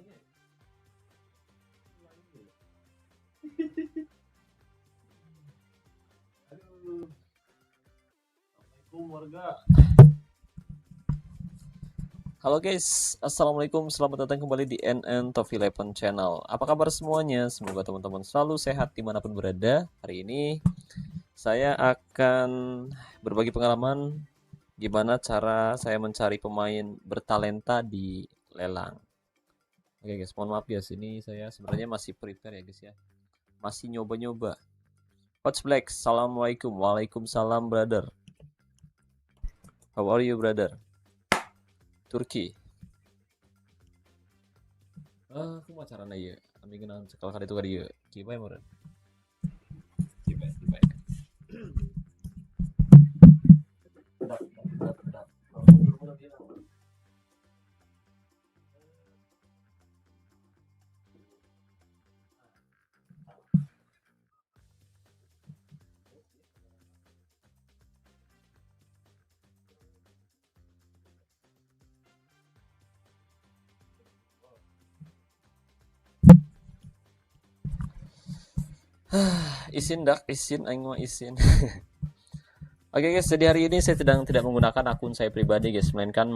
suaranya. Aduh. Assalamualaikum warga. Halo guys, assalamualaikum, selamat datang kembali di NN Top 11 Channel. Apa kabar semuanya? Semoga teman-teman selalu sehat dimanapun berada. Hari ini saya akan berbagi pengalaman gimana cara saya mencari pemain bertalenta di lelang. Oke guys, mohon maaf guys, ini saya sebenarnya masih prepare ya guys ya. Masih nyoba-nyoba. Coach Black, assalamualaikum. Waalaikumsalam brother. How are you brother? Turki. Aku mau caranya ya. Kami kenal sekali kali itu kali ya. Gimana ya, Moran? Gimana? Isin dak, isin, aing mah isin. Oke guys, jadi hari ini saya sedang tidak menggunakan akun saya pribadi guys, melainkan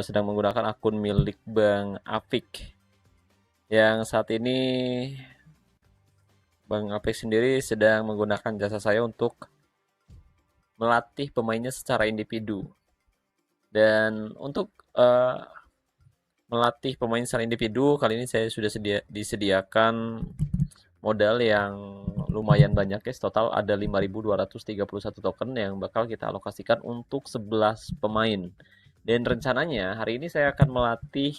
sedang menggunakan akun milik Bang Apik. Yang saat ini Bang Apik sendiri sedang menggunakan jasa saya untuk melatih pemainnya secara individu. Dan untuk melatih pemain secara individu, kali ini saya sudah disediakan modal yang lumayan banyak guys. Total ada 5.231 token yang bakal kita alokasikan untuk 11 pemain. Dan rencananya hari ini saya akan melatih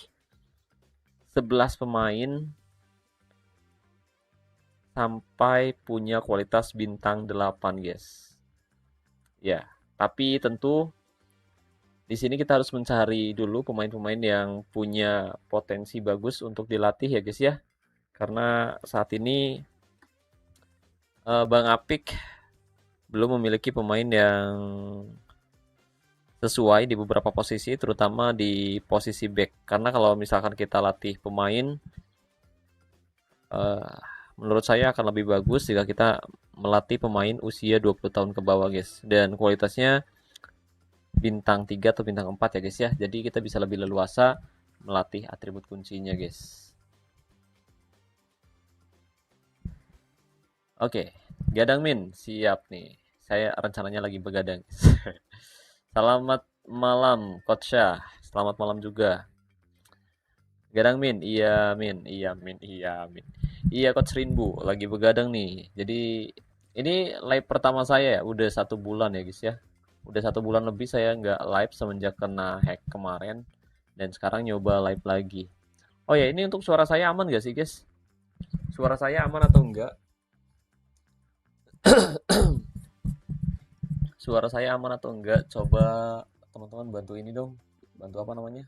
11 pemain sampai punya kualitas bintang 8 guys. Ya, tapi tentu di sini kita harus mencari dulu pemain-pemain yang punya potensi bagus untuk dilatih ya guys ya. Karena saat ini Bang Apik belum memiliki pemain yang sesuai di beberapa posisi, terutama di posisi back. Karena kalau misalkan kita latih pemain, menurut saya akan lebih bagus jika kita melatih pemain usia 20 tahun ke bawah guys. Dan kualitasnya bintang 3 atau bintang 4 ya guys ya. Jadi kita bisa lebih leluasa melatih atribut kuncinya guys. Oke, Gadang Min, siap nih. Saya rencananya lagi begadang. Selamat malam, Coach Syah. Selamat malam juga. Gadang Min, iya Min, iya Min, iya Min. Iya Coach Rinbu, lagi begadang nih. Jadi ini live pertama saya ya, udah 1 bulan ya guys ya. Udah 1 bulan lebih saya nggak live semenjak kena hack kemarin. Dan sekarang nyoba live lagi. Oh ya, ini untuk suara saya aman gak sih guys? Suara saya aman atau enggak? Suara saya aman atau enggak? Coba teman-teman bantu ini dong. Bantu apa namanya?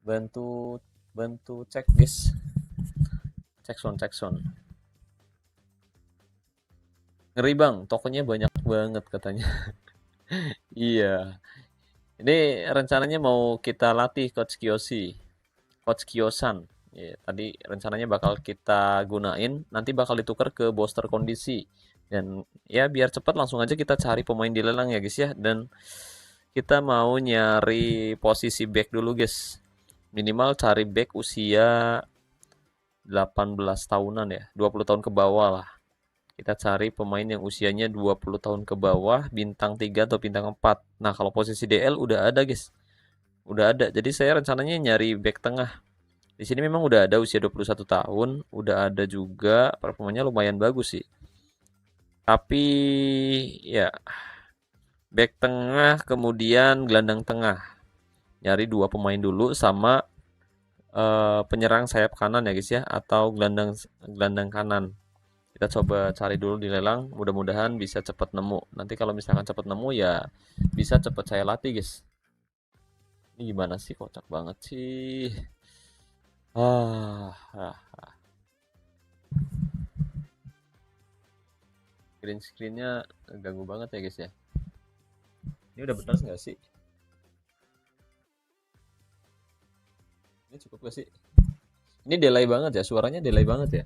Bantu bantu cek guys. Cek sound, cek sound. Ngeri bang, tokennya banyak banget katanya. Iya. Ini rencananya mau kita latih Coach Kiyoshi. Coach Kiyosan. Ya, tadi rencananya bakal kita gunain. Nanti bakal ditukar ke booster kondisi. Dan ya biar cepat langsung aja kita cari pemain di lelang ya guys ya. Dan kita mau nyari posisi back dulu guys. Minimal cari back usia 18 tahunan ya. 20 tahun ke bawah lah. Kita cari pemain yang usianya 20 tahun ke bawah, bintang 3 atau bintang 4. Nah, kalau posisi DL udah ada, guys. Udah ada. Jadi saya rencananya nyari back tengah. Di sini memang udah ada usia 21 tahun, udah ada juga performanya lumayan bagus sih. Tapi ya back tengah kemudian gelandang tengah. Nyari 2 pemain dulu sama penyerang sayap kanan ya guys ya atau gelandang gelandang kanan. Kita coba cari dulu di lelang, mudah-mudahan bisa cepat nemu. Nanti kalau misalkan cepat nemu ya bisa cepat saya latih guys. Ini gimana sih, kocak banget sih. Ah, ah. Green screennya ganggu banget ya guys ya. Ini udah benar nggak sih? Ini cukup gak sih? Ini delay banget ya, suaranya delay banget ya.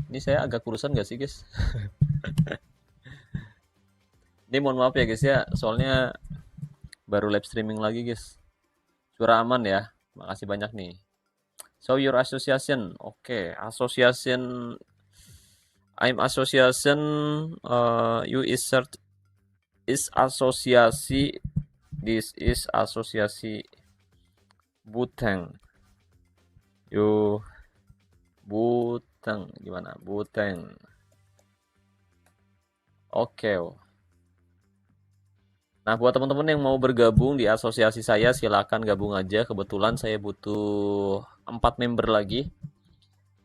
Ini saya agak kurusan gak sih, guys? Ini mohon maaf ya, guys ya. Soalnya baru live streaming lagi, guys. Suara aman ya. Makasih banyak nih. So your association. Oke, association. I'm association. You is asosiasi. This is asosiasi Buteng. You Buteng gimana? Buteng. Oke. Nah, buat teman-teman yang mau bergabung di asosiasi saya, silakan gabung aja. Kebetulan saya butuh 4 member lagi.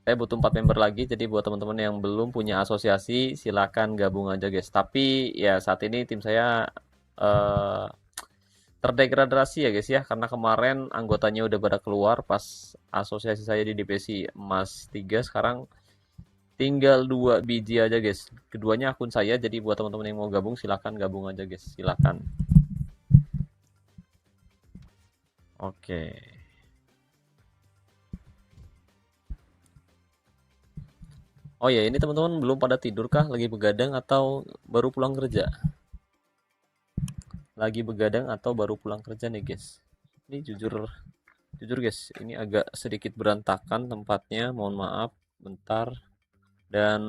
Saya butuh 4 member lagi, jadi buat teman-teman yang belum punya asosiasi, silakan gabung aja, guys. Tapi ya saat ini tim saya eh, terdegradasi ya, guys ya, karena kemarin anggotanya udah pada keluar pas asosiasi saya di divisi emas 3. Sekarang tinggal 2 biji aja, guys. Keduanya akun saya, jadi buat teman-teman yang mau gabung, silakan gabung aja, guys. Silakan. Oke. Oh ya, ini teman-teman belum pada tidur kah? Lagi begadang atau baru pulang kerja? Lagi begadang atau baru pulang kerja nih, guys? Ini jujur, jujur guys, ini agak sedikit berantakan tempatnya. Mohon maaf, bentar. Dan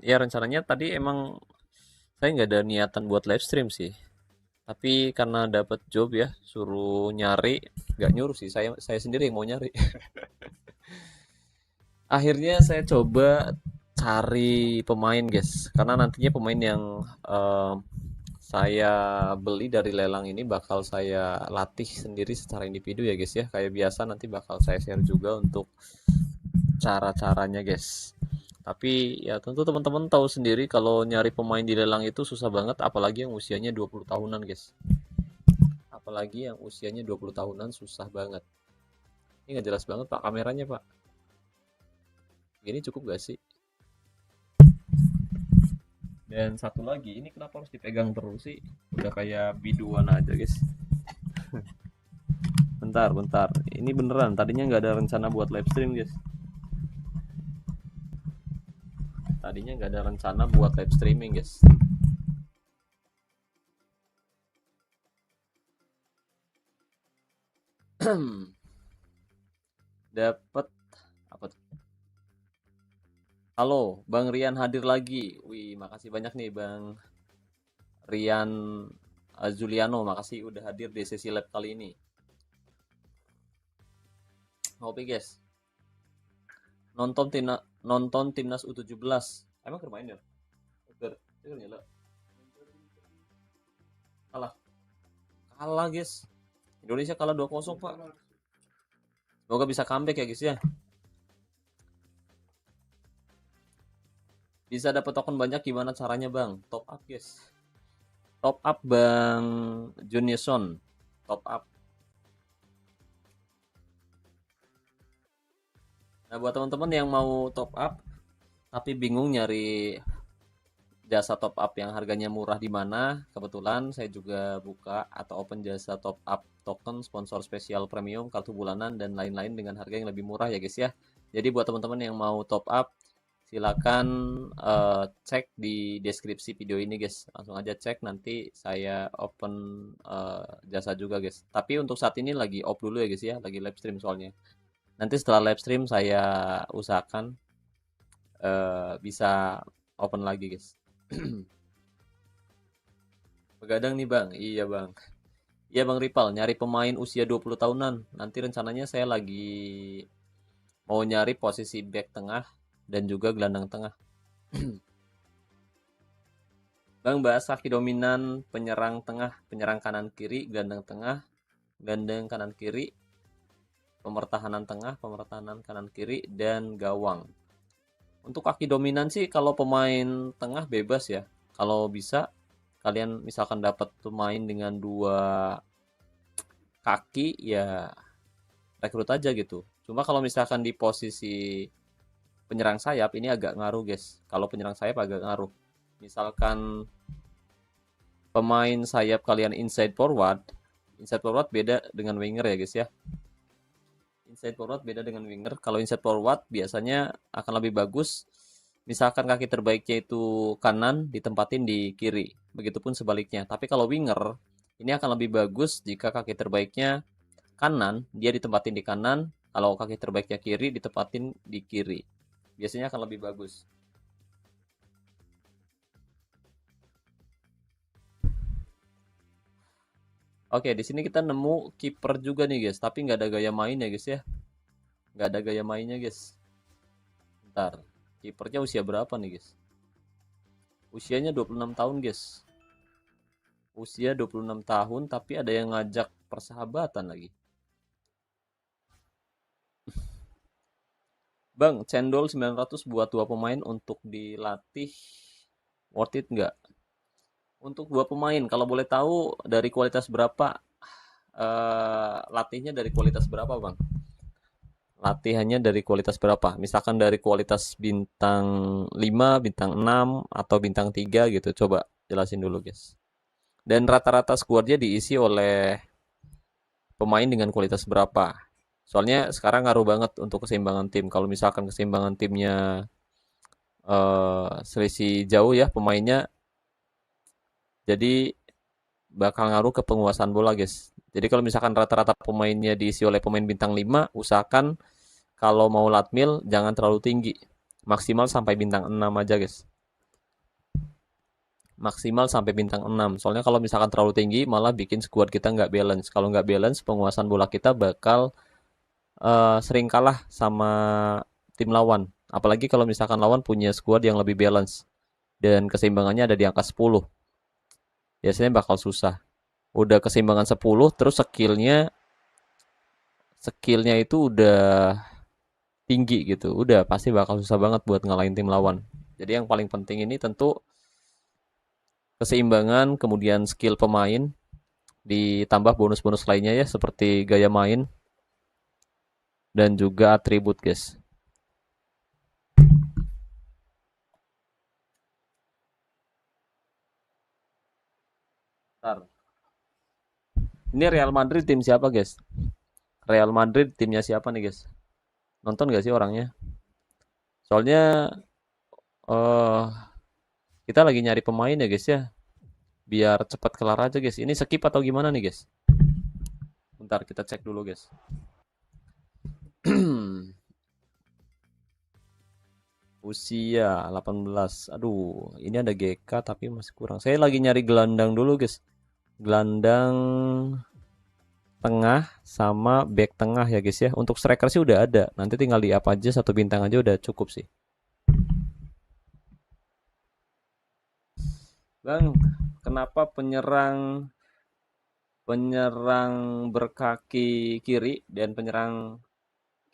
ya rencananya tadi emang saya nggak ada niatan buat live stream sih. Tapi karena dapat job ya, suruh nyari, nggak nyuruh sih. Saya sendiri yang mau nyari. Akhirnya saya coba cari pemain, guys. Karena nantinya pemain yang eh, saya beli dari lelang ini bakal saya latih sendiri secara individu ya, guys ya. Kayak biasa nanti bakal saya share juga untuk cara-caranya, guys. Tapi ya tentu teman-teman tahu sendiri kalau nyari pemain di lelang itu susah banget, apalagi yang usianya 20 tahunan, guys. Apalagi yang usianya 20 tahunan susah banget. Ini nggak jelas banget, Pak, kameranya, Pak. Ini cukup gak sih? Dan satu lagi, ini kenapa harus dipegang terus sih? Udah kayak biduan aja, guys. Bentar, bentar. Ini beneran, tadinya nggak ada rencana buat live stream, guys. Tadinya nggak ada rencana buat live streaming, guys. Dapat apa tuh? Halo, Bang Rian hadir lagi. Wih, makasih banyak nih Bang Rian Juliano. Makasih udah hadir di sesi live kali ini. Ngopi, guys. Nonton timnas U17. Emang bermain ya? Kalah. Kalah, guys. Indonesia kalah 2-0, Pak. Semoga bisa comeback ya, guys ya. Bisa dapat token banyak gimana caranya, Bang? Top up, guys. Top up, Bang Junison. Top up. Nah, buat teman-teman yang mau top up tapi bingung nyari jasa top up yang harganya murah di mana, kebetulan saya juga buka atau open jasa top up token sponsor spesial premium, kartu bulanan dan lain-lain dengan harga yang lebih murah ya, guys ya. Jadi buat teman-teman yang mau top up silakan cek di deskripsi video ini, guys. Langsung aja cek, nanti saya open jasa juga, guys. Tapi untuk saat ini lagi off dulu ya, guys ya, lagi live stream soalnya. Nanti setelah live stream saya usahakan bisa open lagi, guys. Begadang nih, Bang. Iya, Bang. Iya, Bang Ripal, nyari pemain usia 20 tahunan. Nanti rencananya saya lagi mau nyari posisi back tengah dan juga gelandang tengah. Bang, bahas kaki dominan penyerang tengah, penyerang kanan kiri, gelandang tengah, gelandang kanan kiri, pemertahanan tengah, pemertahanan kanan kiri, dan gawang. Untuk kaki dominan sih kalau pemain tengah bebas ya. Kalau bisa kalian misalkan dapat pemain dengan 2 kaki ya rekrut aja gitu. Cuma kalau misalkan di posisi penyerang sayap ini agak ngaruh, guys. Kalau penyerang sayap agak ngaruh. Misalkan pemain sayap kalian inside forward, Inside forward beda dengan winger ya guys ya. Inside forward beda dengan winger. Kalau inside forward biasanya akan lebih bagus. Misalkan kaki terbaiknya itu kanan, ditempatin di kiri. Begitupun sebaliknya. Tapi kalau winger, ini akan lebih bagus jika kaki terbaiknya kanan, dia ditempatin di kanan. Kalau kaki terbaiknya kiri, ditempatin di kiri. Biasanya akan lebih bagus. Oke, di sini kita nemu kiper juga nih guys, tapi nggak ada gaya main ya guys ya. Nggak ada gaya mainnya guys. Bentar, kipernya usia berapa nih guys? Usianya 26 tahun guys. Usia 26 tahun, tapi ada yang ngajak persahabatan lagi. Bang, cendol 900 buat 2 pemain untuk dilatih, worth it nggak? Untuk 2 pemain, kalau boleh tahu dari kualitas berapa? Latihnya dari kualitas berapa bang? Latihannya dari kualitas berapa? Misalkan dari kualitas bintang 5, bintang 6, atau bintang 3 gitu. Coba jelasin dulu guys. Dan rata-rata skuadnya diisi oleh pemain dengan kualitas berapa? Soalnya sekarang ngaruh banget untuk keseimbangan tim. Kalau misalkan keseimbangan timnya selisih jauh ya pemainnya, jadi bakal ngaruh ke penguasaan bola guys. Jadi kalau misalkan rata-rata pemainnya diisi oleh pemain bintang 5, usahakan kalau mau latmil jangan terlalu tinggi. Maksimal sampai bintang 6 aja guys. Maksimal sampai bintang 6. Soalnya kalau misalkan terlalu tinggi malah bikin squad kita nggak balance. Kalau nggak balance, penguasaan bola kita bakal sering kalah sama tim lawan. Apalagi kalau misalkan lawan punya squad yang lebih balance dan keseimbangannya ada di angka 10. Biasanya bakal susah. Udah keseimbangan 10 terus skillnya itu udah tinggi gitu. Udah pasti bakal susah banget buat ngalahin tim lawan. Jadi yang paling penting ini tentu keseimbangan, kemudian skill pemain, ditambah bonus-bonus lainnya ya seperti gaya main dan juga atribut guys. Bentar. Ini Real Madrid tim siapa guys? Real Madrid timnya siapa nih guys? Nonton gak sih orangnya? Soalnya eh kita lagi nyari pemain ya guys ya. Biar cepat kelar aja guys. Ini skip atau gimana nih guys? Bentar kita cek dulu guys. Usia 18. Aduh, ini ada GK tapi masih kurang. Saya lagi nyari gelandang dulu guys. Gelandang tengah sama back tengah ya guys ya. Untuk striker sih udah ada. Nanti tinggal di up aja, 1 bintang aja udah cukup sih. Bang, kenapa penyerang berkaki kiri dan penyerang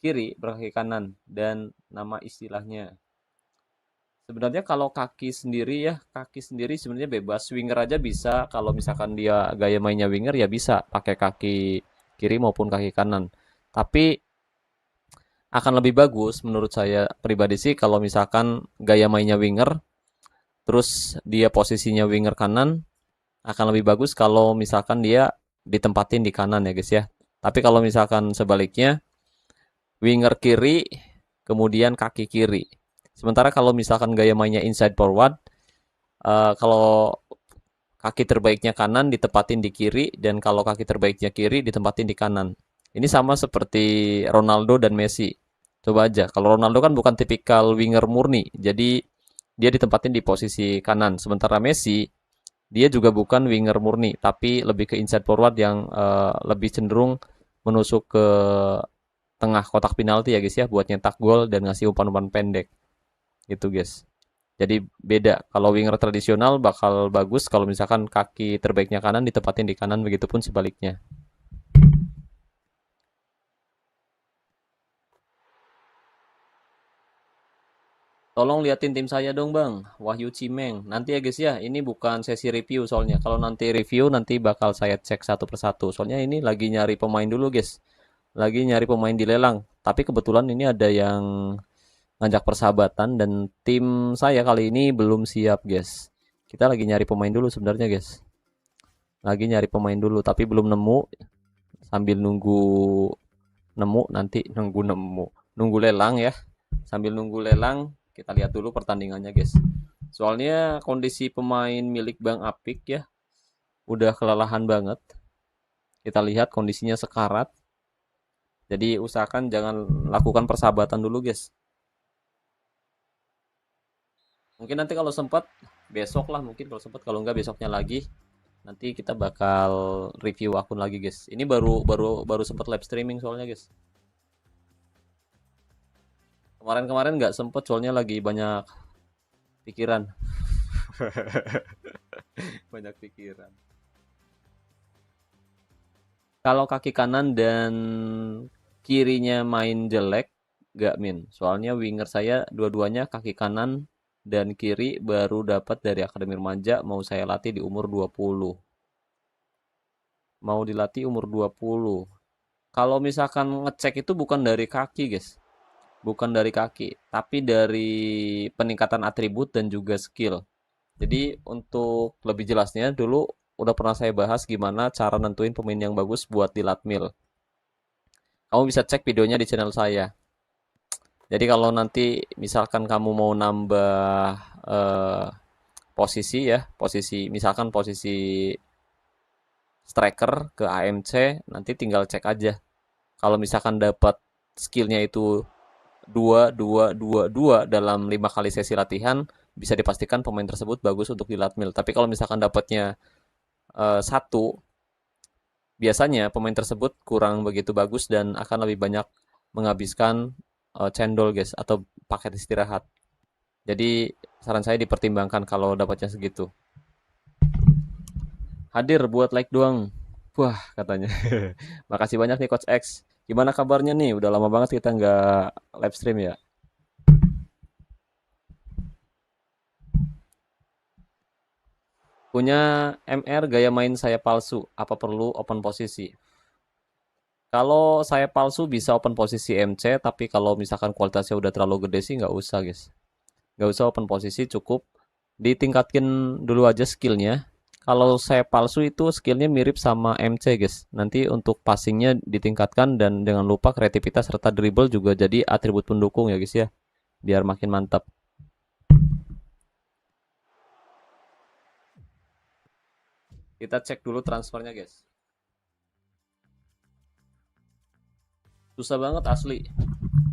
kiri berkaki kanan dan nama istilahnya? Sebenarnya kalau kaki sendiri sebenarnya bebas. Winger aja bisa. Kalau misalkan dia gaya mainnya winger ya bisa pakai kaki kiri maupun kaki kanan. Tapi akan lebih bagus menurut saya pribadi sih kalau misalkan gaya mainnya winger, terus dia posisinya winger kanan, akan lebih bagus kalau misalkan dia ditempatin di kanan ya guys ya. Tapi kalau misalkan sebaliknya, winger kiri, kemudian kaki kiri. Sementara kalau misalkan gaya mainnya inside forward, kalau kaki terbaiknya kanan ditempatin di kiri, dan kalau kaki terbaiknya kiri ditempatin di kanan. Ini sama seperti Ronaldo dan Messi. Coba aja, kalau Ronaldo kan bukan tipikal winger murni, jadi dia ditempatin di posisi kanan. Sementara Messi, dia juga bukan winger murni, tapi lebih ke inside forward yang lebih cenderung menusuk ke tengah kotak penalti ya guys ya, buat nyetak gol dan ngasih umpan-umpan pendek. Gitu guys. Jadi beda. Kalau winger tradisional bakal bagus kalau misalkan kaki terbaiknya kanan ditempatin di kanan, begitupun sebaliknya. Tolong liatin tim saya dong bang, Wahyu Cimeng. Nanti ya guys ya, ini bukan sesi review soalnya. Kalau nanti review nanti bakal saya cek satu persatu. Soalnya ini lagi nyari pemain dulu guys. Lagi nyari pemain di lelang. Tapi kebetulan ini ada yang ngajak persahabatan dan tim saya kali ini belum siap guys. Kita lagi nyari pemain dulu sebenarnya guys. Lagi nyari pemain dulu, tapi belum nemu. Sambil nunggu nemu nanti nunggu lelang ya. Sambil nunggu lelang, kita lihat dulu pertandingannya, guys. Soalnya kondisi pemain milik Bang Apik ya, udah kelelahan banget. Kita lihat kondisinya sekarat. Jadi usahakan jangan lakukan persahabatan dulu, guys. Mungkin nanti kalau sempat besok lah, mungkin kalau sempat, kalau nggak besoknya lagi. Nanti kita bakal review akun lagi, guys. Ini baru baru baru sempat live streaming soalnya, guys. Kemarin-kemarin nggak sempet soalnya lagi banyak pikiran. Banyak pikiran. Kalau kaki kanan dan kirinya main jelek, gak min. Soalnya winger saya dua-duanya kaki kanan dan kiri baru dapat dari Akademi Remaja, mau saya latih di umur 20. Mau dilatih umur 20. Kalau misalkan ngecek itu bukan dari kaki, guys. Bukan dari kaki, tapi dari peningkatan atribut dan juga skill. Jadi untuk lebih jelasnya dulu udah pernah saya bahas gimana cara nentuin pemain yang bagus buat di Latmil. Kamu bisa cek videonya di channel saya. Jadi kalau nanti misalkan kamu mau nambah eh, posisi ya, misalkan posisi striker ke AMC, nanti tinggal cek aja. Kalau misalkan dapat skillnya itu 2 2 2 2 dalam 5 kali sesi latihan, bisa dipastikan pemain tersebut bagus untuk di Latmil. Tapi kalau misalkan dapatnya satu, biasanya pemain tersebut kurang begitu bagus dan akan lebih banyak menghabiskan cendol, guys, atau paket istirahat. Jadi saran saya dipertimbangkan kalau dapatnya segitu. Hadir buat like doang. Wah, katanya. Makasih banyak nih Coach X. Gimana kabarnya nih? Udah lama banget kita nggak live stream ya. Punya MR gaya main saya palsu. Apa perlu open posisi? Kalau saya palsu bisa open posisi MC, tapi kalau misalkan kualitasnya udah terlalu gede sih nggak usah, guys. Nggak usah open posisi, cukup ditingkatkan dulu aja skillnya. Kalau saya palsu itu skillnya mirip sama MC, guys. Nanti untuk passingnya ditingkatkan dan jangan lupa kreativitas serta dribble juga jadi atribut pendukung ya, guys ya, biar makin mantap. Kita cek dulu transfernya, guys. Susah banget asli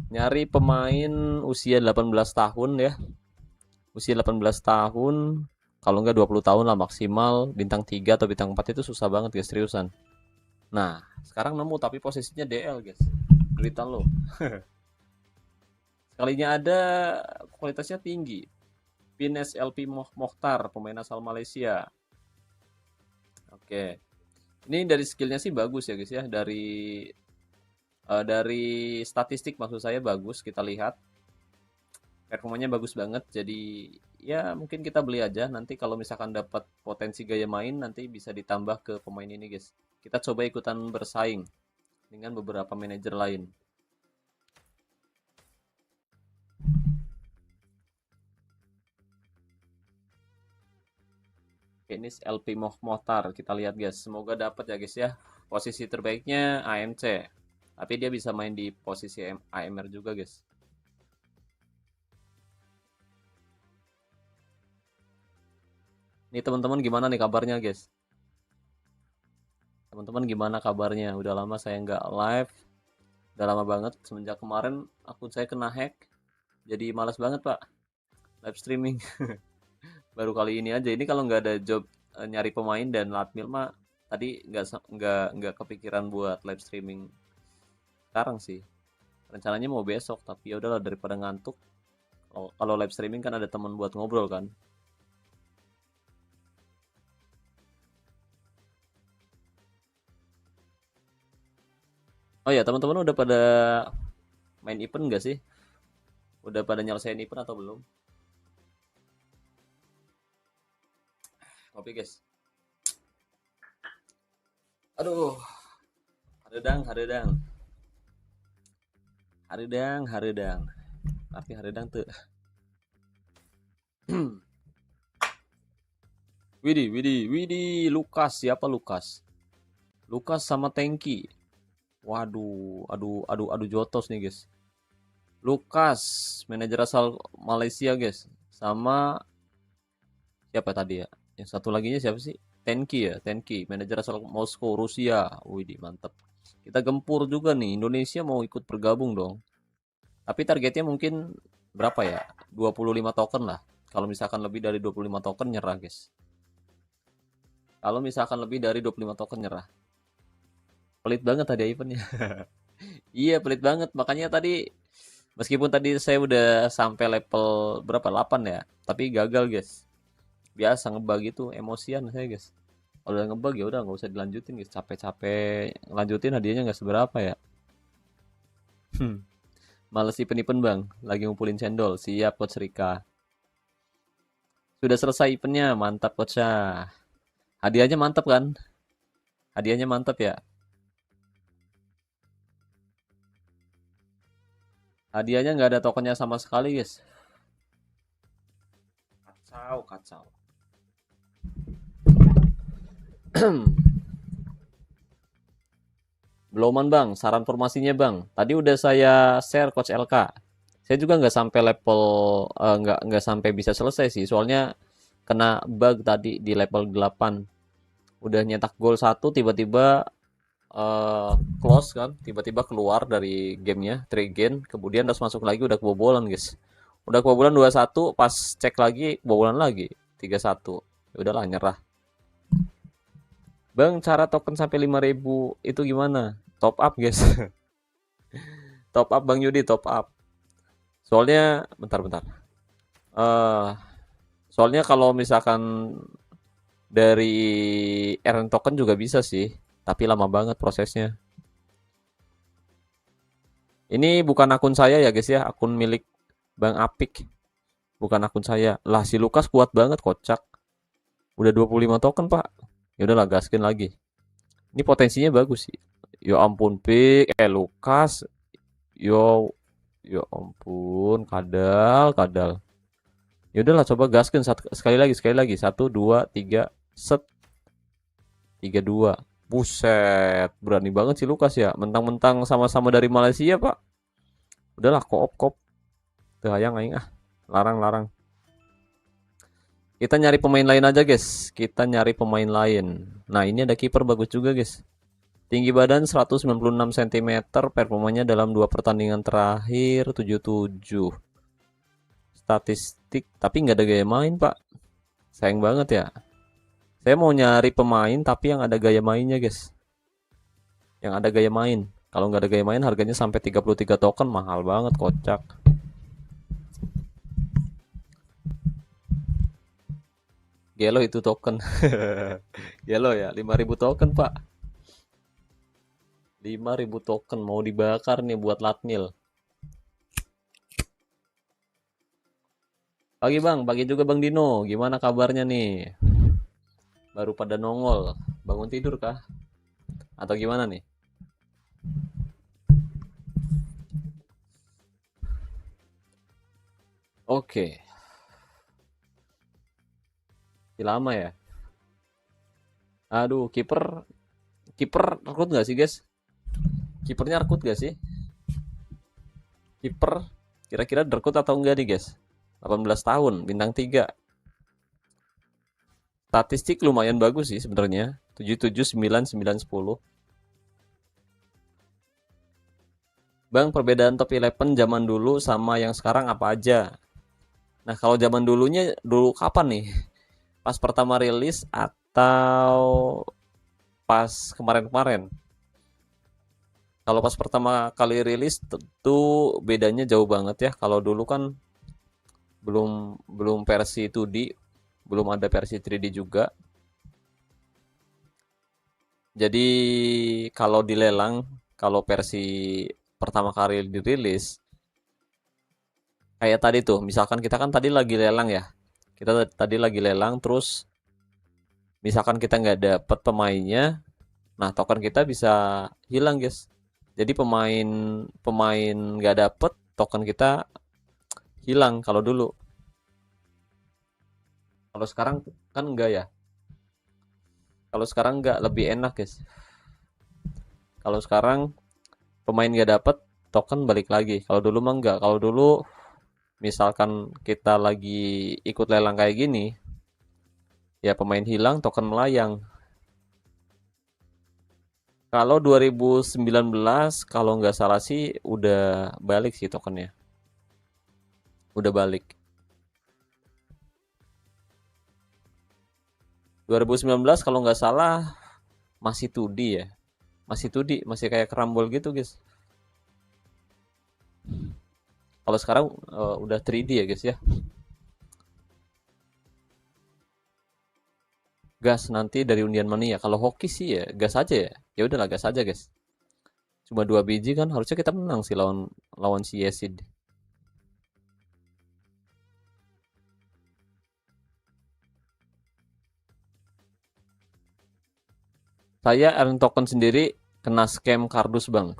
nyari pemain usia 18 tahun ya. Usia 18 tahun, kalau nggak 20 tahun lah maksimal, bintang 3 atau bintang 4 itu susah banget, guys, seriusan. Nah, sekarang nemu tapi posisinya DL, guys. Derita lo. Sekalinya ada, kualitasnya tinggi. Pines LP Mokhtar, pemain asal Malaysia. Oke. Ini dari skillnya sih bagus ya, guys ya. Dari statistik maksud saya bagus, kita lihat. Performanya bagus banget. Jadi ya mungkin kita beli aja. Nanti kalau misalkan dapat potensi gaya main, nanti bisa ditambah ke pemain ini, guys. Kita coba ikutan bersaing dengan beberapa manajer lain. Penis LP Mohtar, kita lihat, guys. Semoga dapat ya, guys ya. Posisi terbaiknya AMC. Tapi dia bisa main di posisi AMR juga, guys. Ini teman-teman gimana nih kabarnya, guys? Teman-teman gimana kabarnya? Udah lama saya nggak live. Udah lama banget semenjak kemarin akun saya kena hack. Jadi malas banget, Pak, live streaming. Baru kali ini aja. Ini kalau nggak ada job nyari pemain dan latmil mah tadi nggak kepikiran buat live streaming sekarang sih. Rencananya mau besok, tapi ya udahlah daripada ngantuk. Kalau live streaming kan ada teman buat ngobrol kan. Oh ya, teman-teman udah pada main event nggak sih? Udah pada nyelesain event atau belum? Kopi, guys. Aduh, haredang, haredang. Haredang, haredang. Tapi haredang tuh. Widih, widih, widih, Lukas, siapa Lukas? Lukas sama Tengki. Waduh, aduh, aduh, aduh jotos nih guys. Lukas, manajer asal Malaysia guys. Sama siapa tadi ya? Yang satu lagi siapa sih? Tenki ya, Tenki, manajer asal Moskow, Rusia. Widih, mantap. Kita gempur juga nih, Indonesia mau ikut bergabung dong. Tapi targetnya mungkin berapa ya? 25 token lah. Kalau misalkan lebih dari 25 token nyerah, guys. Kalau misalkan lebih dari 25 token nyerah. Pelit banget tadi eventnya. Iya, pelit banget. Makanya tadi meskipun tadi saya udah sampai level berapa? 8 ya. Tapi gagal, guys. Biasa ngebug itu emosian saya, guys. Kalau udah ngebug ya udah nggak usah dilanjutin, guys. Capek-capek lanjutin hadiahnya nggak seberapa ya. Males event-event, Bang. Lagi ngumpulin cendol. Siap, Coach Rika. Sudah selesai eventnya, mantap Coach ya. Hadiahnya mantap kan? Hadiahnya mantap ya. Hadiahnya nggak ada tokennya sama sekali, guys. Kacau, kacau. Beloman bang, saran formasinya bang. Tadi udah saya share Coach LK. Saya juga nggak sampai level, nggak sampai bisa selesai sih. Soalnya kena bug tadi di level 8. Udah nyetak gol satu, tiba-tiba close kan, tiba-tiba keluar dari gamenya, trade game, kemudian harus masuk lagi udah kebobolan guys. Udah kebobolan 2-1, pas cek lagi kebobolan lagi 3-1. Ya udahlah nyerah. Bang, cara token sampai 5.000 itu gimana? Top up guys. Top up Bang Yudi, top up. Soalnya bentar-bentar. Eh soalnya kalau misalkan dari earn token juga bisa sih, tapi lama banget prosesnya. Ini bukan akun saya ya guys ya, akun milik Bang Apik, bukan akun saya. Lah si Lukas kuat banget kocak. Udah 25 token, Pak. Ya udahlah gaskin lagi. Ini potensinya bagus sih. Ya ampun Pik, Lukas. Yo, ya ampun, kadal, kadal. Ya udahlah coba gaskin sekali lagi. Satu, dua, tiga, set, tiga, dua. Buset, berani banget sih Lukas ya. Mentang-mentang sama-sama dari Malaysia, Pak. Udahlah, koop. Tuh, hayang aing ah. Larang-larang. Kita nyari pemain lain aja, guys. Kita nyari pemain lain. Nah, ini ada kiper bagus juga, guys. Tinggi badan 196 cm, performanya dalam 2 pertandingan terakhir 77. Statistik, tapi nggak ada gaya main, Pak. Sayang banget ya. Saya mau nyari pemain tapi yang ada gaya mainnya, guys. Yang ada gaya main. Kalau nggak ada gaya main harganya sampai 33 token, mahal banget, kocak. Gelo itu token. Gelo ya, 5.000 token, Pak. 5.000 token mau dibakar nih buat latmil. Pagi Bang, pagi juga Bang Dino. Gimana kabarnya nih? Baru pada nongol. Bangun tidur kah? Atau gimana nih? Oke, lama ya. Aduh, kiper kiper rekrut nggak sih, guys? Kipernya rekrut nggak sih? Kiper kira-kira rekrut atau enggak nih, guys? 18 tahun, bintang 3. Statistik lumayan bagus sih sebenarnya. 77, 9, 9, 10. Bang, perbedaan top 11 zaman dulu sama yang sekarang apa aja? Nah, kalau zaman dulunya dulu kapan nih? Pas pertama rilis atau pas kemarin-kemarin? Kalau pas pertama kali rilis tentu bedanya jauh banget ya. Kalau dulu kan belum belum versi 2D, belum ada versi 3D juga. Jadi kalau dilelang, kalau versi pertama kali dirilis, kayak tadi tuh, misalkan kita kan tadi lagi lelang ya. Kita tadi lagi lelang, terus misalkan kita nggak dapet pemainnya, nah token kita bisa hilang guys. Jadi pemain pemain nggak dapet, token kita hilang kalau dulu. Kalau sekarang kan enggak ya. Kalau sekarang nggak, lebih enak guys. Kalau sekarang pemain nggak dapet, token balik lagi. Kalau dulu mah nggak. Kalau dulu misalkan kita lagi ikut lelang kayak gini, ya pemain hilang, token melayang. Kalau 2019, kalau nggak salah sih udah balik sih tokennya. Udah balik. 2019 kalau nggak salah masih 2D ya. Masih 2D, masih kayak kerambol gitu guys. Kalau sekarang udah 3D ya guys ya. Gas nanti dari undian mania. Kalau hoki sih ya gas aja ya. Ya udahlah gas aja guys. Cuma 2 biji kan harusnya kita menang sih lawan lawan si Yesid. Saya earn token sendiri kena scam kardus bang.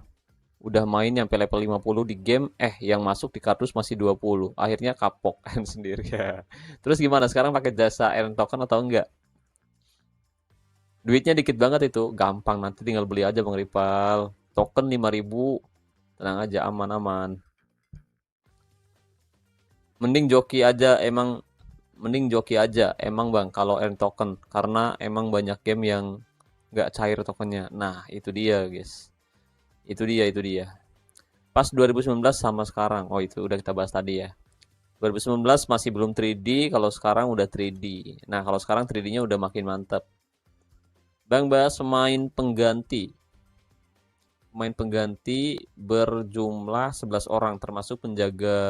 Udah main nyampe level 50 di game, yang masuk di kardus masih 20. Akhirnya kapok earn sendiri ya. Terus gimana sekarang pakai jasa earn token atau enggak? Duitnya dikit banget itu, gampang nanti tinggal beli aja Bang Ripal. Token 5.000, tenang aja aman-aman. Mending joki aja emang mending joki aja emang Bang kalau earn token karena emang banyak game yang nggak cair tokennya. Nah, itu dia, guys. Itu dia. Pas 2019 sama sekarang. Oh, itu udah kita bahas tadi ya. 2019 masih belum 3D, kalau sekarang udah 3D. Nah, kalau sekarang 3D-nya udah makin mantap. Bang bahas pemain pengganti. Pemain pengganti berjumlah 11 orang termasuk penjaga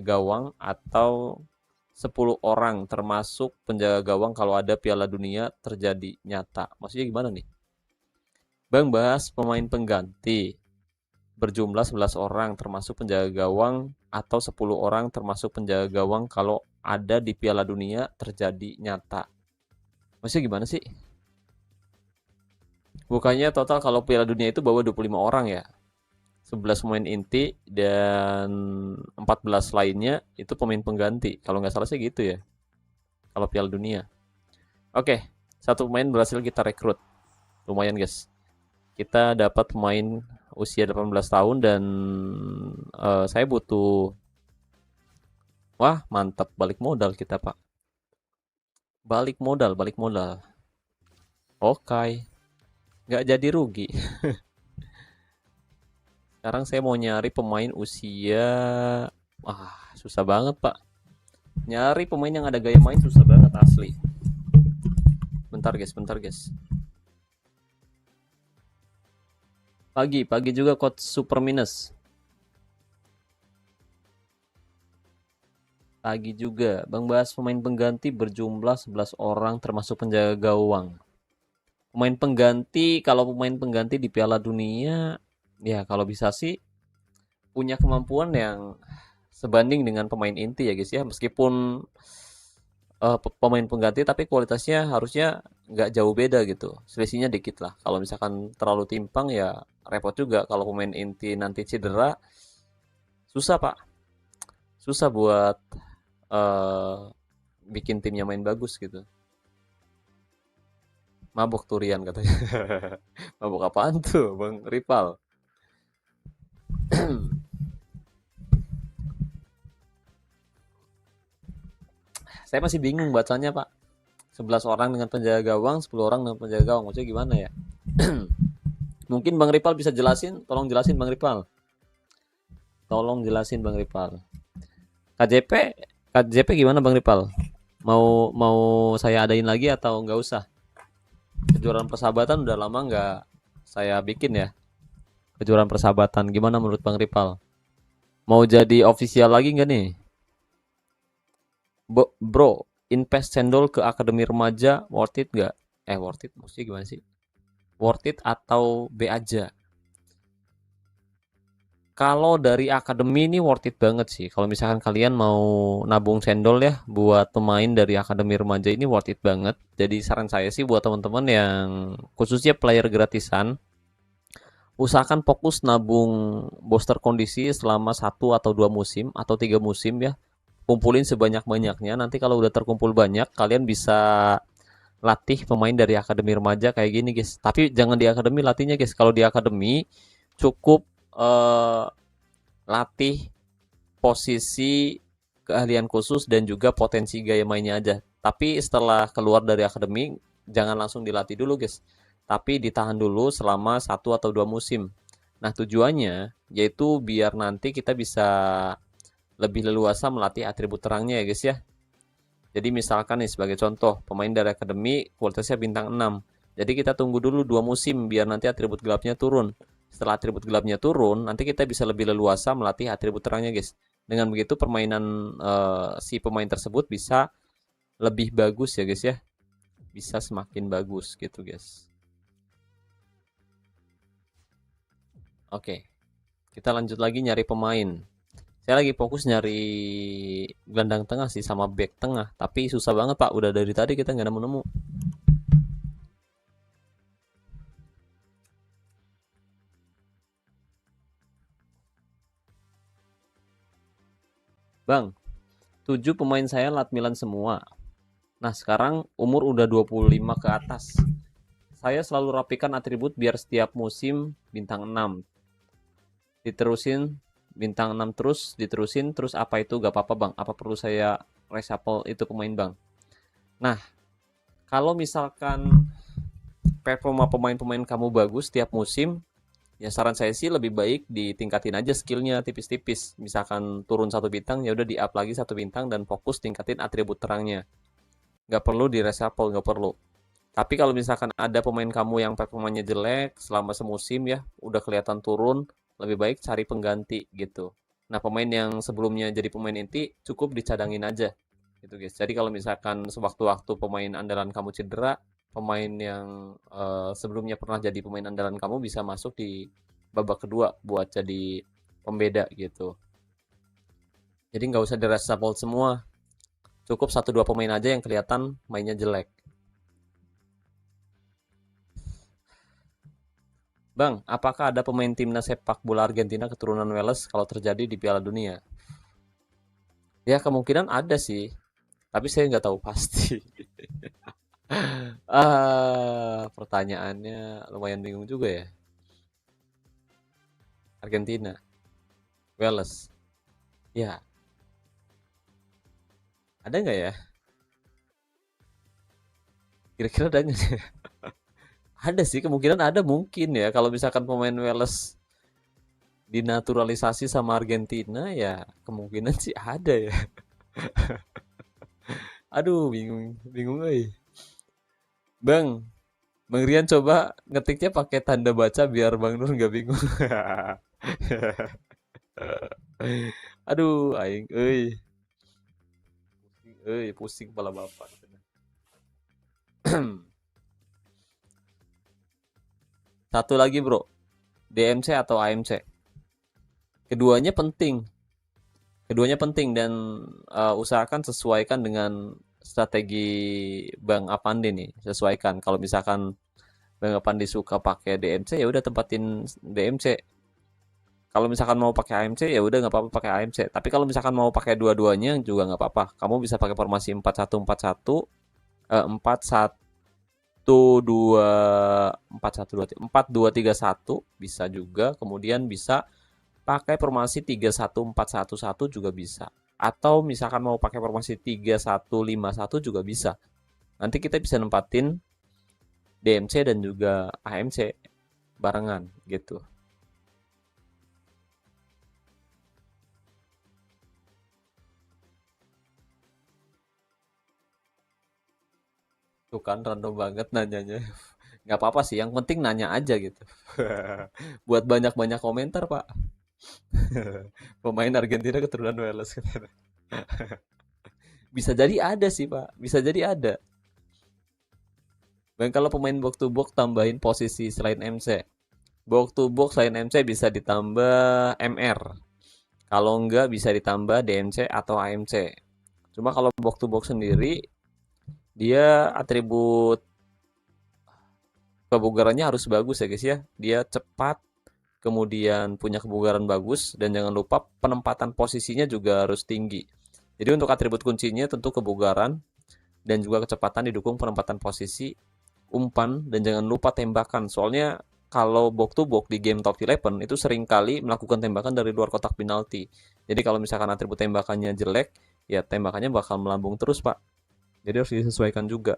gawang atau 10 orang termasuk penjaga gawang kalau ada Piala Dunia terjadi nyata. Maksudnya gimana nih? Bang bahas pemain pengganti berjumlah 11 orang termasuk penjaga gawang atau 10 orang termasuk penjaga gawang kalau ada di Piala Dunia terjadi nyata. Maksudnya gimana sih? Bukannya total kalau Piala Dunia itu bawa 25 orang ya? 11 pemain inti dan 14 lainnya itu pemain pengganti. Kalau nggak salah sih gitu ya. Kalau Piala Dunia. Oke, satu pemain berhasil kita rekrut. Lumayan guys. Kita dapat pemain usia 18 tahun dan saya butuh. Wah, mantap, balik modal kita, Pak. Balik modal. Oke, nggak jadi rugi. Sekarang saya mau nyari pemain usia. Susah banget, Pak. Nyari pemain yang ada gaya main susah banget asli. Bentar, guys. Pagi juga coach super minus. Pagi juga. Bang bahas pemain pengganti berjumlah 11 orang termasuk penjaga gawang. Pemain pengganti, kalau pemain pengganti di Piala Dunia, ya kalau bisa sih punya kemampuan yang sebanding dengan pemain inti ya guys ya. Meskipun pemain pengganti tapi kualitasnya harusnya nggak jauh beda gitu. Selisihnya dikit lah. Kalau misalkan terlalu timpang ya repot juga. Kalau pemain inti nanti cedera, susah Pak. Susah buat bikin timnya main bagus gitu. Mabuk Turian katanya. Mabuk apaan tuh Bang Ripal? Saya masih bingung bacanya Pak. 11 orang dengan penjaga gawang, 10 orang dengan penjaga gawang. Maksudnya gimana ya? Mungkin Bang Ripal bisa jelasin, tolong jelasin Bang Ripal. Tolong jelasin Bang Ripal. KJP gimana Bang Ripal? Mau saya adain lagi atau nggak usah? Kejuaraan persahabatan udah lama nggak saya bikin ya. Kejuaraan persahabatan gimana menurut Bang Ripal? Mau jadi official lagi nggak nih? Bro, invest cendol ke akademi remaja worth it nggak? Worth it maksudnya gimana sih? Worth it atau B aja? Kalau dari akademi ini worth it banget sih. Kalau misalkan kalian mau nabung cendol ya buat pemain dari akademi remaja ini worth it banget. Jadi saran saya sih buat teman-teman yang khususnya player gratisan, usahakan fokus nabung booster kondisi selama 1 atau 2 musim atau 3 musim ya. Kumpulin sebanyak-banyaknya. Nanti kalau udah terkumpul banyak, kalian bisa latih pemain dari akademi remaja kayak gini guys. Tapi jangan di akademi latihnya guys. Kalau di akademi cukup eh, latih posisi keahlian khusus dan juga potensi gaya mainnya aja. Tapi setelah keluar dari akademi jangan langsung dilatih dulu guys. Tapi ditahan dulu selama 1 atau 2 musim. Nah tujuannya yaitu biar nanti kita bisa lebih leluasa melatih atribut terangnya ya guys ya. Jadi misalkan nih sebagai contoh, pemain dari akademi kualitasnya bintang 6. Jadi kita tunggu dulu 2 musim biar nanti atribut gelapnya turun. Setelah atribut gelapnya turun, nanti kita bisa lebih leluasa melatih atribut terangnya guys. Dengan begitu permainan si pemain tersebut bisa lebih bagus ya guys ya. Bisa semakin bagus gitu guys. Oke, kita lanjut lagi nyari pemain. Saya lagi fokus nyari gelandang tengah sih sama back tengah, tapi susah banget Pak. Udah dari tadi kita nggak nemu-nemu. Bang, 7 pemain saya lat Milan semua. Nah, sekarang umur udah 25 ke atas. Saya selalu rapikan atribut biar setiap musim bintang 6. Diterusin bintang 6 terus, diterusin terus apa itu gak apa-apa Bang? Apa perlu saya reshuffle itu pemain Bang? Nah, kalau misalkan performa pemain-pemain kamu bagus setiap musim, ya saran saya sih lebih baik ditingkatin aja skillnya tipis-tipis. Misalkan turun 1 bintang, ya udah di up lagi 1 bintang dan fokus tingkatin atribut terangnya. Nggak perlu di reshuffle, nggak perlu. Tapi kalau misalkan ada pemain kamu yang performanya jelek selama semusim ya, udah kelihatan turun, lebih baik cari pengganti gitu. Nah, pemain yang sebelumnya jadi pemain inti cukup dicadangin aja gitu guys. Jadi kalau misalkan sewaktu-waktu pemain andalan kamu cedera, pemain yang sebelumnya pernah jadi pemain andalan kamu bisa masuk di babak kedua buat jadi pembeda gitu. Jadi nggak usah di reshuffle semua, cukup 1 2 pemain aja yang kelihatan mainnya jelek. Bang, apakah ada pemain timnas sepak bola Argentina keturunan Wales kalau terjadi di Piala Dunia? Ya kemungkinan ada sih, tapi saya nggak tahu pasti. Pertanyaannya lumayan bingung juga ya. Argentina, Wales. Ya, ada nggak ya? Kira-kira ada nggak sih? Ada sih, kemungkinan ada mungkin ya. Kalau misalkan pemain Wales dinaturalisasi sama Argentina, ya kemungkinan sih ada ya. Aduh, bingung, bingung, Bang, Bang Rian coba ngetiknya pakai tanda baca biar Bang Nur nggak bingung. Aduh, aing, pusing kepala bapak. Satu lagi bro, DMC atau AMC. Keduanya penting, keduanya penting dan usahakan sesuaikan dengan strategi Bang Apandi nih. Sesuaikan. Kalau misalkan Bang Apandi suka pakai DMC ya udah tempatin DMC. Kalau misalkan mau pakai AMC ya udah nggak apa-apa pakai AMC. Tapi kalau misalkan mau pakai dua-duanya juga nggak apa-apa. Kamu bisa pakai formasi 4-1-4-1, 4-1-2-4-1-2-4-2-3-1 bisa juga. Kemudian bisa pakai formasi 3-1-4-1-1 juga bisa. Atau misalkan mau pakai formasi 3-1-5-1 juga bisa. Nanti kita bisa nempatin DMC dan juga AMC barengan gitu. Tuh kan random banget nanyanya. Nggak apa-apa sih, yang penting nanya aja gitu. Buat banyak-banyak komentar, Pak. Pemain Argentina keturunan Wales. Bisa jadi ada sih, Pak. Bisa jadi ada. Dan kalau pemain box to box tambahin posisi selain MC. Box to box selain MC bisa ditambah MR. Kalau enggak bisa ditambah DMC atau AMC. Cuma kalau box to box sendiri dia atribut kebugarannya harus bagus ya guys ya. Dia cepat, kemudian punya kebugaran bagus, dan jangan lupa penempatan posisinya juga harus tinggi. Jadi untuk atribut kuncinya tentu kebugaran, dan juga kecepatan didukung penempatan posisi, umpan, dan jangan lupa tembakan. Soalnya kalau box to box di game Top 11 itu seringkali melakukan tembakan dari luar kotak penalti. Jadi kalau misalkan atribut tembakannya jelek, ya tembakannya bakal melambung terus, Pak. Jadi harus disesuaikan juga.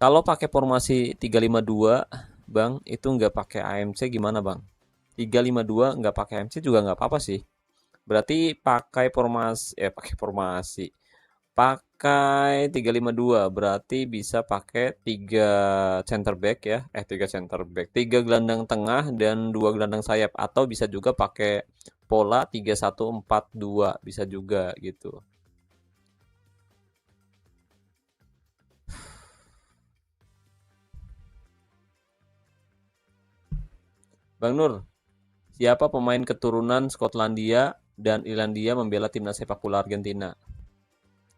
Kalau pakai formasi 352, Bang, itu nggak pakai AMC gimana, Bang? 352 nggak pakai AMC juga nggak apa-apa sih. Berarti pakai 352 berarti bisa pakai 3 center back ya. 3 center back. 3 gelandang tengah dan 2 gelandang sayap atau bisa juga pakai pola 3-1-4-2 bisa juga gitu. Bang Nur, siapa pemain keturunan Skotlandia dan Irlandia membela timnas sepak bola Argentina?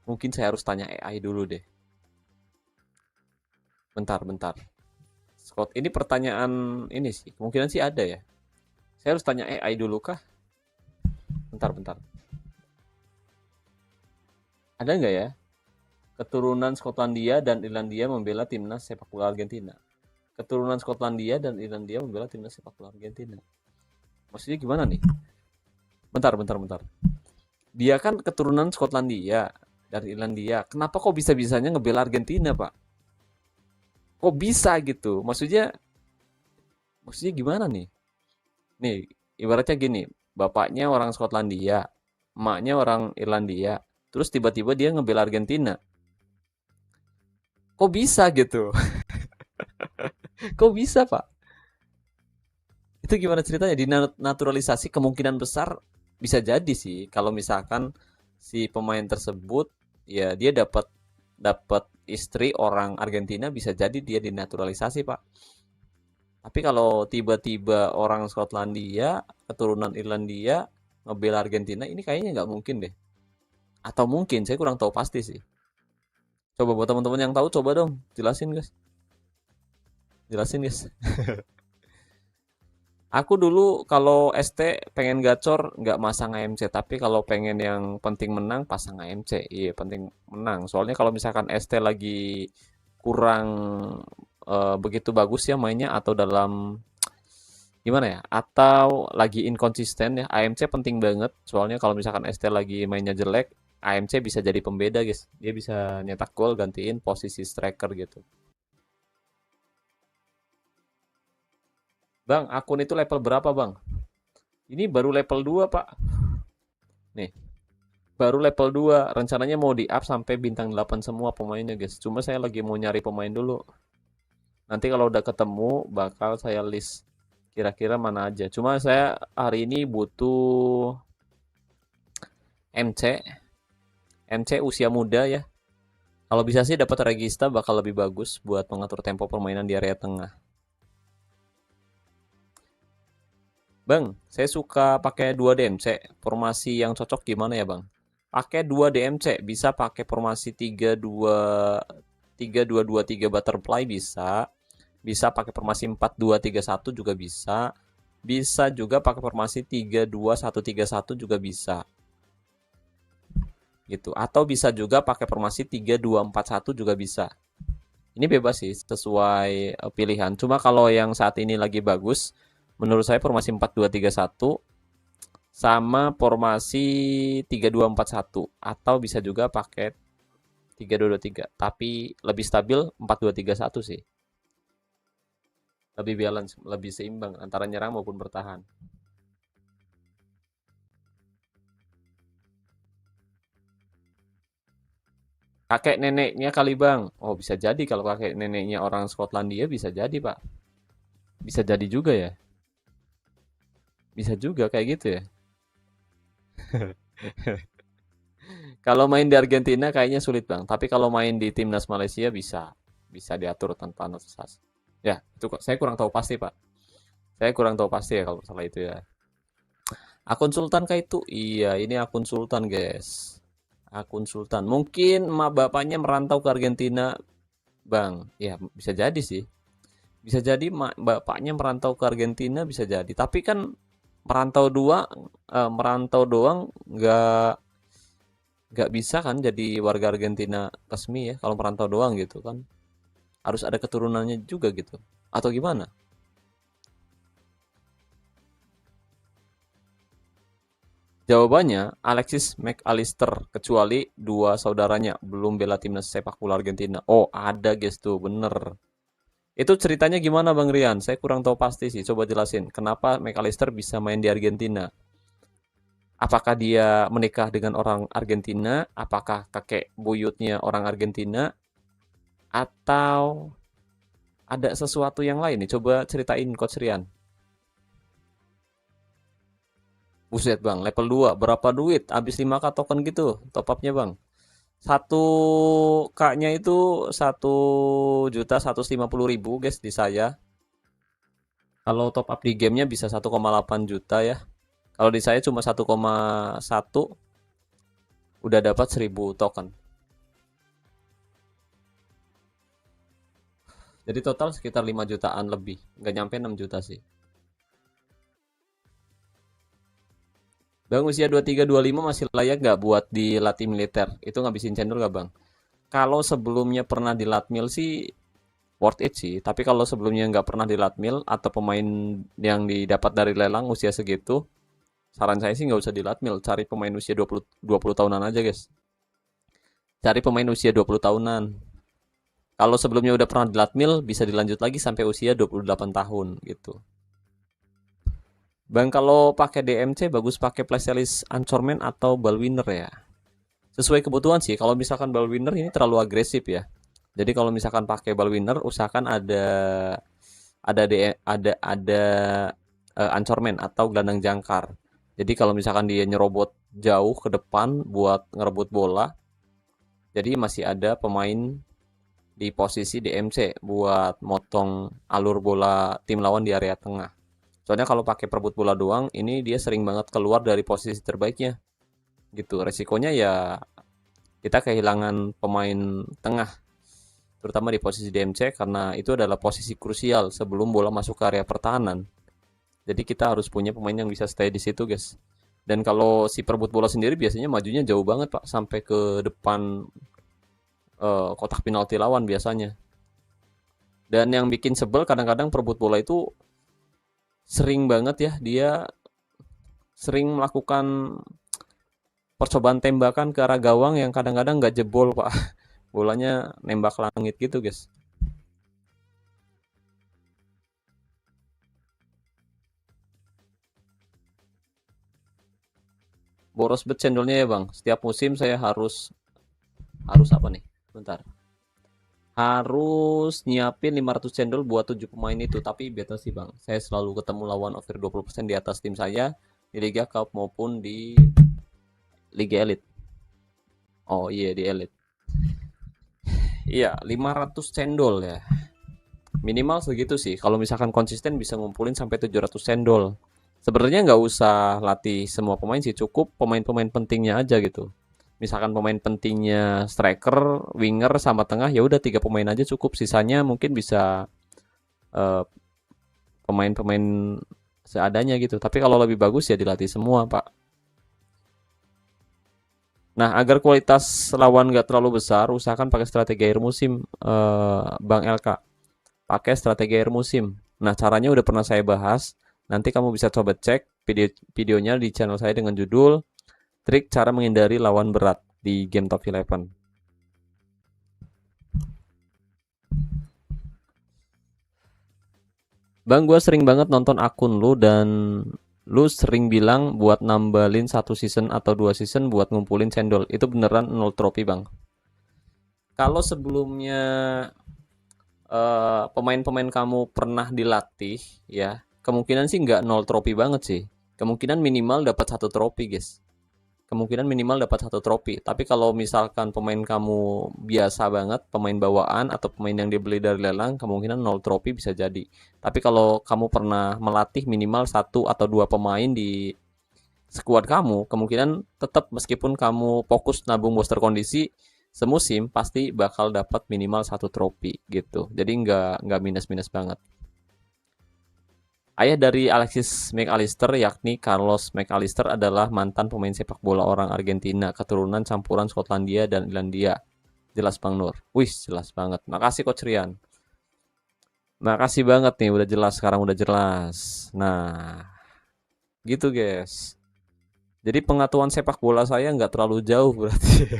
Mungkin saya harus tanya AI dulu deh. Bentar. Ini pertanyaan ini sih, kemungkinan sih ada ya. Saya harus tanya AI dulu kah? Bentar. Ada nggak ya? Keturunan Skotlandia dan Irlandia membela timnas sepak bola Argentina. Keturunan Skotlandia dan Irlandia membela timnas sepak bola Argentina. Maksudnya gimana nih? Bentar. Dia kan keturunan Skotlandia dari Irlandia. Kenapa kok bisa-bisanya ngebela Argentina, Pak? Kok bisa gitu? Maksudnya gimana nih? Nih, ibaratnya gini, bapaknya orang Skotlandia, emaknya orang Irlandia, terus tiba-tiba dia ngebela Argentina. Kok bisa gitu? Kok bisa, Pak? Itu gimana ceritanya? Dinaturalisasi kemungkinan besar bisa jadi sih kalau misalkan si pemain tersebut ya dia dapat dapat istri orang Argentina bisa jadi dia dinaturalisasi, Pak. Tapi kalau tiba-tiba orang Skotlandia, keturunan Irlandia ngebela Argentina ini kayaknya nggak mungkin deh. Atau mungkin, saya kurang tahu pasti sih. Coba buat teman-teman yang tahu coba dong jelasin, guys. Jelasin, guys. Aku dulu kalau ST pengen gacor nggak masang AMC, tapi kalau pengen yang penting menang pasang AMC. Iya, penting menang. Soalnya kalau misalkan ST lagi kurang begitu bagus ya mainnya atau dalam gimana ya? Atau lagi inkonsisten ya, AMC penting banget. Soalnya kalau misalkan ST lagi mainnya jelek, AMC bisa jadi pembeda, guys. Dia bisa nyetak gol gantiin posisi striker gitu. Bang, akun itu level berapa, Bang? Ini baru level 2 Pak. Nih, baru level 2. Rencananya mau di-up sampai bintang 8 semua pemainnya, guys. Cuma saya lagi mau nyari pemain dulu. Nanti kalau udah ketemu, bakal saya list kira-kira mana aja. Cuma saya hari ini butuh MC. MC usia muda ya. Kalau bisa sih dapat Regista bakal lebih bagus buat mengatur tempo permainan di area tengah. Bang, saya suka pakai 2 DMC. Formasi yang cocok gimana ya, Bang? Pakai 2 DMC, bisa pakai formasi 3-2-2-3 butterfly bisa. Bisa pakai formasi 4-2-3-1 juga bisa. Bisa juga pakai formasi 3-2-1-3-1 juga bisa. Gitu. Atau bisa juga pakai formasi 3-2-4-1 juga bisa. Ini bebas sih, sesuai pilihan. Cuma kalau yang saat ini lagi bagus, menurut saya formasi 4-2-3-1 sama formasi 3-2-4-1 atau bisa juga pakai 3-2-2-3. Tapi lebih stabil 4-2-3-1 sih. Lebih balance, lebih seimbang antara nyerang maupun bertahan. Kakek neneknya kali, Bang. Oh, bisa jadi kalau kakek neneknya orang Skotlandia bisa jadi, Pak. Bisa jadi juga ya. Bisa juga kayak gitu ya. Kalau main di Argentina kayaknya sulit, Bang. Tapi kalau main di timnas Malaysia bisa. Bisa diatur tanpa naturalisasi. Ya, itu kok. Saya kurang tahu pasti, Pak. Saya kurang tahu pasti ya kalau masalah itu ya. Akun Sultan kah itu? Iya, ini akun Sultan, guys. Akun Sultan. Mungkin emak bapaknya merantau ke Argentina, Bang. Ya, bisa jadi sih. Bisa jadi bapaknya merantau ke Argentina bisa jadi. Tapi kan merantau doang nggak Nggak bisa kan jadi warga Argentina resmi ya kalau merantau doang gitu kan. Harus ada keturunannya juga gitu. Atau gimana? Jawabannya Alexis McAllister kecuali dua saudaranya belum bela timnas sepak bola Argentina. Oh, ada guys tuh, bener. Itu ceritanya gimana Bang Rian? Saya kurang tahu pasti sih. Coba jelasin. Kenapa McAllister bisa main di Argentina? Apakah dia menikah dengan orang Argentina? Apakah kakek buyutnya orang Argentina? Atau ada sesuatu yang lain nih? Coba ceritain Coach Rian. Buset Bang, level 2 berapa duit? Habis 5K token gitu, top upnya Bang. Satu K-nya itu 1.150.000 guys di saya. Kalau top up di gamenya bisa 1,8 juta ya. Kalau di saya cuma 1,1 udah dapat 1.000 token. Jadi total sekitar 5 jutaan lebih. Nggak nyampe 6 juta sih. Bang usia 23-25 masih layak nggak buat dilatih militer? Itu ngabisin cendol nggak Bang? Kalau sebelumnya pernah di Latmil sih worth it sih. Tapi kalau sebelumnya nggak pernah di Latmil atau pemain yang didapat dari lelang usia segitu, saran saya sih nggak usah di Latmil. Cari pemain usia 20 tahunan aja guys. Cari pemain usia 20 tahunan. Kalau sebelumnya udah pernah di Latmil, bisa dilanjut lagi sampai usia 28 tahun gitu. Bang kalau pakai DMC bagus pakai Playstylist Anchorman atau Ballwinner ya. Sesuai kebutuhan sih. Kalau misalkan Ballwinner ini terlalu agresif ya. Jadi kalau misalkan pakai Ballwinner usahakan ada Anchorman atau gelandang jangkar. Jadi kalau misalkan dia nyerobot jauh ke depan buat ngerebut bola, jadi masih ada pemain di posisi DMC buat motong alur bola tim lawan di area tengah. Soalnya kalau pakai perebut bola doang, ini dia sering banget keluar dari posisi terbaiknya. Gitu. Resikonya ya kita kehilangan pemain tengah, terutama di posisi DMC karena itu adalah posisi krusial sebelum bola masuk ke area pertahanan. Jadi kita harus punya pemain yang bisa stay di situ, guys. Dan kalau si perebut bola sendiri biasanya majunya jauh banget, Pak, sampai ke depan kotak penalti lawan biasanya. Dan yang bikin sebel kadang-kadang perebut bola itu sering banget ya dia sering melakukan percobaan tembakan ke arah gawang yang kadang-kadang nggak jebol, Pak. Bolanya nembak langit gitu, guys. Boros bet cendolnya ya, Bang. Setiap musim saya harus apa nih? Bentar. Harus nyiapin 500 cendol buat 7 pemain itu, tapi beta sih Bang. Saya selalu ketemu lawan over 20% di atas tim saya di Liga Cup maupun di Liga Elite. Oh iya di Elite. Iya, 500 cendol ya. Minimal segitu sih. Kalau misalkan konsisten bisa ngumpulin sampai 700 cendol. Sebenarnya nggak usah latih semua pemain sih, cukup pemain-pemain pentingnya aja gitu. Misalkan pemain pentingnya striker, winger sama tengah ya udah 3 pemain aja cukup. Sisanya mungkin bisa eh, pemain-pemain seadanya gitu. Tapi kalau lebih bagus ya dilatih semua, Pak. Nah, agar kualitas lawan nggak terlalu besar, usahakan pakai strategi akhir musim, Bang LK. Pakai strategi akhir musim. Nah, caranya udah pernah saya bahas. Nanti kamu bisa coba cek videonya di channel saya dengan judul Trik Cara Menghindari Lawan Berat di Game Top 11. Bang, gue sering banget nonton akun lu dan lu sering bilang buat nambalin 1 season atau 2 season buat ngumpulin cendol. Itu beneran 0 trofi, Bang. Kalau sebelumnya pemain-pemain kamu pernah dilatih, ya kemungkinan sih nggak 0 trofi banget sih. Kemungkinan minimal dapat 1 trofi, guys. Kemungkinan minimal dapat 1 trofi. Tapi kalau misalkan pemain kamu biasa banget, pemain bawaan atau pemain yang dibeli dari lelang, kemungkinan 0 trofi bisa jadi. Tapi kalau kamu pernah melatih minimal 1 atau 2 pemain di skuad kamu, kemungkinan tetap meskipun kamu fokus nabung booster kondisi, semusim pasti bakal dapat minimal 1 trofi gitu. Jadi nggak minus-minus banget. Ayah dari Alexis McAllister, yakni Carlos McAllister, adalah mantan pemain sepak bola orang Argentina, keturunan campuran Skotlandia dan Irlandia. Jelas Bang Nur. Wih, jelas banget. Makasih Coach Rian. Makasih banget nih, udah jelas sekarang udah jelas. Nah, gitu guys. Jadi pengetahuan sepak bola saya nggak terlalu jauh berarti.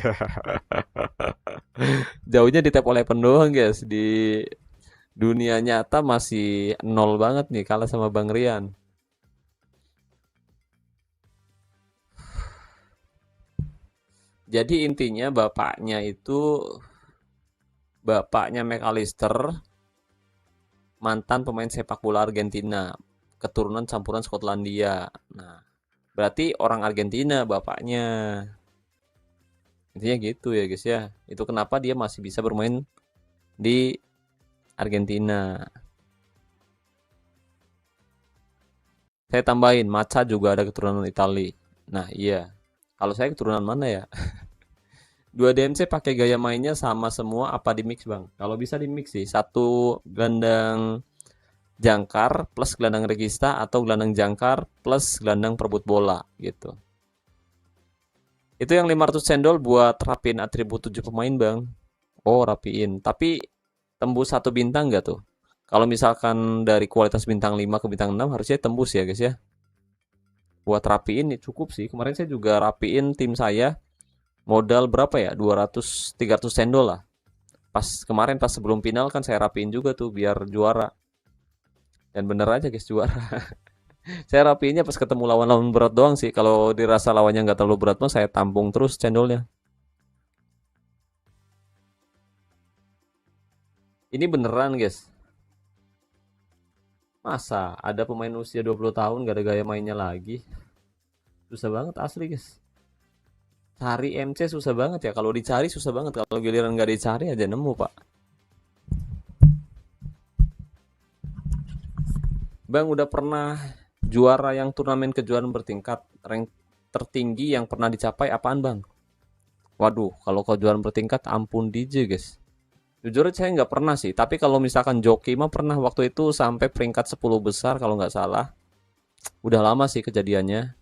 Jauhnya di tap oleh doang guys. Di dunia nyata masih nol banget nih kalah sama Bang Rian. Jadi intinya bapaknya McAllister mantan pemain sepak bola Argentina, keturunan campuran Skotlandia. Nah, berarti orang Argentina bapaknya. Intinya gitu ya guys ya. Itu kenapa dia masih bisa bermain di Argentina. Saya tambahin, Maca juga ada keturunan Itali. Nah, iya. Kalau saya keturunan mana ya? Dua DMC pakai gaya mainnya sama semua apa di mix, Bang? Kalau bisa di mix sih. Satu gelandang jangkar plus gelandang regista atau gelandang jangkar plus gelandang perebut bola gitu. Itu yang 500 cendol buat rapiin atribut 7 pemain, Bang. Oh, rapiin. Tapi tembus satu bintang nggak tuh? Kalau misalkan dari kualitas bintang 5 ke bintang 6 harusnya tembus ya, guys ya. Buat rapiin nih cukup sih. Kemarin saya juga rapiin tim saya modal berapa ya? 200 300 cendol lah. Pas sebelum final kan saya rapiin juga tuh biar juara. Dan bener aja guys juara. Saya rapiinnya pas ketemu lawan-lawan berat doang sih. Kalau dirasa lawannya nggak terlalu berat mah saya tampung terus cendolnya. Ini beneran guys. Masa ada pemain usia 20 tahun gak ada gaya mainnya lagi? Susah banget asli guys. Cari MC susah banget ya. Kalau dicari susah banget. Kalau giliran nggak dicari aja nemu pak. Bang udah pernah juara yang turnamen kejuaraan bertingkat. Rank tertinggi yang pernah dicapai apaan bang? Waduh, kalau kejuaraan bertingkat ampun DJ guys. Jujur aja saya nggak pernah sih. Tapi kalau misalkan joki mah pernah waktu itu sampai peringkat 10 besar kalau nggak salah. Udah lama sih kejadiannya.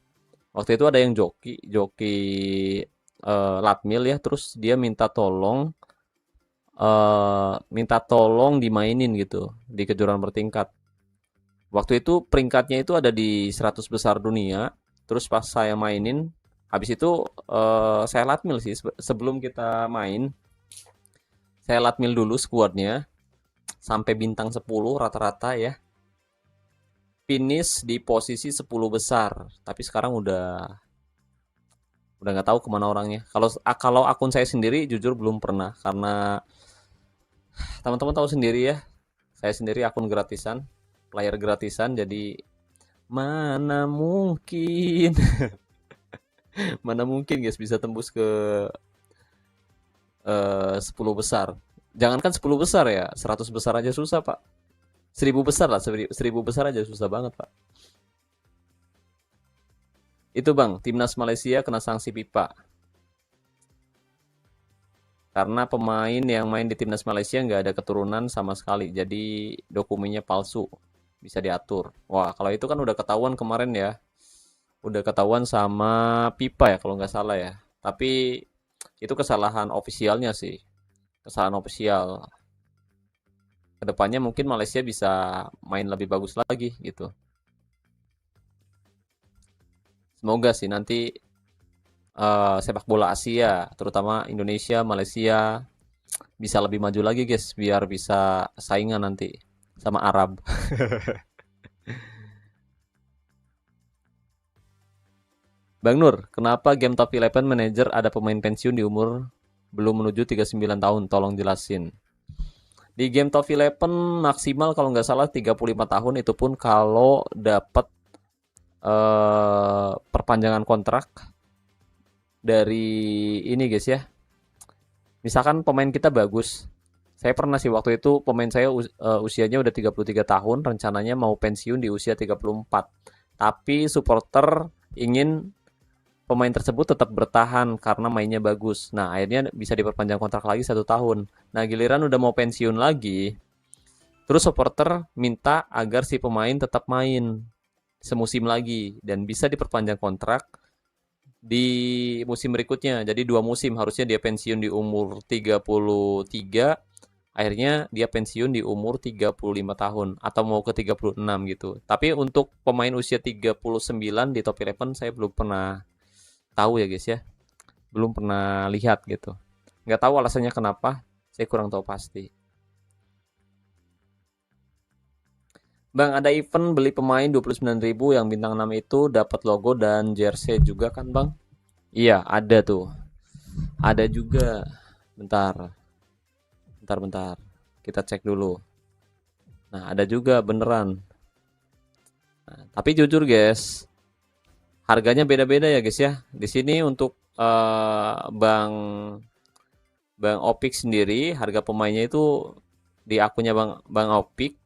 Waktu itu ada yang joki Latmil ya. Terus dia minta tolong dimainin gitu di kejuaraan bertingkat. Waktu itu peringkatnya itu ada di 100 besar dunia. Terus pas saya mainin, habis itu saya latmil sih sebelum kita main. Saya latmil dulu skuadnya sampai bintang 10 rata-rata ya. Finish di posisi 10 besar. Tapi sekarang udah nggak tahu kemana orangnya. Kalau akun saya sendiri jujur belum pernah karena teman-teman tahu sendiri ya. Saya sendiri akun gratisan, player gratisan jadi mana mungkin mana mungkin guys bisa tembus ke 10 besar. Jangankan 10 besar ya, 100 besar aja susah, Pak. 1000 besar lah, 1000 besar aja susah banget, Pak. Itu Bang, timnas Malaysia kena sanksi FIFA. Karena pemain yang main di timnas Malaysia nggak ada keturunan sama sekali, jadi dokumennya palsu, bisa diatur. Wah, kalau itu kan udah ketahuan kemarin ya, udah ketahuan sama FIFA ya kalau nggak salah ya. Tapi itu kesalahan ofisialnya sih, kesalahan ofisial. Kedepannya mungkin Malaysia bisa main lebih bagus lagi gitu. Semoga sih nanti sepak bola Asia, terutama Indonesia, Malaysia bisa lebih maju lagi guys, biar bisa saingan nanti sama Arab. Bang Nur, kenapa game Top 11 Manager ada pemain pensiun di umur belum menuju 39 tahun? Tolong jelasin. Di game Top 11 maksimal kalau nggak salah 35 tahun, itu pun kalau dapat perpanjangan kontrak dari ini guys ya. Misalkan pemain kita bagus. Saya pernah sih waktu itu pemain saya usianya udah 33 tahun, rencananya mau pensiun di usia 34. Tapi supporter ingin pemain tersebut tetap bertahan karena mainnya bagus. Nah, akhirnya bisa diperpanjang kontrak lagi 1 tahun. Nah, giliran udah mau pensiun lagi, Terus supporter minta agar si pemain tetap main semusim lagi dan bisa diperpanjang kontrak di musim berikutnya. Jadi 2 musim, harusnya dia pensiun di umur 33, akhirnya dia pensiun di umur 35 tahun atau mau ke 36 gitu. Tapi untuk pemain usia 39 di top 11 saya belum pernah tahu ya guys ya. Belum pernah lihat gitu. Nggak tahu alasannya kenapa, saya kurang tahu pasti. Bang, ada event beli pemain 29.000 yang bintang 6 itu dapat logo dan jersey juga kan, Bang? Iya, ada tuh. Ada juga. Bentar, bentar. Kita cek dulu. Nah, ada juga beneran. Nah, tapi jujur, guys, harganya beda-beda ya, guys ya. Di sini untuk Bang Bang Opik sendiri, harga pemainnya itu di akunnya Bang Opik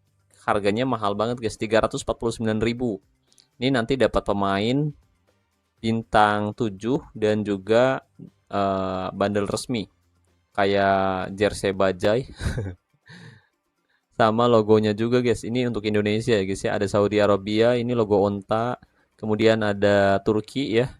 harganya mahal banget, guys. 349.000. Ini nanti dapat pemain bintang 7 dan juga bundle resmi kayak jersey Bajai sama logonya juga guys. Ini untuk Indonesia ya guys ya. Ada Saudi Arabia, ini logo onta. Kemudian ada Turki ya.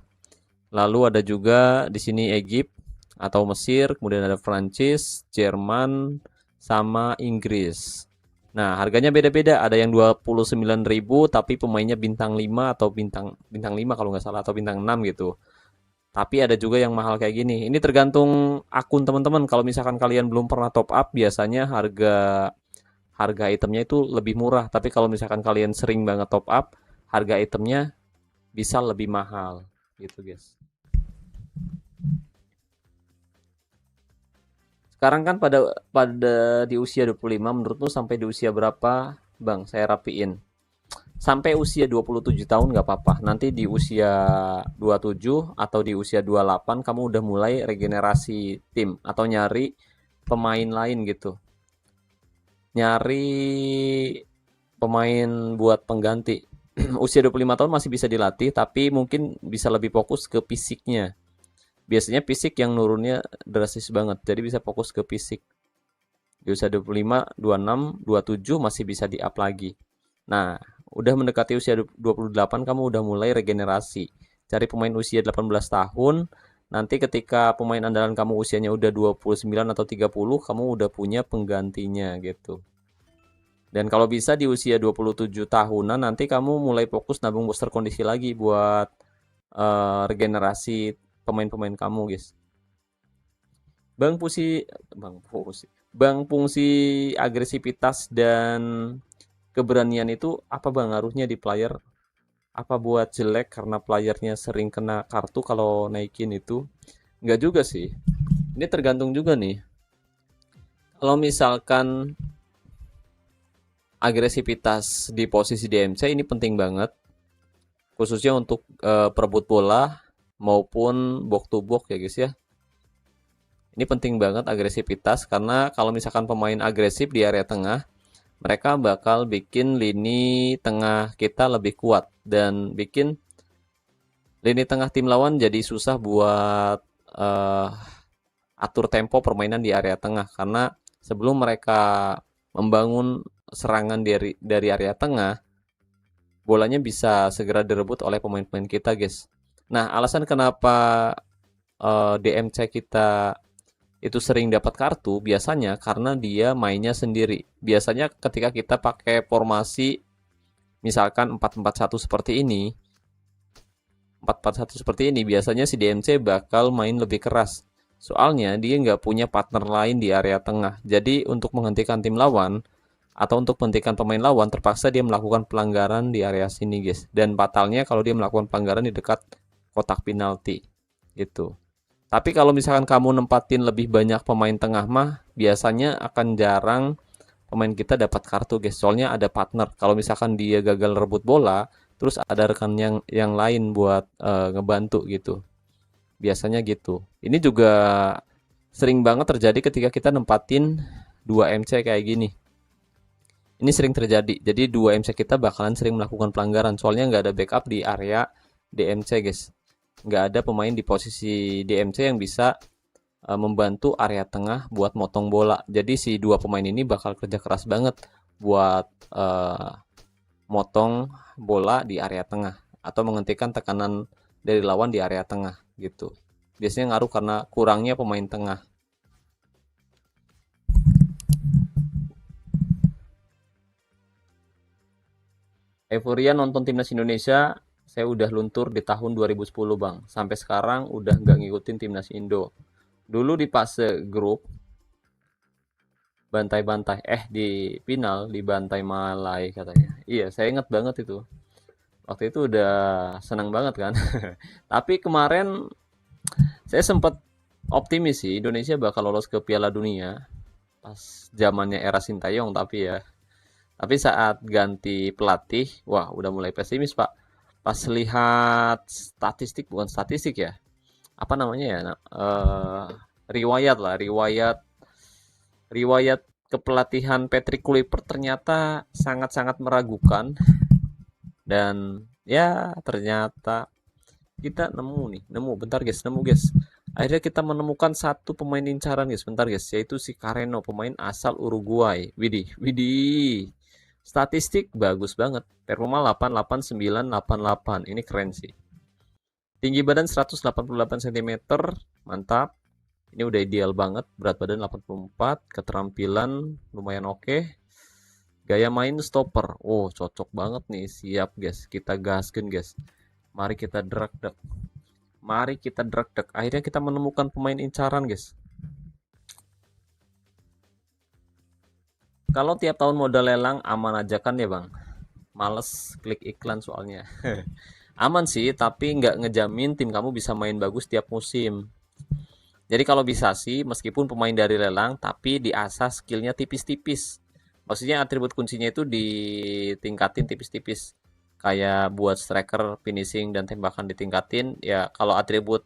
Lalu ada juga di sini Egypt atau Mesir, kemudian ada Prancis, Jerman sama Inggris. Nah, harganya beda-beda. Ada yang 29.000 tapi pemainnya bintang 5 atau bintang bintang 5 kalau nggak salah atau bintang 6 gitu. Tapi ada juga yang mahal kayak gini. Ini tergantung akun teman-teman. Kalau misalkan kalian belum pernah top up, biasanya harga harga itemnya itu lebih murah. Tapi kalau misalkan kalian sering banget top up, harga itemnya bisa lebih mahal. Gitu guys. Sekarang kan pada pada di usia 25, menurutmu sampai di usia berapa, Bang? Saya rapiin. Sampai usia 27 tahun nggak apa-apa. Nanti di usia 27 atau di usia 28 kamu udah mulai regenerasi tim atau nyari pemain lain gitu. Nyari pemain buat pengganti. Usia 25 tahun masih bisa dilatih tapi mungkin bisa lebih fokus ke fisiknya. Biasanya fisik yang nurunnya drastis banget. Jadi bisa fokus ke fisik. Di usia 25, 26, 27 masih bisa di-up lagi. Nah, udah mendekati usia 28 kamu udah mulai regenerasi. Cari pemain usia 18 tahun. Nanti ketika pemain andalan kamu usianya udah 29 atau 30, kamu udah punya penggantinya gitu. Dan kalau bisa di usia 27 tahunan nanti kamu mulai fokus nabung booster kondisi lagi buat regenerasi pemain-pemain kamu, guys. Bang fungsi Bang fungsi agresivitas dan keberanian itu apa bang ngaruhnya di player? Apa buat jelek karena playernya sering kena kartu kalau naikin itu? Enggak juga sih. Ini tergantung juga nih. Kalau misalkan agresivitas di posisi DMC ini penting banget, khususnya untuk perebut bola maupun box to box ya guys ya. Ini penting banget agresivitas karena kalau misalkan pemain agresif di area tengah, mereka bakal bikin lini tengah kita lebih kuat dan bikin lini tengah tim lawan jadi susah buat atur tempo permainan di area tengah karena sebelum mereka membangun serangan dari area tengah, bolanya bisa segera direbut oleh pemain-pemain kita, guys. Nah, alasan kenapa DMC kita itu sering dapat kartu biasanya karena dia mainnya sendiri. Biasanya ketika kita pakai formasi misalkan 4-4-1 seperti ini, 4-4-1 seperti ini, biasanya si DMC bakal main lebih keras. Soalnya dia nggak punya partner lain di area tengah. Jadi untuk menghentikan tim lawan atau untuk menghentikan pemain lawan, terpaksa dia melakukan pelanggaran di area sini, guys. Dan batalnya kalau dia melakukan pelanggaran di dekat kotak penalti, gitu. Tapi kalau misalkan kamu nempatin lebih banyak pemain tengah mah, biasanya akan jarang pemain kita dapat kartu, guys. Soalnya ada partner. Kalau misalkan dia gagal rebut bola, terus ada rekan yang lain buat ngebantu gitu. Biasanya gitu. Ini juga sering banget terjadi ketika kita nempatin 2 MC kayak gini. Ini sering terjadi. Jadi 2 MC kita bakalan sering melakukan pelanggaran. Soalnya nggak ada backup di area DMC, guys. Nggak ada pemain di posisi DMC yang bisa membantu area tengah buat motong bola. Jadi si 2 pemain ini bakal kerja keras banget buat motong bola di area tengah atau menghentikan tekanan dari lawan di area tengah gitu. Biasanya ngaruh karena kurangnya pemain tengah. Euforia nonton timnas Indonesia, saya udah luntur di tahun 2010 bang. Sampai sekarang udah nggak ngikutin timnas Indo. Dulu di fase grup, bantai-bantai. Di final, di bantai Malai katanya. Iya, saya inget banget itu. Waktu itu udah senang banget kan. Tapi kemarin saya sempat optimis sih Indonesia bakal lolos ke Piala Dunia pas zamannya era Sintayong tapi ya. Tapi saat ganti pelatih, wah udah mulai pesimis Pak. Pas lihat statistik, bukan statistik ya, apa namanya ya? Riwayat lah, riwayat riwayat kepelatihan Patrick Kluivert ternyata sangat-sangat meragukan dan ya ternyata kita nemu bentar guys, nemu guys. Akhirnya kita menemukan satu pemain incaran guys, bentar guys, yaitu si Carreno, pemain asal Uruguay. Widih, widih. Statistik bagus banget. Performa 88, 9, 88. Ini keren sih. Tinggi badan 188 cm, mantap. Ini udah ideal banget, berat badan 84, keterampilan lumayan oke. Gaya main stopper. Oh, cocok banget nih. Siap, guys. Kita gaskin, guys. Mari kita drag-drag. Mari kita drag-drag. Akhirnya kita menemukan pemain incaran, guys. Kalau tiap tahun modal lelang aman aja kan ya, Bang? Males klik iklan soalnya. Aman sih, tapi nggak ngejamin tim kamu bisa main bagus tiap musim. Jadi kalau bisa sih, meskipun pemain dari lelang, tapi diasah skillnya tipis-tipis. Maksudnya atribut kuncinya itu ditingkatin tipis-tipis. Kayak buat striker, finishing, dan tembakan ditingkatin. Ya kalau atribut,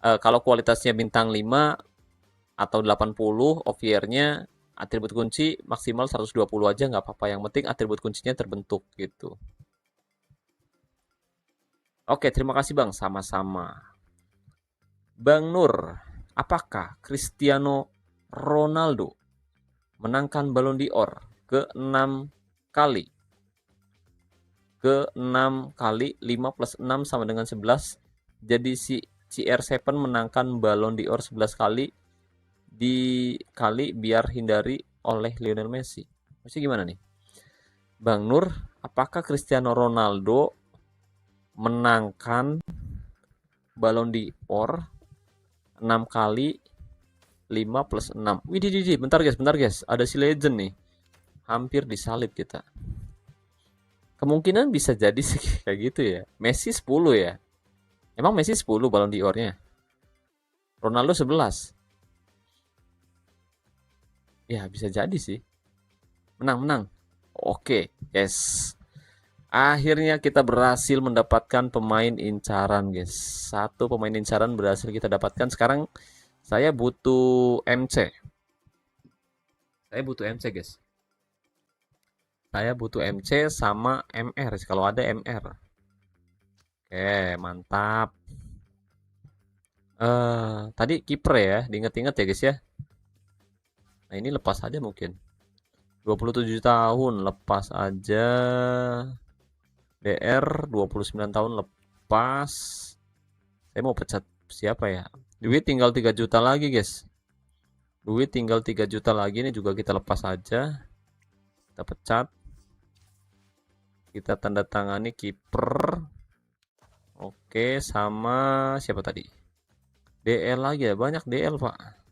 kalau kualitasnya bintang 5 atau 80, OVR-nya atribut kunci maksimal 120 aja nggak apa-apa. Yang penting atribut kuncinya terbentuk gitu. Oke, terima kasih Bang. Sama-sama. Bang Nur, apakah Cristiano Ronaldo menangkan Ballon d'Or ke-6 kali? Ke-6 kali, 5 plus 6 sama dengan 11. Jadi si CR7 menangkan Ballon d'Or 11 kali dikali biar hindari oleh Lionel Messi. Maksudnya gimana nih? Bang Nur, apakah Cristiano Ronaldo menangkan Ballon d'Or 6 kali 5 plus 6? Widih, bentar guys. Ada si legend nih. Hampir disalib kita. Kemungkinan bisa jadi sih kayak gitu ya. Messi 10 ya. Emang Messi 10 Ballon d'Or-nya? Ronaldo 11. Ya, bisa jadi sih. Menang. Oke, yes. Akhirnya kita berhasil mendapatkan pemain incaran, guys. Satu pemain incaran berhasil kita dapatkan. Sekarang saya butuh MC. Saya butuh MC, guys. Saya butuh MC sama MR, kalau ada MR. Oke, mantap. Tadi kiper ya, diinget-inget ya, guys ya. Nah, ini lepas aja mungkin. 27 tahun, lepas aja. DR 29 tahun lepas. Saya mau pecat siapa ya? Duit tinggal 3 juta lagi, guys. Duit tinggal 3 juta lagi, ini juga kita lepas aja. Kita pecat. Kita tanda tangani kiper. Oke, sama siapa tadi? DL lagi ya, banyak DL, Pak.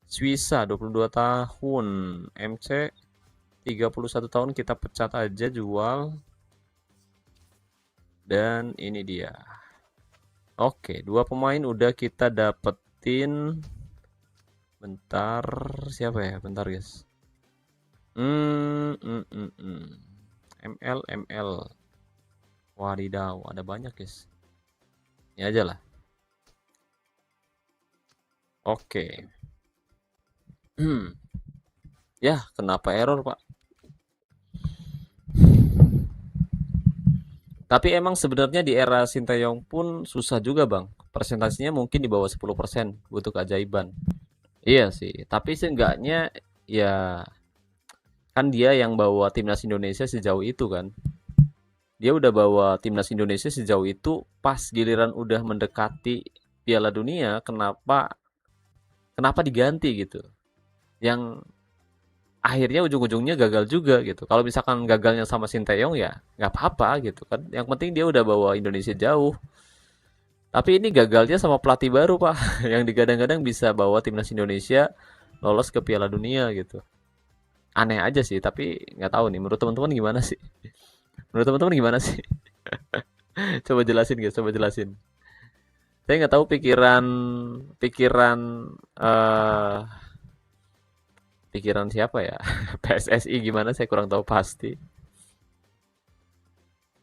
Swisa 22 tahun, MC 31 tahun kita pecat aja, jual. Dan ini dia. Oke, 2 pemain udah kita dapetin. Bentar, siapa ya? Bentar, guys. ML. Wadidaw, ada banyak, guys. Ini aja lah. Oke. Ya, kenapa error, Pak? Tapi emang sebenarnya di era Sintayong pun susah juga, Bang. Presentasinya mungkin di bawah 10%, butuh keajaiban. Iya sih, tapi seenggaknya ya Kan dia yang bawa timnas Indonesia sejauh itu kan. Dia udah bawa timnas Indonesia sejauh itu, pas giliran udah mendekati Piala Dunia, kenapa kenapa diganti gitu? Yang akhirnya ujung-ujungnya gagal juga gitu. Kalau misalkan gagalnya sama Sinteyong ya nggak apa-apa gitu kan. Yang penting dia udah bawa Indonesia jauh. Tapi ini gagalnya sama pelatih baru pak, yang digadang-gadang bisa bawa timnas Indonesia lolos ke Piala Dunia gitu. Aneh aja sih, tapi nggak tahu nih. Menurut teman-teman gimana sih? Menurut teman-teman gimana sih? Coba jelasin guys, coba jelasin. Saya nggak tahu pikiran pikiran eh pikiran siapa ya? PSSI gimana? Saya kurang tahu pasti.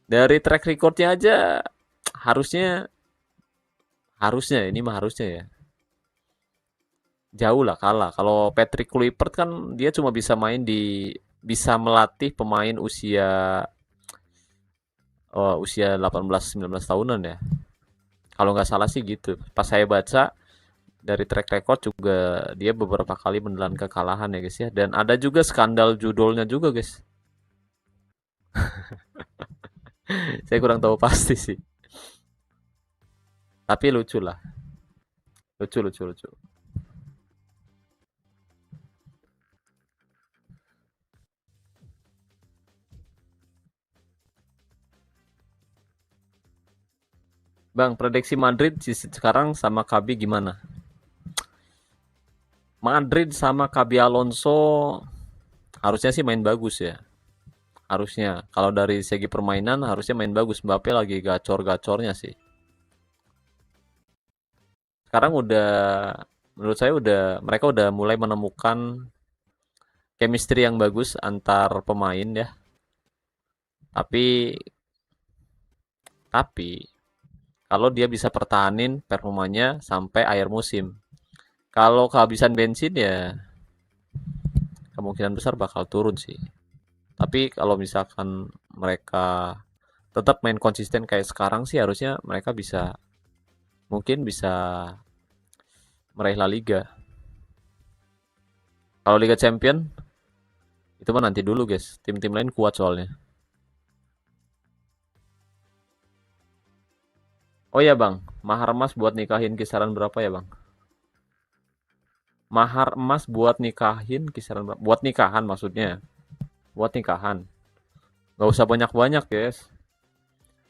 Dari track recordnya aja harusnya harusnya ini mah harusnya ya jauh lah kalah. Kalau Patrick Kluivert kan dia cuma bisa melatih pemain usia 18-19 tahunan ya. Kalau nggak salah sih gitu. Pas saya baca dari track record juga dia beberapa kali menelan kekalahan ya guys ya. Dan ada juga skandal judulnya juga guys. Saya kurang tahu pasti sih. Tapi lucu lah. Lucu lucu lucu. Bang, prediksi Madrid sekarang sama Kabi gimana? Madrid sama Kabi Alonso harusnya sih main bagus ya. Harusnya. Kalau dari segi permainan harusnya main bagus. Mbappe lagi gacor-gacornya sih. Sekarang udah menurut saya mereka udah mulai menemukan chemistry yang bagus antar pemain ya. Tapi tapi kalau dia bisa pertahanin performanya sampai akhir musim. Kalau kehabisan bensin ya kemungkinan besar bakal turun sih. Tapi kalau misalkan mereka tetap main konsisten kayak sekarang sih harusnya mereka mungkin bisa meraih La Liga. Kalau Liga Champion itu mah nanti dulu guys. Tim-tim lain kuat soalnya. Oh ya bang, mahar emas buat nikahin kisaran berapa ya bang? Mahar emas buat nikahin kisaran berapa? Buat nikahan maksudnya. Buat nikahan. Gak usah banyak-banyak guys.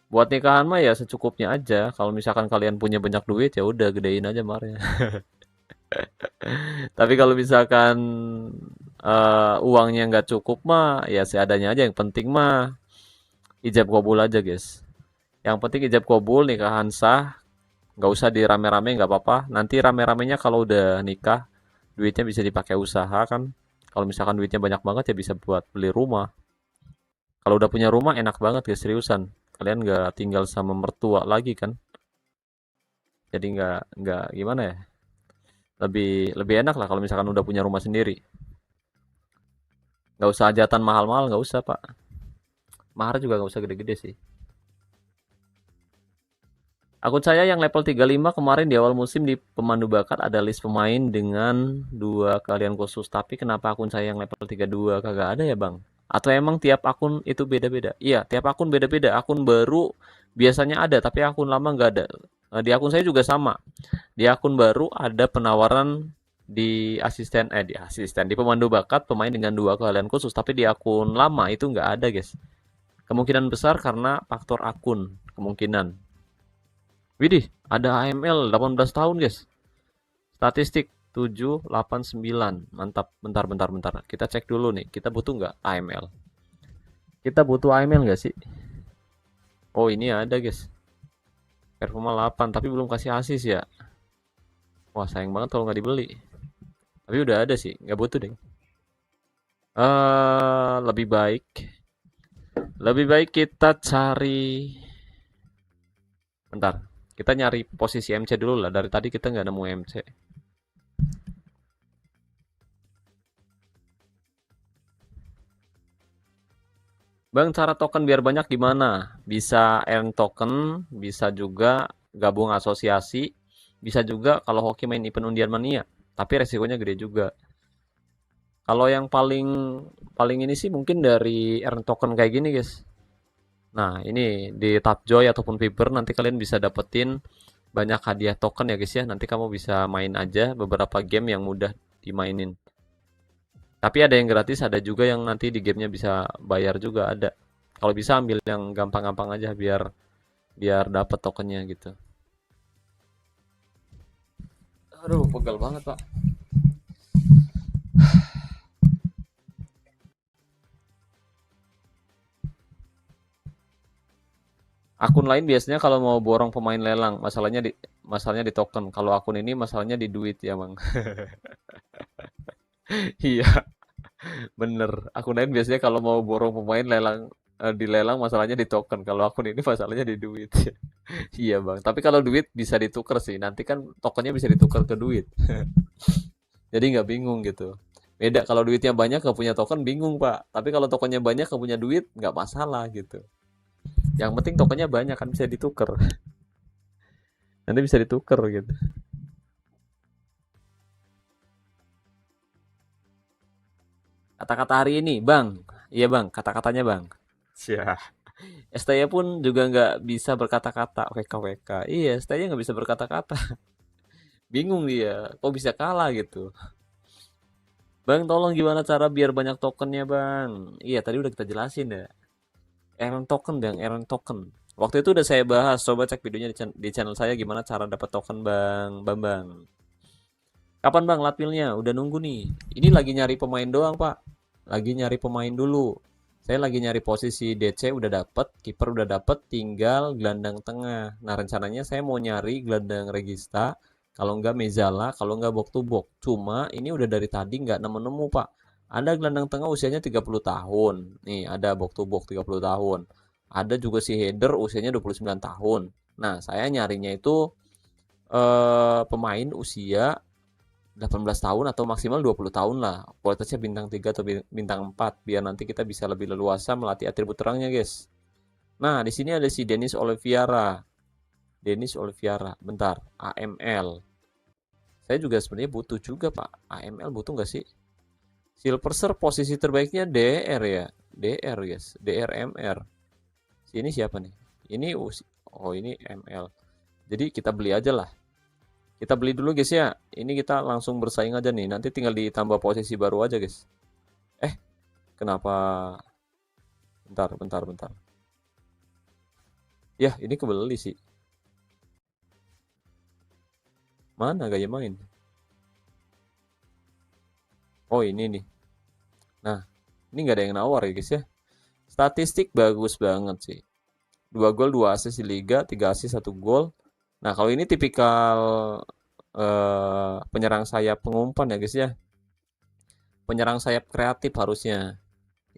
Buat nikahan mah ya secukupnya aja. Kalau misalkan kalian punya banyak duit ya udah gedein aja maharnya. Tapi kalau misalkan uangnya nggak cukup mah ya seadanya aja. Yang penting mah ijab kabul aja guys. Yang penting ijab kabul nikahan sah. Nggak usah dirame-rame nggak apa-apa. Nanti rame-ramenya kalau udah nikah duitnya bisa dipakai usaha kan. Kalau misalkan duitnya banyak banget ya bisa buat beli rumah. Kalau udah punya rumah enak banget guys seriusan. Kalian nggak tinggal sama mertua lagi kan. Jadi nggak gimana ya. Lebih lebih enak lah kalau misalkan udah punya rumah sendiri. Nggak usah hajatan mahal-mahal, nggak usah pak. Mahar juga nggak usah gede-gede sih. Akun saya yang level 35 kemarin di awal musim di pemandu bakat ada list pemain dengan dua kalian khusus. Tapi kenapa akun saya yang level 32 kagak ada ya bang? Atau emang tiap akun itu beda-beda? Iya, tiap akun beda-beda. Akun baru biasanya ada, tapi akun lama nggak ada. Di akun saya juga sama. Di akun baru ada penawaran di pemandu bakat pemain dengan dua keahlian khusus. Tapi di akun lama itu nggak ada guys. Kemungkinan besar karena faktor akun. Kemungkinan. Widih, ada AML 18 tahun guys. Statistik 789. Mantap. Bentar, bentar, bentar. Kita cek dulu nih. Kita butuh nggak AML? Kita butuh AML nggak sih? Oh ini ada guys. Performa 8. Tapi belum kasih asis ya. Wah sayang banget kalau nggak dibeli. Tapi udah ada sih. Nggak butuh deh. Lebih baik. Lebih baik kita cari. Bentar. Kita nyari posisi MC dulu lah. Dari tadi kita nggak nemu MC. Bang, cara token biar banyak gimana? Bisa earn token, bisa juga gabung asosiasi, bisa juga kalau hoki main event undian mania. Tapi resikonya gede juga. Kalau yang paling paling ini sih mungkin dari earn token kayak gini, guys. Nah, ini di Tapjoy ataupun Fiber nanti kalian bisa dapetin banyak hadiah token ya, guys ya. Nanti kamu bisa main aja beberapa game yang mudah dimainin. Tapi ada yang gratis, ada juga yang nanti di gamenya bisa bayar juga ada. Kalau bisa ambil yang gampang-gampang aja biar biar dapat tokennya gitu. Aduh, pegal banget, Pak. Akun lain biasanya kalau mau borong pemain lelang, masalahnya di token. Kalau akun ini masalahnya di duit ya, Bang. Iya, bener. Akun lain biasanya kalau mau borong pemain lelang di lelang masalahnya di token. Kalau akun ini masalahnya di duit. Iya, Bang. Tapi kalau duit bisa ditukar sih. Nanti kan tokennya bisa ditukar ke duit. Jadi nggak bingung gitu. Beda kalau duitnya banyak nggak punya token bingung, Pak. Tapi kalau tokennya banyak nggak punya duit nggak masalah gitu. Yang penting tokennya banyak kan bisa ditukar. Nanti bisa ditukar gitu. Kata-kata hari ini, Bang. Iya, Bang. Kata-katanya, Bang. Siap. STY pun juga nggak bisa berkata-kata. WKWK. Iya, STY nggak bisa berkata-kata. Bingung dia. Kok bisa kalah gitu. Bang, tolong gimana cara biar banyak tokennya, Bang? Iya, tadi udah kita jelasin ya. Earn token, Bang. Earn token. Waktu itu udah saya bahas. Coba cek videonya di channel saya gimana cara dapat token, Bang. Bambang. Kapan, Bang, latvilnya? Udah nunggu nih. Ini lagi nyari pemain doang, Pak. Lagi nyari pemain dulu. Saya lagi nyari posisi DC udah dapet, kiper udah dapet, tinggal gelandang tengah. Nah, rencananya saya mau nyari gelandang Regista, kalau nggak Mezala, kalau nggak box to box. Cuma ini udah dari tadi nggak nemu-nemu, Pak. Ada gelandang tengah usianya 30 tahun. Nih, ada box to box 30 tahun. Ada juga si Header usianya 29 tahun. Nah, saya nyarinya itu pemain usia 18 tahun atau maksimal 20 tahun lah. Kualitasnya bintang 3 atau bintang 4 biar nanti kita bisa lebih leluasa melatih atribut terangnya, guys. Nah, di sini ada si Denis Oliveira. Denis Oliveira, bentar, AML. Saya juga sebenarnya butuh juga, Pak. AML butuh nggak sih? Silverser posisi terbaiknya DR ya. DR, guys. DRMR. Ini siapa nih? Ini oh, ini ML. Jadi kita beli aja lah. Kita beli dulu, guys ya. Ini kita langsung bersaing aja nih. Nanti tinggal ditambah posisi baru aja, guys. Eh, kenapa? Bentar, bentar, bentar. Ya, ini kebeli sih. Mana gaya main? Oh, ini nih. Nah, ini nggak ada yang nawar ya, guys ya. Statistik bagus banget sih. 2 gol, 2 assist di Liga, 3 assist, 1 gol. Nah, kalau ini tipikal penyerang sayap pengumpan ya, guys ya. Penyerang sayap kreatif harusnya.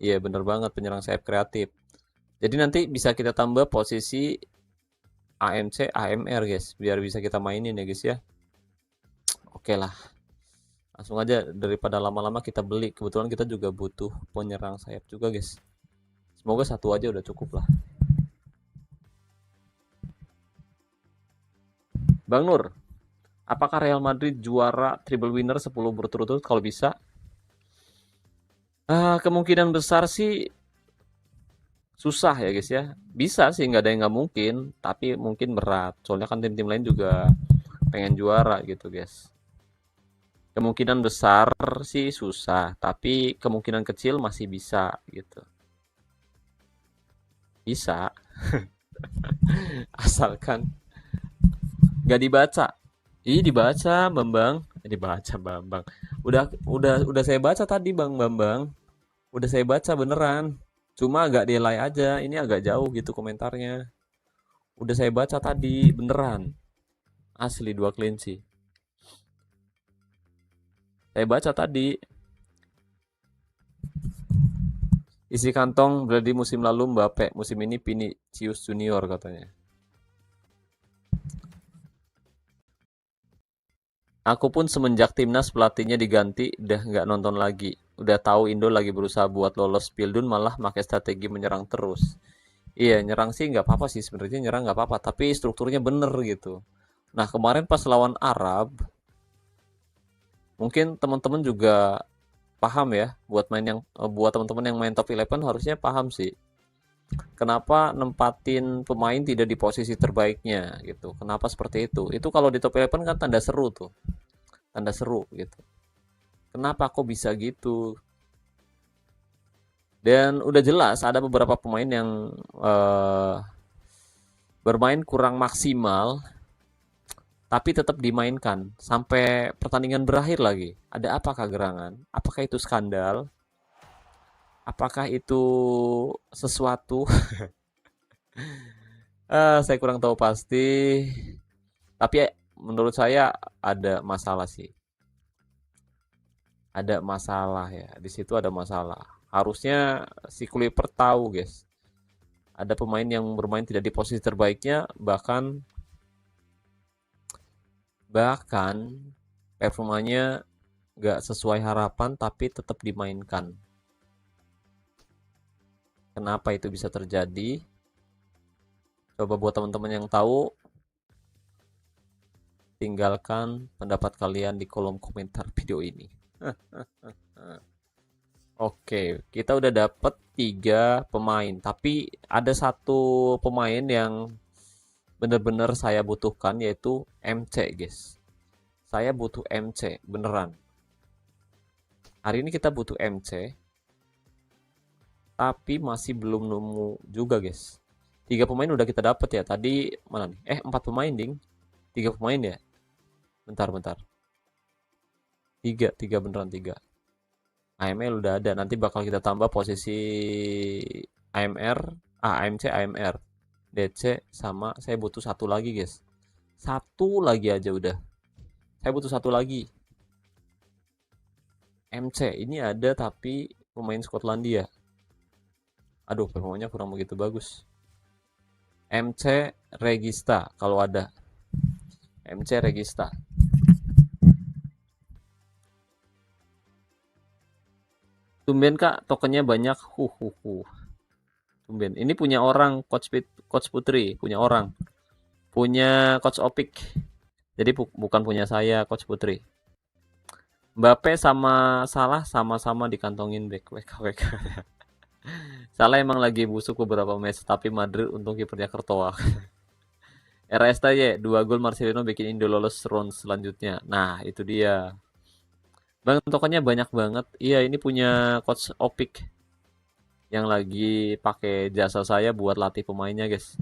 Iya, bener banget penyerang sayap kreatif. Jadi nanti bisa kita tambah posisi AMC, AMR, guys, biar bisa kita mainin ya, guys ya. Oke lah, langsung aja daripada lama-lama kita beli. Kebetulan kita juga butuh penyerang sayap juga, guys. Semoga satu aja udah cukup lah. Bang Nur, apakah Real Madrid juara triple winner 10 berturut-turut kalau bisa? Kemungkinan besar sih susah ya, guys ya. Bisa sih, nggak ada yang nggak mungkin, tapi mungkin berat. Soalnya kan tim-tim lain juga pengen juara gitu, guys. Kemungkinan besar sih susah, tapi kemungkinan kecil masih bisa gitu. Bisa, asalkan nggak dibaca. Ih, dibaca, Bambang. Dibaca, Bambang. Udah saya baca tadi, Bang Bambang. Udah saya baca beneran. Cuma agak delay aja. Ini agak jauh gitu komentarnya. Udah saya baca tadi beneran. Asli 2 kelinci. Saya baca tadi. Isi kantong berarti musim lalu Mbappe, musim ini Vinicius Junior katanya. Aku pun semenjak timnas pelatihnya diganti, udah nggak nonton lagi. Udah tahu Indo lagi berusaha buat lolos Pildun malah pakai strategi menyerang terus. Iya, nyerang sih nggak apa-apa sih sebenarnya nyerang nggak apa-apa, tapi strukturnya bener gitu. Nah kemarin pas lawan Arab, mungkin teman-teman juga paham ya, buat teman-teman yang main top 11 harusnya paham sih. Kenapa nempatin pemain tidak di posisi terbaiknya gitu? Kenapa seperti itu? Itu kalau di top 11 kan tanda seru tuh, tanda seru gitu. Kenapa kok bisa gitu? Dan udah jelas ada beberapa pemain yang bermain kurang maksimal tapi tetap dimainkan sampai pertandingan berakhir lagi. Ada apakah gerangan? Apakah itu skandal? Apakah itu sesuatu? Saya kurang tahu pasti. Tapi menurut saya ada masalah sih. Ada masalah ya. Di situ ada masalah. Harusnya si Kluivert tahu, guys. Ada pemain yang bermain tidak di posisi terbaiknya, bahkan performanya nggak sesuai harapan tapi tetap dimainkan. Kenapa itu bisa terjadi? Coba buat teman-teman yang tahu, tinggalkan pendapat kalian di kolom komentar video ini. Oke, kita udah dapet 3 pemain, tapi ada satu pemain yang bener-bener saya butuhkan, yaitu MC, guys. Saya butuh MC, beneran. Hari ini kita butuh MC, tapi masih belum nemu juga, guys. 3 pemain udah kita dapet ya. Tadi mana nih? 4 pemain, ding. 3 pemain ya. Bentar. 3 beneran 3. AML udah ada. Nanti bakal kita tambah posisi AMR, AMC, AMR, DC, sama saya butuh satu lagi, guys. Satu lagi aja udah. Saya butuh satu lagi. MC ini ada tapi pemain Skotlandia. Aduh, performanya kurang begitu bagus. MC Regista kalau ada. MC Regista. Tumben kak, tokennya banyak. Tumben. Ini punya orang, Coach Putri, punya orang. Punya Coach Opik. Jadi bukan punya saya, Coach Putri. Mbappe sama Salah sama-sama dikantongin back WK. Salah emang lagi busuk beberapa match, tapi Madrid untung kipernya Courtois. RSTY 2 gol Marcelino bikin Indo lolos round selanjutnya. Nah, itu dia. Bang, tokennya banyak banget. Iya, ini punya Coach Opik yang lagi pakai jasa saya buat latih pemainnya, guys.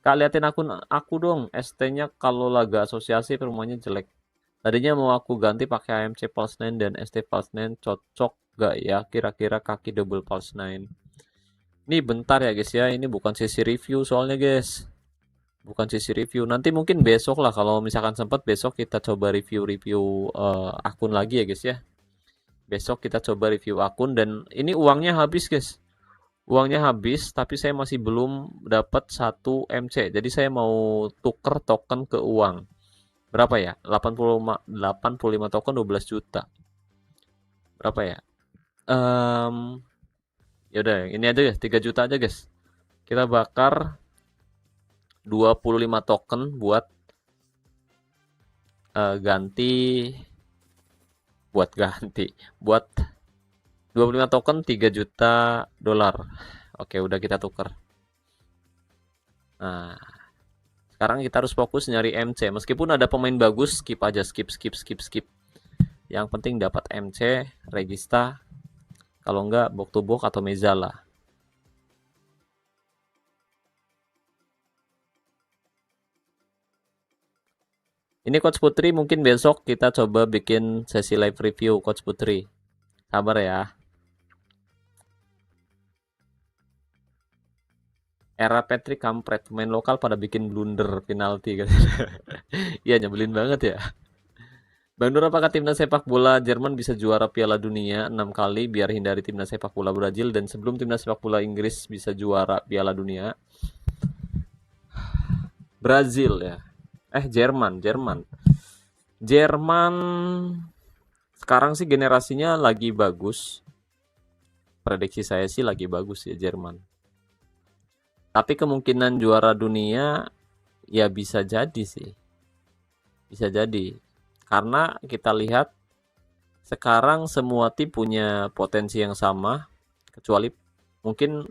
Kak, liatin akun aku dong. ST-nya kalau laga asosiasi performanya jelek. Tadinya mau aku ganti pakai AMC Pulse 9 dan ST Pulse 9, cocok gak ya kira-kira kaki double Pulse 9? Ini bentar ya guys ya, ini bukan sesi review soalnya guys. Bukan sesi review. Nanti mungkin besok lah kalau misalkan sempat, besok kita coba review akun lagi ya guys ya. Besok kita coba review akun, dan ini uangnya habis guys. Uangnya habis tapi saya masih belum dapat 1 MC. Jadi saya mau tuker token ke uang. Berapa ya? 85 token 12 juta. Berapa ya? Ya udah, ini aja ya, 3 juta aja guys. Kita bakar 25 token buat ganti buat 25 token 3 juta dolar. Oke, udah kita tuker. Nah, sekarang kita harus fokus nyari MC. Meskipun ada pemain bagus, skip aja, skip. Yang penting dapat MC, Regista. Kalau enggak, box to box atau Mezala. Ini Coach Putri, mungkin besok kita coba bikin sesi live review Coach Putri. Sabar ya. Era Patrick kampret, pemain lokal pada bikin blunder penalti. Iya, nyebelin banget ya. Bang Nur, apakah timnas sepak bola Jerman bisa juara Piala Dunia 6 kali biar hindari timnas sepak bola Brazil, dan sebelum timnas sepak bola Inggris bisa juara Piala Dunia? Brazil ya. Jerman. Sekarang sih generasinya lagi bagus. Prediksi saya sih lagi bagus ya Jerman. Tapi kemungkinan juara dunia ya bisa jadi sih. Bisa jadi. Karena kita lihat Sekarang semua tim punya potensi yang sama, kecuali mungkin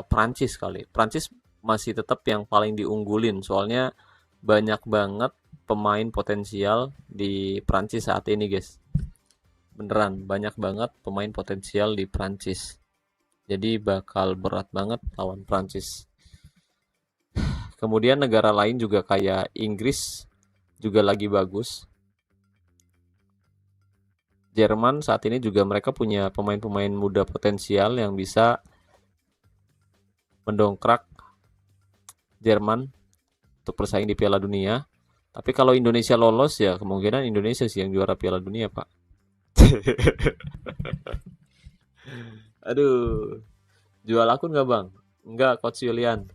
Prancis kali. Prancis masih tetap yang paling diunggulin, soalnya banyak banget pemain potensial di Prancis saat ini, guys. Beneran, banyak banget pemain potensial di Prancis. Jadi bakal berat banget lawan Prancis. Kemudian negara lain juga kayak Inggris juga lagi bagus. Jerman saat ini juga mereka punya pemain-pemain muda potensial yang bisa mendongkrak Jerman untuk bersaing di Piala Dunia. Tapi kalau Indonesia lolos ya kemungkinan Indonesia sih yang juara Piala Dunia, Pak. Aduh, jual akun nggak bang? Nggak, Coach Julian.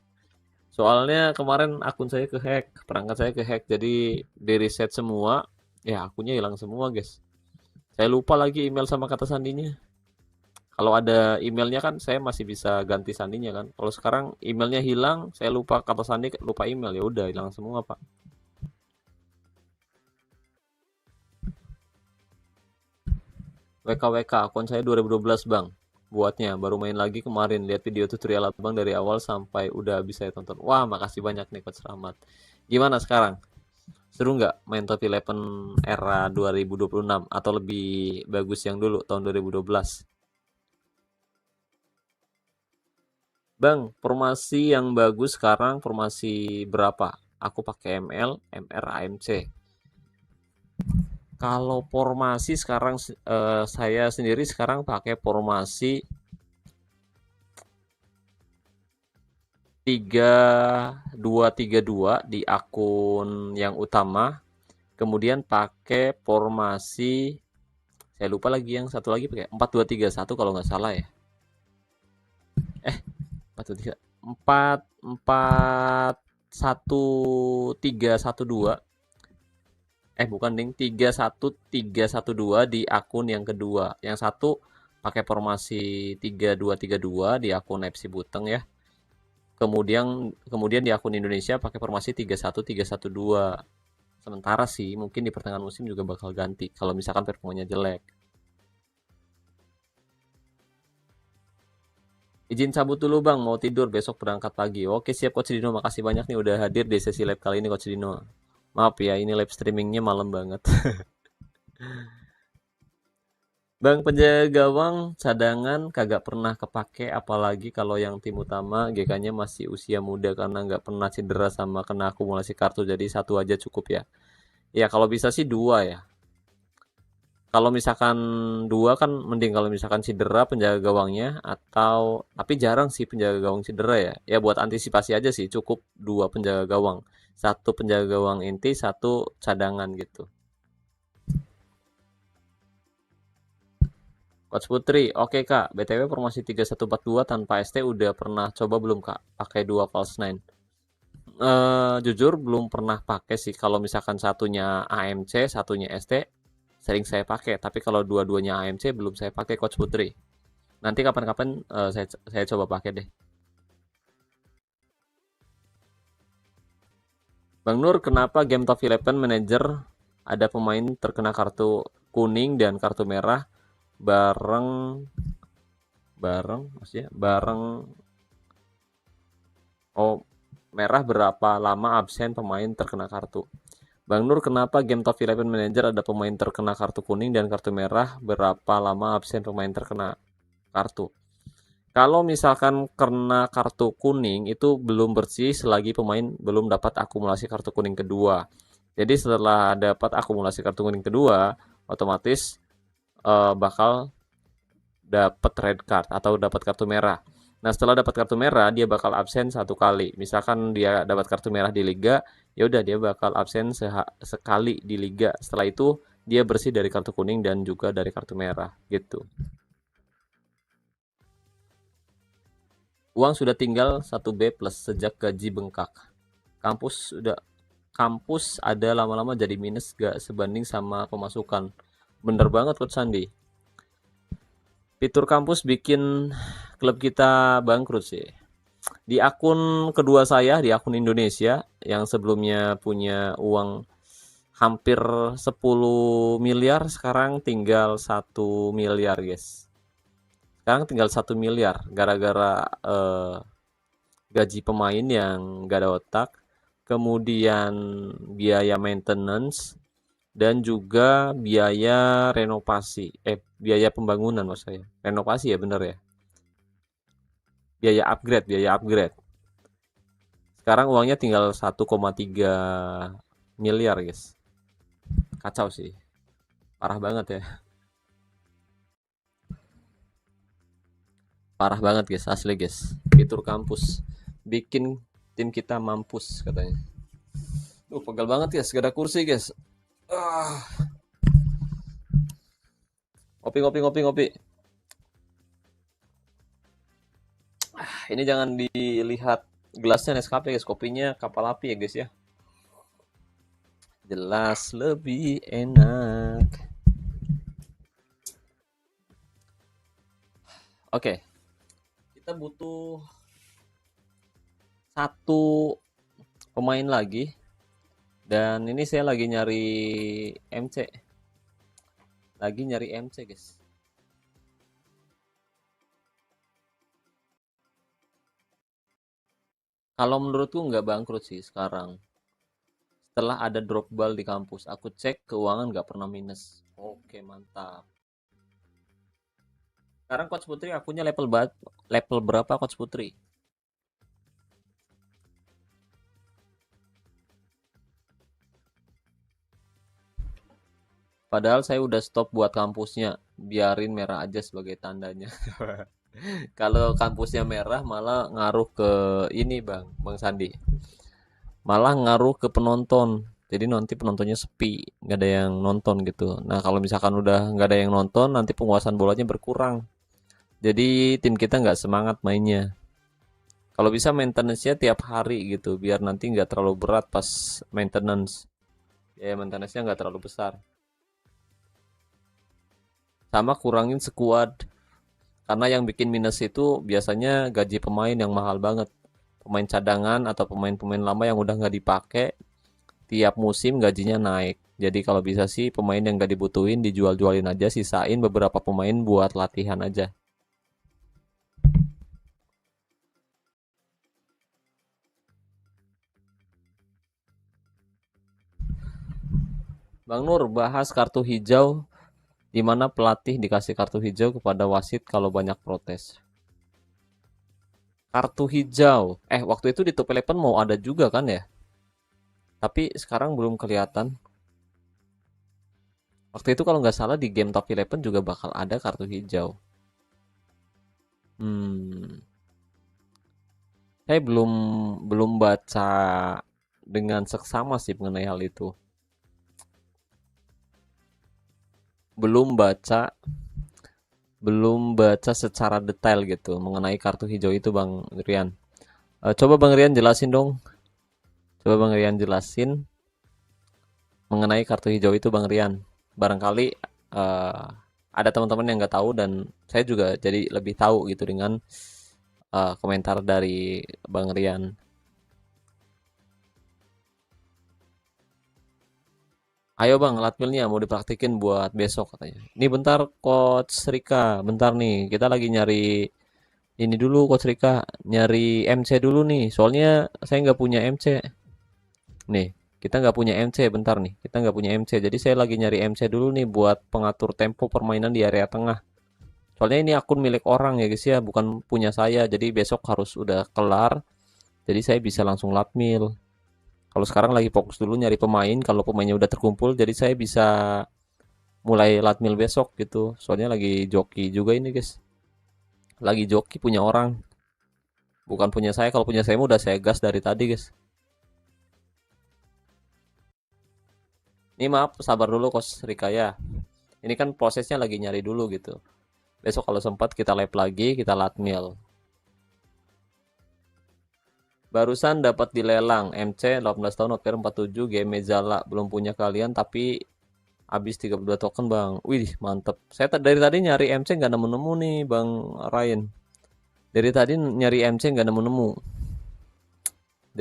Soalnya kemarin akun saya kehack, perangkat saya kehack, jadi di reset semua, ya akunnya hilang semua, guys. Saya lupa lagi email sama kata sandinya. Kalau ada emailnya kan saya masih bisa ganti sandinya kan. Kalau sekarang emailnya hilang, saya lupa kata sandi, lupa email, ya udah hilang semua, Pak. WKWK, akun saya 2012 bang. Buatnya, baru main lagi kemarin. Lihat video tutorial abang dari awal sampai udah bisa saya tonton. Wah, makasih banyak nih Coach Rahmat. Gimana sekarang? Seru nggak main Top 11 era 2026? Atau lebih bagus yang dulu, tahun 2012? Bang, formasi yang bagus sekarang formasi berapa? Aku pakai ML, MR, AMC. Kalau formasi sekarang saya sendiri sekarang pakai formasi 3-2-3-2 di akun yang utama. Kemudian pakai formasi, saya lupa lagi yang satu lagi, pakai 4-2-3-1 kalau nggak salah ya. 4-2-3, 4-4-1-3-1-2. Bukan ding, 3-1-3-1-2 di akun yang kedua. Yang satu pakai formasi 3-2-3-2 di akun FC Buteng ya. Kemudian di akun Indonesia pakai formasi 3-1-3-1-2. Sementara sih mungkin di pertengahan musim juga bakal ganti kalau misalkan performanya jelek. Izin cabut dulu bang, mau tidur, besok berangkat pagi. Oke siap Coach Dino, makasih banyak nih udah hadir di sesi live kali ini Coach Dino. Maaf ya, ini live streamingnya malam banget. Bang, penjaga gawang cadangan kagak pernah kepake, apalagi kalau yang tim utama GK-nya masih usia muda karena nggak pernah cedera sama kena akumulasi kartu, jadi satu aja cukup ya. Ya kalau bisa sih dua ya. Kalau misalkan dua kan mending kalau misalkan cedera penjaga gawangnya, atau tapi jarang sih penjaga gawang cedera ya. Ya buat antisipasi aja sih cukup dua penjaga gawang. Satu penjaga gawang inti, satu cadangan gitu. Coach Putri, oke Kak. BTW formasi 3142 tanpa ST udah pernah coba belum Kak? Pakai dua false nine. Jujur belum pernah pakai sih. Kalau misalkan satunya AMC, satunya ST, sering saya pakai. Tapi kalau dua-duanya AMC belum saya pakai Coach Putri. Nanti kapan-kapan saya coba pakai deh. Bang Nur, kenapa game Top 11 Manager ada pemain terkena kartu kuning dan kartu merah bareng bareng maksudnya bareng oh merah berapa lama absen pemain terkena kartu? Bang Nur, kenapa game Top 11 Manager ada pemain terkena kartu kuning dan kartu merah berapa lama absen pemain terkena kartu? Kalau misalkan kena kartu kuning itu belum bersih selagi pemain belum dapat akumulasi kartu kuning kedua. Jadi setelah dapat akumulasi kartu kuning kedua, otomatis bakal dapat red card atau dapat kartu merah. Nah, setelah dapat kartu merah, dia bakal absen satu kali. Misalkan dia dapat kartu merah di liga, ya udah dia bakal absen sekali di liga. Setelah itu dia bersih dari kartu kuning dan juga dari kartu merah gitu. Uang sudah tinggal 1B plus sejak gaji bengkak. Kampus ada lama-lama jadi minus gak sebanding sama pemasukan. Bener banget Coach Sandi. Fitur kampus bikin klub kita bangkrut sih. Di akun kedua saya, di akun Indonesia yang sebelumnya punya uang hampir 10 miliar, sekarang tinggal 1 miliar guys. Sekarang tinggal 1 miliar gara-gara gaji pemain yang gak ada otak, kemudian biaya maintenance, dan juga biaya renovasi. Biaya pembangunan maksud saya. Renovasi ya bener ya. Biaya upgrade. Sekarang uangnya tinggal 1,3 miliar guys. Kacau sih. Parah banget ya. Parah banget guys, asli guys. Fitur kampus bikin tim kita mampus katanya. Pegal banget guys, gak ada kursi guys. Ngopi ngopi ngopi ngopi. Ini jangan dilihat gelasnya Nescafe guys, kopinya kapal api ya guys ya. Jelas lebih enak. Oke. Kita butuh satu pemain lagi. Dan ini saya lagi nyari MC. Guys. Kalau menurutku nggak bangkrut sih sekarang. Setelah ada drop ball di kampus, aku cek keuangan nggak pernah minus. Oke, mantap. Sekarang Coach Putri akunya level berapa Coach Putri? Padahal saya udah stop buat kampusnya, biarin merah aja sebagai tandanya. Kalau kampusnya merah malah ngaruh ke ini Bang Sandi. Malah ngaruh ke penonton. Jadi nanti penontonnya sepi, nggak ada yang nonton gitu. Nah kalau misalkan udah nggak ada yang nonton, nanti penguasaan bolanya berkurang. Jadi tim kita nggak semangat mainnya. Kalau bisa maintenance-nya tiap hari gitu, biar nanti nggak terlalu berat pas maintenance. Ya maintenance-nya nggak terlalu besar. Sama kurangin squad. Karena yang bikin minus itu biasanya gaji pemain yang mahal banget. Pemain cadangan atau pemain-pemain lama yang udah nggak dipakai, tiap musim gajinya naik. Jadi kalau bisa sih pemain yang nggak dibutuhin dijual-jualin aja, sisain beberapa pemain buat latihan aja. Bang Nur bahas kartu hijau, di mana pelatih dikasih kartu hijau kepada wasit kalau banyak protes. Kartu hijau, waktu itu di Top Eleven mau ada juga kan ya? Tapi sekarang belum kelihatan. Waktu itu kalau nggak salah di game Top Eleven juga bakal ada kartu hijau. Saya belum belum baca dengan seksama sih mengenai hal itu. Belum baca belum baca secara detail gitu mengenai kartu hijau itu Bang Rian. Coba Bang Rian jelasin dong. Coba Bang Rian jelasin mengenai kartu hijau itu Bang Rian. Barangkali ada teman-teman yang nggak tahu dan saya juga jadi lebih tahu gitu dengan komentar dari Bang Rian. Ayo Bang, latmilnya mau dipraktikin buat besok katanya. Ini bentar Coach Rika, bentar nih. Kita lagi nyari ini dulu Coach Rika, nyari MC dulu nih. Soalnya saya nggak punya MC. Nih, kita nggak punya MC bentar nih. Kita nggak punya MC. Jadi saya lagi nyari MC dulu nih buat pengatur tempo permainan di area tengah. Soalnya ini akun milik orang ya guys ya, bukan punya saya. Jadi besok harus udah kelar. Jadi saya bisa langsung latmil. Kalau sekarang lagi fokus dulu nyari pemain, kalau pemainnya udah terkumpul, jadi saya bisa mulai latmil besok gitu. Soalnya lagi joki juga ini guys. Lagi joki punya orang, bukan punya saya. Kalau punya saya udah saya gas dari tadi guys. Ini maaf, sabar dulu Kos Rika ya. Ini kan prosesnya lagi nyari dulu gitu. Besok kalau sempat kita live lagi, kita latmil. Barusan dapat dilelang MC 18 tahun OPR 47 game Mezala, belum punya kalian tapi habis 32 token Bang. Wih, mantep. Saya dari tadi nyari MC nggak nemu-nemu nih Bang Ryan. Dari tadi nyari MC nggak nemu-nemu.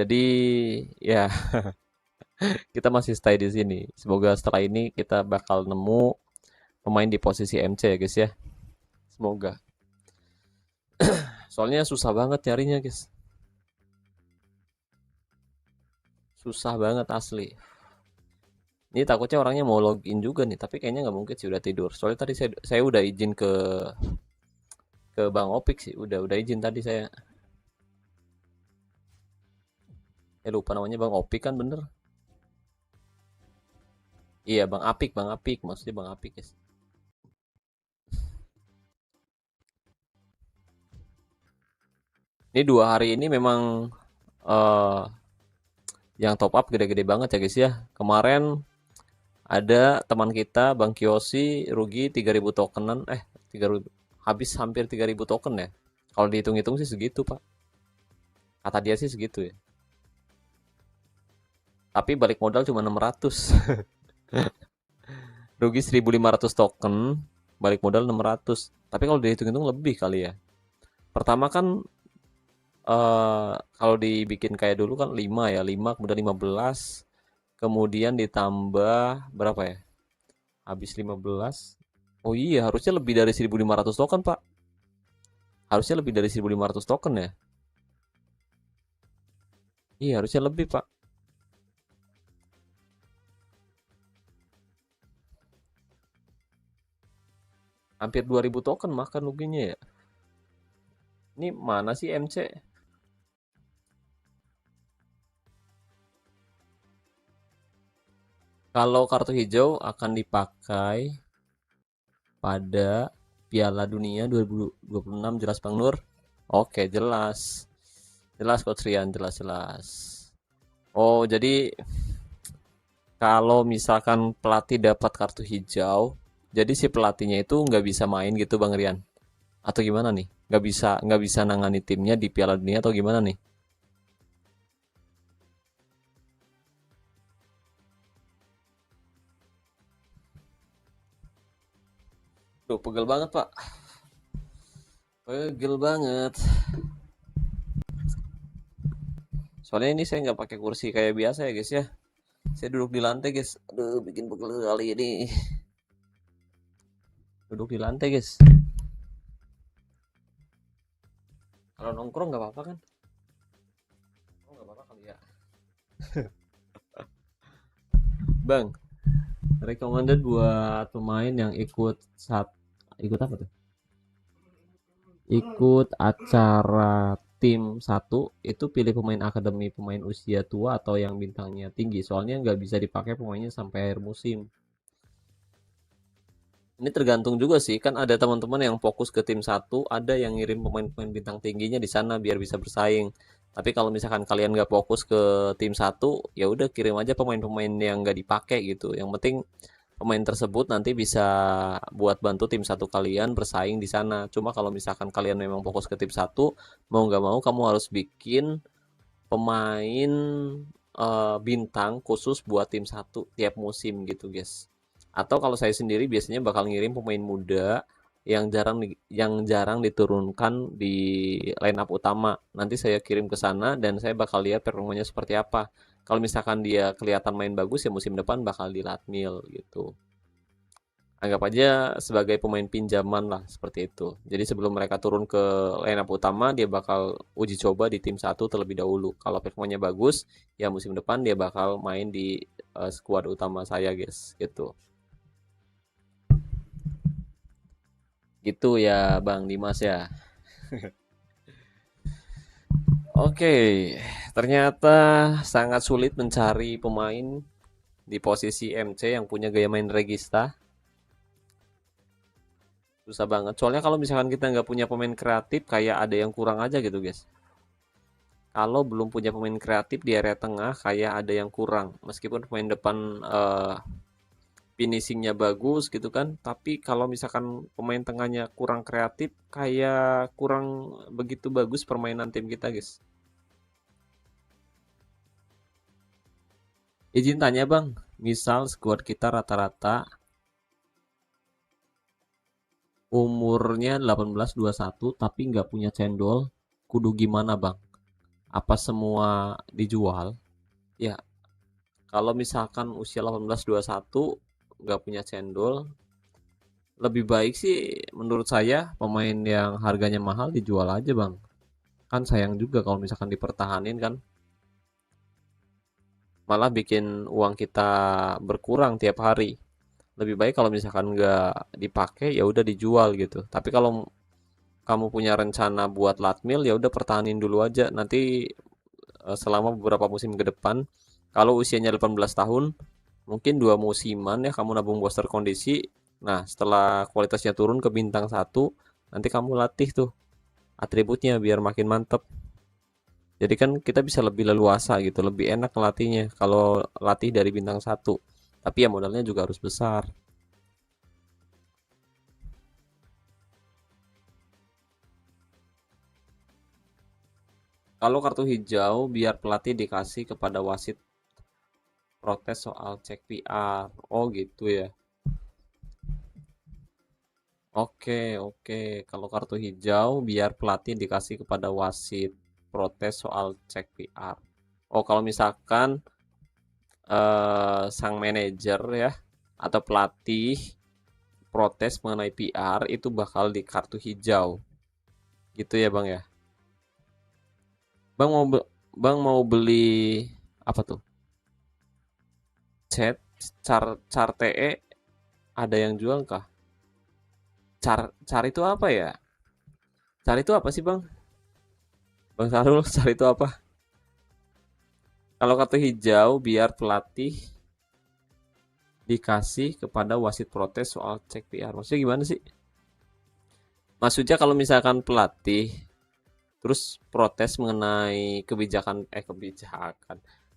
Jadi ya Kita masih stay di sini. Semoga setelah ini kita bakal nemu pemain di posisi MC ya guys ya. Semoga. Soalnya susah banget nyarinya guys. Susah banget asli. Ini takutnya orangnya mau login juga nih, tapi kayaknya nggak mungkin sih udah tidur. Soalnya tadi saya udah izin ke Bang Opik sih, udah izin tadi saya. Lupa namanya Bang Opik kan bener. Iya Bang Apik maksudnya Bang Apik guys. Ini 2 hari ini memang eh yang top up gede-gede banget ya guys ya. Kemarin ada teman kita Bang Kiyosi rugi 3.000 tokenan, 3.000, habis hampir 3.000 token ya. Kalau dihitung-hitung sih segitu Pak. Kata dia sih segitu ya. Tapi balik modal cuma 600. Rugi 1.500 token, balik modal 600. Tapi kalau dihitung-hitung lebih kali ya. Pertama kan kalau dibikin kayak dulu kan 5 ya, 5 kemudian 15, kemudian ditambah berapa ya? Habis 15. Oh iya, harusnya lebih dari 1.500 token, Pak. Harusnya lebih dari 1.500 token ya. Iya, harusnya lebih, Pak. Hampir 2.000 token makan ruginya ya. Ini mana sih MC? Kalau kartu hijau akan dipakai pada Piala Dunia 2026, jelas Bang Nur? Oke, jelas. Jelas Coach Rian, jelas-jelas. Oh, jadi kalau misalkan pelatih dapat kartu hijau, jadi si pelatihnya itu nggak bisa main gitu Bang Rian? Atau gimana nih? Nggak bisa nangani timnya di Piala Dunia atau gimana nih? Tuh, pegel banget Pak. Pegel banget. Soalnya ini saya nggak pakai kursi kayak biasa ya guys ya. Saya duduk di lantai guys. Aduh, bikin pegel kali ini. Duduk di lantai guys. Kalau nongkrong nggak apa-apa kan? Oh, nggak apa-apa kali ya. Bang, recommended buat pemain yang ikut apa tuh? Ikut acara tim 1 itu pilih pemain akademi, pemain usia tua atau yang bintangnya tinggi. Soalnya nggak bisa dipakai pemainnya sampai akhir musim. Ini tergantung juga sih, kan ada teman-teman yang fokus ke tim 1, ada yang ngirim pemain-pemain bintang tingginya di sana biar bisa bersaing. Tapi kalau misalkan kalian nggak fokus ke tim 1, ya udah kirim aja pemain-pemain yang nggak dipakai gitu. Yang penting pemain tersebut nanti bisa buat bantu tim 1 kalian bersaing di sana. Cuma kalau misalkan kalian memang fokus ke tim 1, mau nggak mau kamu harus bikin pemain bintang khusus buat tim 1 tiap musim gitu guys. Atau kalau saya sendiri biasanya bakal ngirim pemain muda yang jarang diturunkan di line up utama. Nanti saya kirim ke sana dan saya bakal lihat performanya seperti apa. Kalau misalkan dia kelihatan main bagus ya musim depan bakal dilatmil gitu. Anggap aja sebagai pemain pinjaman lah seperti itu. Jadi sebelum mereka turun ke line up utama, dia bakal uji coba di tim 1 terlebih dahulu. Kalau performanya bagus, ya musim depan dia bakal main di skuad utama saya, guys. Gitu. Gitu ya, Bang Dimas ya. Oke, ternyata sangat sulit mencari pemain di posisi MC yang punya gaya main regista. Susah banget. Soalnya kalau misalkan kita nggak punya pemain kreatif, kayak ada yang kurang aja gitu, guys. Kalau belum punya pemain kreatif di area tengah, kayak ada yang kurang. Meskipun pemain depan finishingnya bagus gitu kan, tapi kalau misalkan pemain tengahnya kurang kreatif, kayak kurang begitu bagus permainan tim kita, guys. Izin tanya bang, misal skuad kita rata-rata umurnya 18-21 tapi nggak punya cendol, kudu gimana bang? Apa semua dijual? Ya, Kalau misalkan usia 18-21 nggak punya cendol, lebih baik sih menurut saya pemain yang harganya mahal dijual aja bang. Kan sayang juga kalau misalkan dipertahanin kan, malah bikin uang kita berkurang tiap hari. Lebih baik kalau misalkan nggak dipakai ya udah dijual gitu. Tapi kalau kamu punya rencana buat latmil ya udah pertahanin dulu aja. Nanti selama beberapa musim ke depan, kalau usianya 18 tahun, mungkin 2 musiman ya kamu nabung booster kondisi. Nah, setelah kualitasnya turun ke bintang satu, nanti kamu latih tuh atributnya biar makin mantep. Jadi kan kita bisa lebih leluasa gitu, lebih enak ngelatihnya kalau latih dari bintang satu. Tapi ya modalnya juga harus besar. Kalau kartu hijau biar pelatih dikasih kepada wasit protes soal cek PR. Oh gitu ya. Oke, oke. Kalau kartu hijau biar pelatih dikasih kepada wasit protes soal cek PR. Oh, kalau misalkan sang manajer ya atau pelatih protes mengenai PR itu bakal di kartu hijau. Gitu ya, Bang ya. Bang mau Bang mau beli apa tuh? Chat car TE ada yang jual kah? Car itu apa ya? Car itu apa sih, Bang? Bang Sarul, car itu apa? Kalau kartu hijau biar pelatih dikasih kepada wasit protes soal cek PR. Maksudnya gimana sih? Maksudnya kalau misalkan pelatih terus protes mengenai kebijakan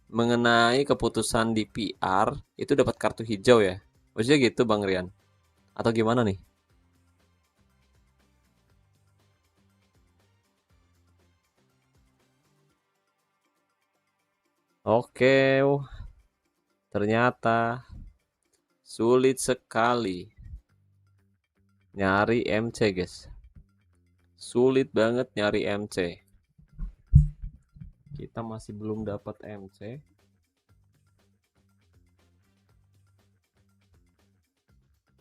mengenai keputusan di PR itu dapat kartu hijau ya. Maksudnya gitu Bang Rian. Atau gimana nih? Oke, ternyata sulit sekali nyari MC, guys. Sulit banget nyari MC. Kita masih belum dapat MC.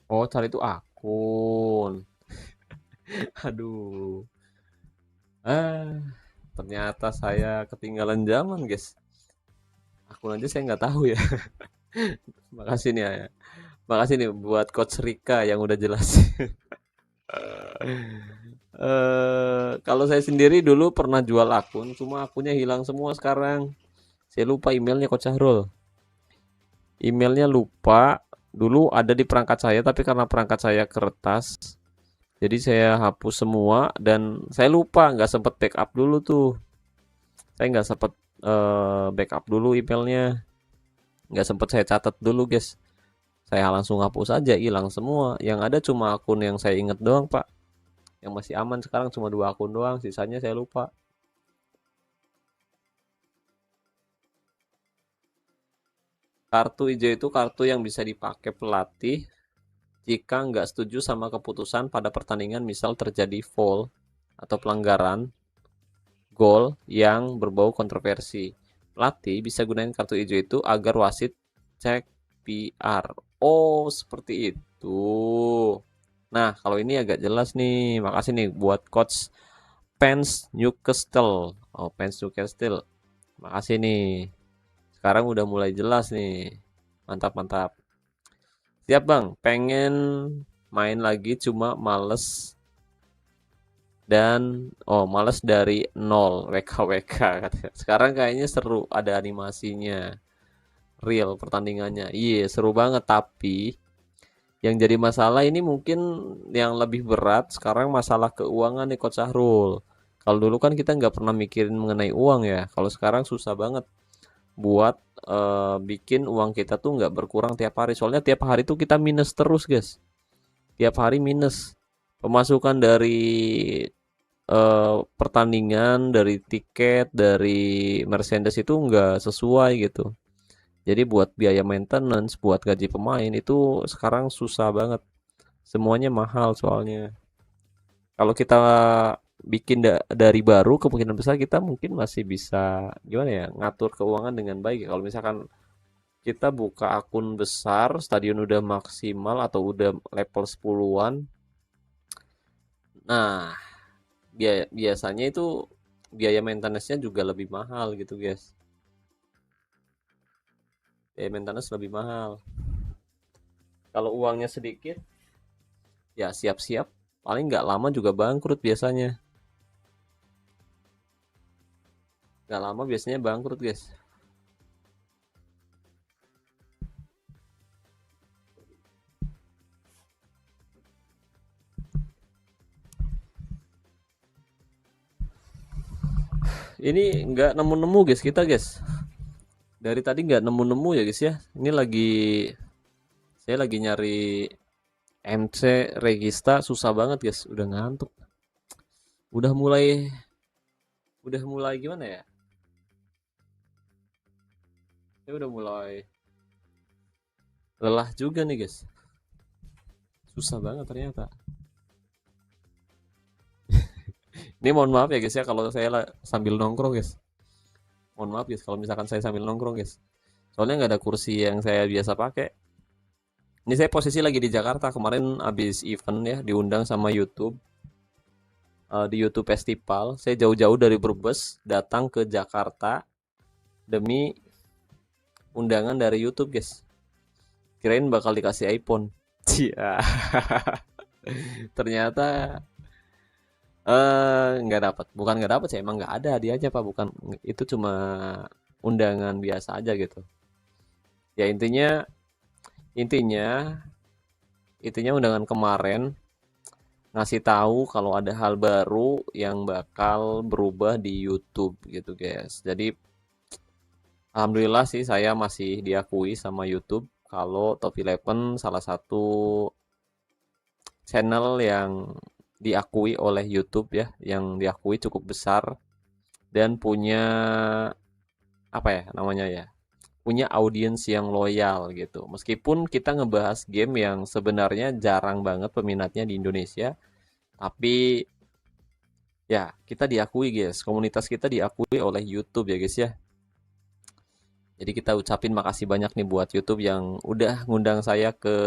Oh, cari itu akun. Aduh. Ah, ternyata saya ketinggalan zaman, guys. Akun aja saya nggak tahu ya. Makasih nih ya. Makasih nih buat Coach Rika yang udah jelas. Kalau saya sendiri dulu pernah jual akun, cuma akunnya hilang semua sekarang. Saya lupa emailnya Coach Syahrul. Emailnya lupa. Dulu ada di perangkat saya, tapi karena perangkat saya kertas, jadi saya hapus semua dan saya lupa nggak sempet backup dulu tuh. Saya nggak sempet backup dulu emailnya, nggak sempet saya catat dulu guys. Saya langsung hapus aja, hilang semua. Yang ada cuma akun yang saya inget doang pak. Yang masih aman sekarang cuma 2 akun doang, sisanya saya lupa. Kartu hijau itu kartu yang bisa dipakai pelatih jika nggak setuju sama keputusan pada pertandingan, misal terjadi foul atau pelanggaran gol yang berbau kontroversi. Pelatih bisa gunain kartu hijau itu agar wasit cek PR. Oh, seperti itu. Nah, kalau ini agak jelas nih. Makasih nih buat coach Pence Newcastle. Oh, Pence Newcastle. Makasih nih. Sekarang udah mulai jelas nih. Mantap, mantap. Siap, Bang. Pengen main lagi cuma males dan males dari nol WKWK katanya. Sekarang kayaknya seru, ada animasinya, real pertandingannya. Iya, seru banget tapi yang jadi masalah ini mungkin yang lebih berat sekarang masalah keuangan nih Coach Sahrul. Kalau dulu kan kita nggak pernah mikirin mengenai uang ya. Kalau sekarang susah banget buat bikin uang kita tuh nggak berkurang tiap hari. Soalnya tiap hari tuh kita minus terus guys. Tiap hari minus. Pemasukan dari pertandingan, dari tiket, dari merchandise itu nggak sesuai gitu. Jadi buat biaya maintenance, buat gaji pemain itu sekarang susah banget. Semuanya mahal soalnya. Kalau kita bikin dari baru, kemungkinan besar kita mungkin masih bisa gimana ya ngatur keuangan dengan baik. Kalau misalkan Kita buka akun besar, stadion udah maksimal atau udah level 10-an. Nah, biasanya itu biaya maintenance-nya juga lebih mahal gitu, guys. Biaya maintenance lebih mahal. Kalau uangnya sedikit, ya siap-siap. Paling nggak lama juga bangkrut biasanya. Nggak lama biasanya bangkrut, guys. Ini nggak nemu-nemu, guys, kita, guys. Dari tadi nggak nemu-nemu ya, guys ya. Ini saya lagi nyari MC Regista, susah banget, guys. Udah ngantuk. Udah mulai udah mulai gimana ya? Saya udah mulai lelah juga nih, guys. Susah banget ternyata. Ini mohon maaf ya, guys ya, kalau saya sambil nongkrong, guys. Mohon maaf, guys, kalau misalkan saya sambil nongkrong, guys. Soalnya nggak ada kursi yang saya biasa pakai. Ini saya posisi lagi di Jakarta. Kemarin habis event ya, diundang sama YouTube. Di YouTube Festival. Saya jauh-jauh dari Brebes datang ke Jakarta demi undangan dari YouTube, guys. Kirain bakal dikasih iPhone. Cia. Ternyata nggak dapat. Bukan nggak dapat sih, emang nggak ada hadiahnya, Pak. Bukan, itu cuma undangan biasa aja gitu. Ya intinya intinya undangan kemarin ngasih tahu kalau ada hal baru yang bakal berubah di YouTube gitu, guys. Jadi alhamdulillah sih saya masih diakui sama YouTube kalau Top 11 salah satu channel yang diakui oleh YouTube ya, yang diakui cukup besar dan punya apa ya namanya ya? Punya audiens yang loyal gitu. Meskipun kita ngebahas game yang sebenarnya jarang banget peminatnya di Indonesia, tapi ya kita diakui, guys. Komunitas kita diakui oleh YouTube ya, guys ya. Jadi kita ucapin makasih banyak nih buat YouTube yang udah ngundang saya ke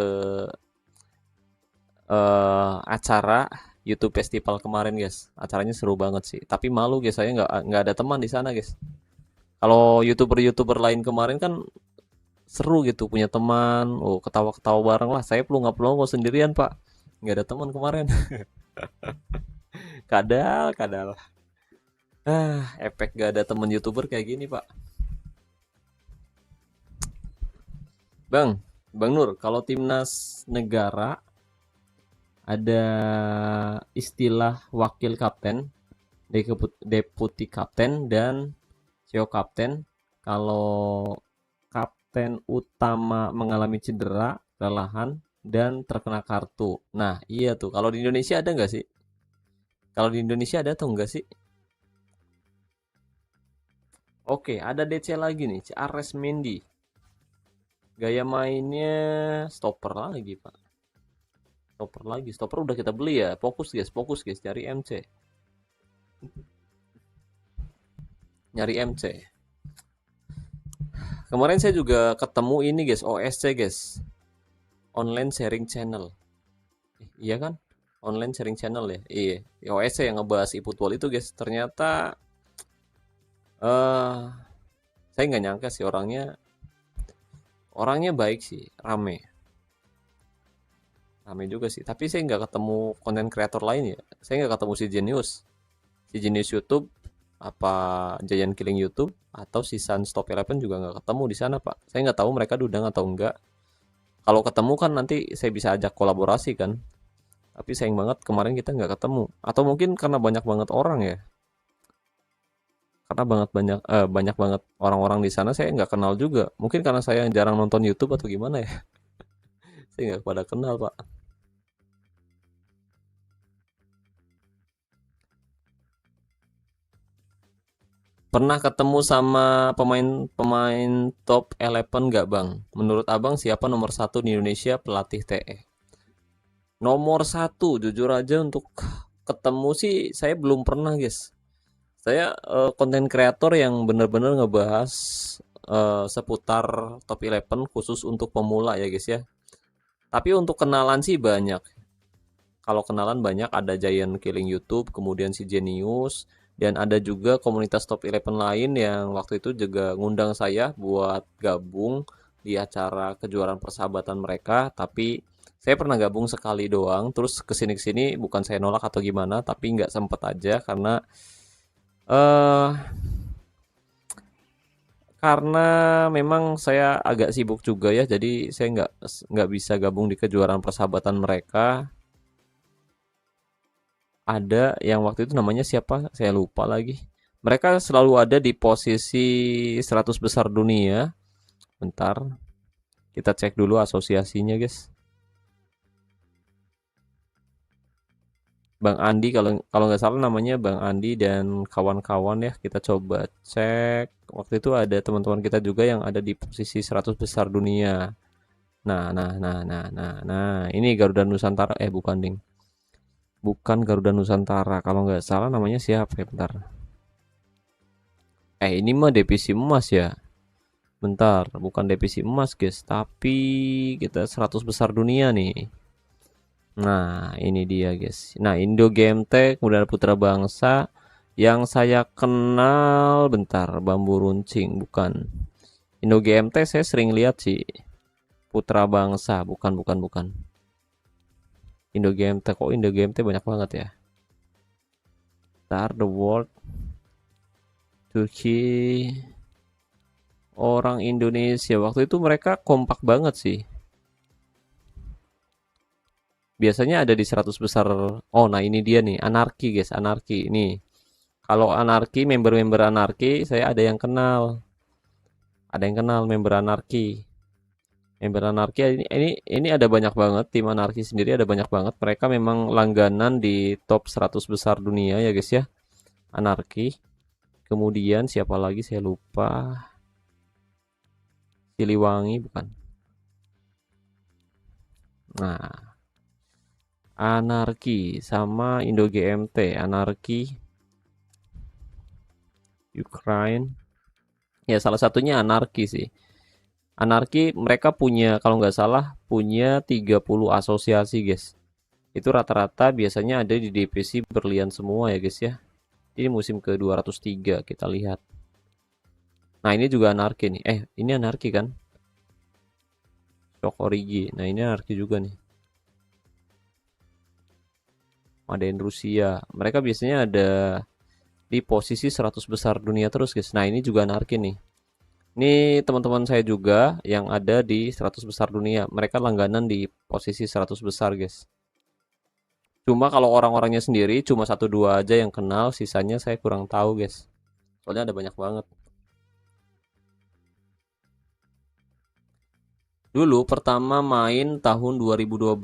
acara YouTube Festival kemarin, guys. Acaranya seru banget sih. Tapi malu, guys, saya nggak ada teman di sana, guys. Kalau YouTuber lain kemarin kan seru gitu, punya teman, oh ketawa-ketawa bareng lah. Saya pelongo-pelongo sendirian, Pak. Nggak ada teman kemarin. Kadal, kadal. Efek gak ada teman YouTuber kayak gini, Pak. Bang Nur, kalau timnas negara ada istilah wakil kapten, deputi kapten, dan CEO kapten. Kalau kapten utama mengalami cedera, kelelahan, dan terkena kartu. Nah, iya tuh. Kalau di Indonesia ada nggak sih? Kalau di Indonesia ada atau enggak sih? Oke, ada DC lagi nih, Ares Mendy. Gaya mainnya stopper lagi, Pak. Stopper lagi. Stopper udah kita beli ya. Fokus guys, cari MC. Nyari MC. Kemarin saya juga ketemu ini, guys, OSC, guys. Online Sharing Channel. Iya kan? Online Sharing Channel ya. Iya, OSC yang ngebahas e-football itu, guys. Ternyata saya nggak nyangka sih orangnya baik sih, rame juga sih. Tapi saya nggak ketemu konten kreator lain ya. Saya nggak ketemu si Genius YouTube, apa Giant Killing YouTube, atau si Sunstop Eleven juga nggak ketemu di sana, Pak. Saya nggak tahu mereka diundang atau enggak. Kalau ketemu kan nanti saya bisa ajak kolaborasi kan. Tapi sayang banget kemarin kita nggak ketemu. Atau mungkin karena banyak banget orang ya. Karena banyak banget orang-orang di sana saya nggak kenal juga. Mungkin karena saya jarang nonton YouTube atau gimana ya. Saya nggak pada kenal, Pak. Pernah ketemu sama pemain top 11 nggak, Bang? Menurut Abang siapa nomor satu di Indonesia pelatih TE? Nomor satu, jujur aja untuk ketemu sih saya belum pernah, guys. Saya konten kreator yang bener-bener ngebahas seputar top 11 khusus untuk pemula ya guys ya. Tapi untuk kenalan sih banyak. Kalau kenalan banyak, ada Giant Killing YouTube, kemudian si Genius, dan ada juga komunitas top 11 lain yang waktu itu juga ngundang saya buat gabung di acara kejuaraan persahabatan mereka. Tapi saya pernah gabung sekali doang, terus kesini-kesini bukan saya nolak atau gimana, tapi nggak sempet aja eh karena memang saya agak sibuk juga ya, jadi saya nggak bisa gabung di kejuaraan persahabatan mereka. Ada yang waktu itu namanya siapa? Saya lupa lagi. Mereka selalu ada di posisi 100 besar dunia. Bentar, kita cek dulu asosiasinya, guys. Bang Andi, kalau kalau nggak salah namanya Bang Andi dan kawan-kawan ya. Kita coba cek. Waktu itu ada teman-teman kita juga yang ada di posisi 100 besar dunia. Nah, ini Garuda Nusantara. Bukan, ding. Bukan Garuda Nusantara. Kalau nggak salah namanya siapa ya? Bentar. Ini mah divisi emas ya. Bentar, bukan divisi emas, guys. Tapi kita 100 besar dunia nih. Nah, ini dia, guys. Nah, Indo GMT, kemudian Putra Bangsa. Yang saya kenal, bentar, Bambu Runcing, bukan. Indo GMT saya sering lihat sih. Putra Bangsa, bukan. Indo GMT, kok Indo GMT banyak banget ya. Star the World, Turki, orang Indonesia. Waktu itu mereka kompak banget sih. Biasanya ada di 100 besar. Oh, nah ini dia nih, Anarki guys, Anarki. Nih, kalau Anarki, member-member Anarki, saya ada yang kenal. Ada yang kenal member Anarki. Member Anarki ini ada banyak banget, tim Anarki sendiri ada banyak banget. Mereka memang langganan di top 100 besar dunia ya guys ya. Anarki. Kemudian siapa lagi saya lupa. Siliwangi bukan. Nah, Anarki sama Indo GMT, Anarki Ukraine. Ya salah satunya Anarki sih. Anarki mereka punya kalau nggak salah punya 30 asosiasi guys. Itu rata-rata biasanya ada di divisi berlian semua ya guys ya. Ini musim ke-203 kita lihat. Nah ini juga Anarki nih. Ini Anarki kan? Shock Origi. Nah ini Anarki juga nih. Madain Rusia. Mereka biasanya ada di posisi 100 besar dunia terus guys. Nah ini juga Anarki nih. Ini teman-teman saya juga yang ada di 100 besar dunia. Mereka langganan di posisi 100 besar guys. Cuma kalau orang-orangnya sendiri cuma 1-2 aja yang kenal. Sisanya saya kurang tahu guys. Soalnya ada banyak banget. Dulu pertama main tahun 2012,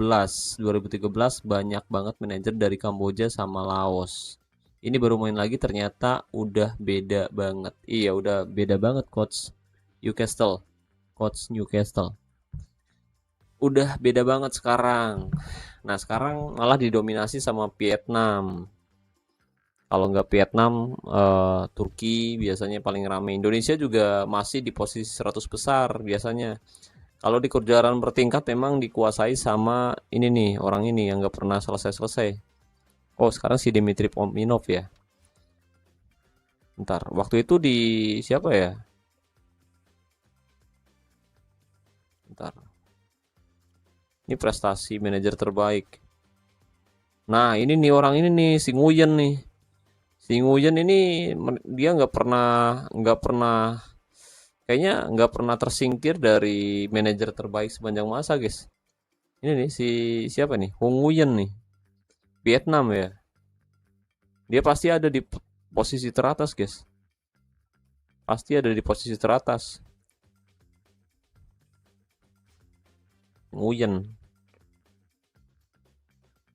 2013 banyak banget manajer dari Kamboja sama Laos. Ini baru main lagi ternyata udah beda banget. Iya, udah beda banget coach Newcastle. Coach Newcastle. Udah beda banget sekarang. Nah, sekarang malah didominasi sama Vietnam. Kalau nggak Vietnam, Turki biasanya paling rame. Indonesia juga masih di posisi 100 besar biasanya. Kalau di kejuaraan bertingkat memang dikuasai sama ini nih, orang ini yang nggak pernah selesai-selesai. Oh, sekarang si Dimitri Pominov ya. Bentar, waktu itu di siapa ya? Bentar. Ini prestasi manajer terbaik. Nah, ini nih orang ini nih, si Nguyen nih. Si Nguyen ini dia nggak pernah kayaknya nggak pernah tersingkir dari manajer terbaik sepanjang masa, guys. Ini nih si siapa nih? Hong Nguyen nih. Vietnam ya. Dia pasti ada di posisi teratas, guys. Pasti ada di posisi teratas. Nguyen.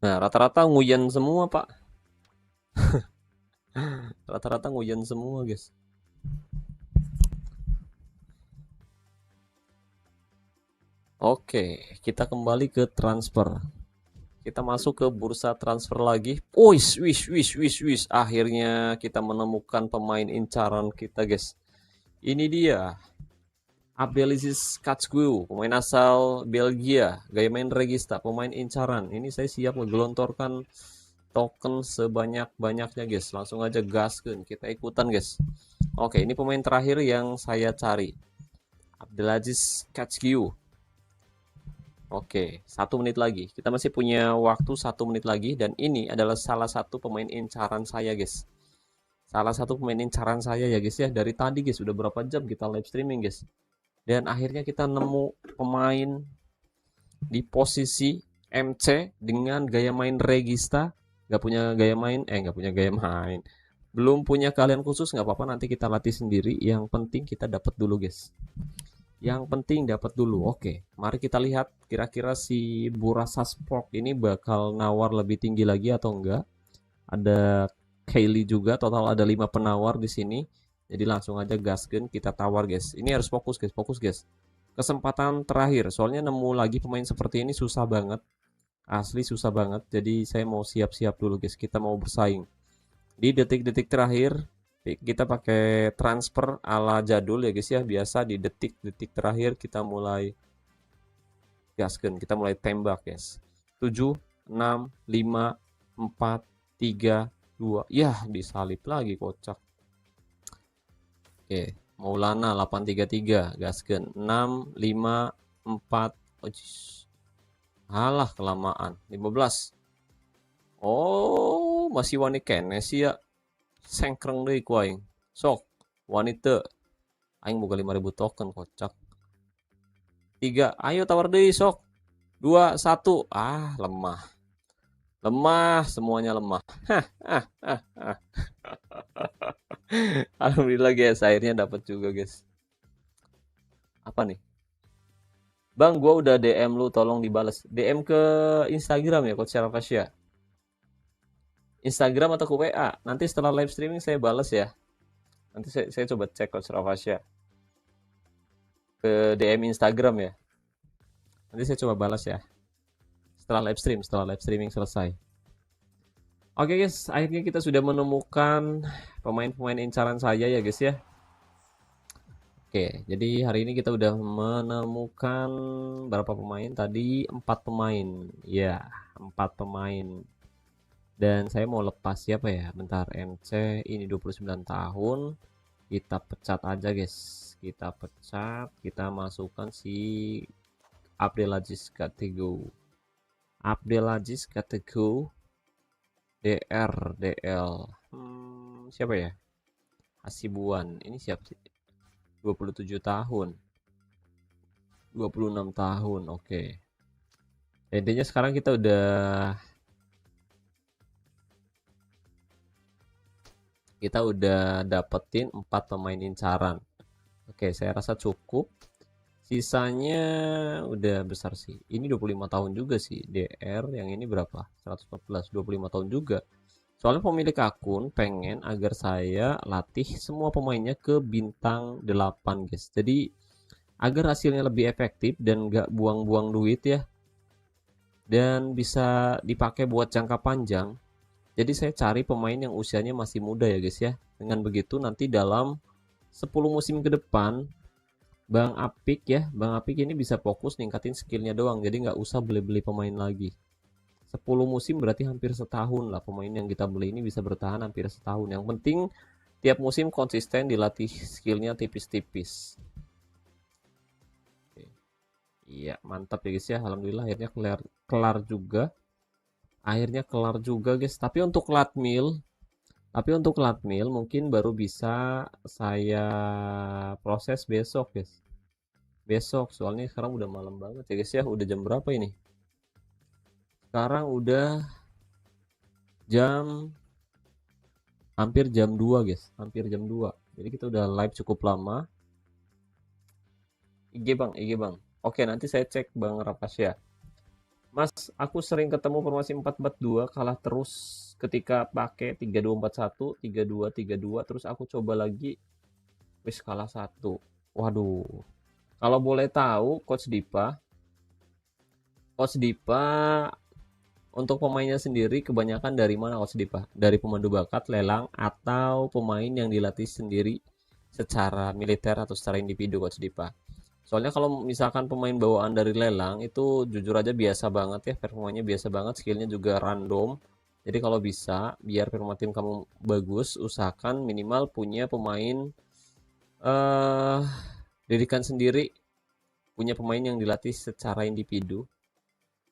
Nah, rata-rata Nguyen semua, Pak. Rata-rata Nguyen semua, guys. Oke, kita kembali ke transfer. Kita masuk ke bursa transfer lagi. Wis. Akhirnya kita menemukan pemain incaran kita, guys. Ini dia. Abdelaziz Katsgu, pemain asal Belgia, gaya main regista, pemain incaran. Ini saya siap menggelontorkan token sebanyak-banyaknya guys. Langsung aja gaskeun, kita ikutan guys. Oke, ini pemain terakhir yang saya cari. Abdelaziz Katsgu. Oke, 1 menit lagi. Kita masih punya waktu 1 menit lagi. Dan ini adalah salah satu pemain incaran saya guys. Salah satu pemain incaran saya ya guys ya. Dari tadi guys, udah berapa jam kita live streaming guys. Dan akhirnya kita nemu pemain di posisi MC dengan gaya main regista. Gak punya gaya main, belum punya kalian khusus, nggak apa-apa, nanti kita latih sendiri. Yang penting kita dapat dulu guys. Yang penting dapat dulu. Oke, mari kita lihat kira-kira si Burasa Sport ini bakal nawar lebih tinggi lagi atau enggak. Ada Kaylee juga, total ada 5 penawar di sini. Jadi langsung aja gaskeun, kita tawar guys. Ini harus fokus guys, fokus guys. Kesempatan terakhir, soalnya nemu lagi pemain seperti ini susah banget. Asli susah banget. Jadi saya mau siap-siap dulu guys. Kita mau bersaing. Di detik-detik terakhir kita pakai transfer ala jadul ya guys ya. Biasa di detik-detik terakhir kita mulai gaskeun, kita mulai tembak guys. 7, 6, 5, 4, 3, 2. Yah, disalip lagi kocak. Oke, Maulana 833 gaskeun. 6, 5, 4. Alah kelamaan. 15. Oh, masih wani kene sih ya. Sengkreng deui ku aing. Sok, wanita. Aing boga 5.000 token kocak. 3, ayo tawar deui sok. 2, 1. Ah, lemah. Lemah, semuanya lemah. Alhamdulillah guys, akhirnya dapat juga guys. Apa nih? Bang, gua udah DM lu, tolong dibales. DM ke Instagram ya, Coach Syarafasya. Instagram atau ke WA. Nanti setelah live streaming saya bales ya. Nanti saya coba cek Coach Syarafasya. Ke DM Instagram ya. Nanti saya coba balas ya. Setelah live streaming selesai. Oke guys, akhirnya kita sudah menemukan pemain-pemain incaran saya ya guys ya. Oke, jadi hari ini kita udah menemukan berapa pemain tadi? 4 pemain. Ya, 4 pemain. Dan saya mau lepas siapa ya? Bentar, MC ini 29 tahun. Kita pecat aja guys. Kita pecat, kita masukkan si Abdelaziz Katsgu. Abdelaziz Katsgu DL. Siapa ya? Hasibuan. Ini siapa sih? 27 tahun. 26 tahun. Oke. Intinya sekarang kita udah dapetin 4 pemain incaran. Oke, saya rasa cukup. Sisanya udah besar sih. Ini 25 tahun juga sih. DR yang ini berapa? 114, 25 tahun juga. Soalnya pemilik akun pengen agar saya latih semua pemainnya ke bintang 8 guys. Jadi agar hasilnya lebih efektif dan gak buang-buang duit ya. Dan bisa dipakai buat jangka panjang. Jadi saya cari pemain yang usianya masih muda ya guys ya. Dengan begitu nanti dalam 10 musim ke depan Bang Apik ini bisa fokus ningkatin skillnya doang. Jadi nggak usah beli-beli pemain lagi. 10 musim berarti hampir setahun lah. Pemain yang kita beli ini bisa bertahan hampir setahun. Yang penting tiap musim konsisten dilatih skillnya tipis-tipis. Iya, mantap ya guys ya. Alhamdulillah akhirnya kelar juga. Guys. Tapi untuk latmil mungkin baru bisa saya proses besok guys. Besok, soalnya sekarang udah malam banget ya guys ya. Udah jam berapa ini? Sekarang udah hampir jam 2 guys. Hampir jam 2. Jadi kita udah live cukup lama. IG bang. Oke, nanti saya cek Bang Rapasya. Mas, aku sering ketemu formasi 4-4-2 kalah terus ketika pakai 3-2-4-1, 3-2-3-2, terus aku coba lagi wis kalah 1. Waduh. Kalau boleh tahu Coach Dipa untuk pemainnya sendiri kebanyakan dari mana Coach Dipa? Dari pemandu bakat, lelang, atau pemain yang dilatih sendiri secara militer atau secara individu Coach Dipa? Soalnya kalau misalkan pemain bawaan dari lelang itu jujur aja biasa banget ya, performanya biasa banget, skillnya juga random. Jadi kalau bisa biar performa tim kamu bagus, usahakan minimal punya pemain eh didikan sendiri, punya pemain yang dilatih secara individu.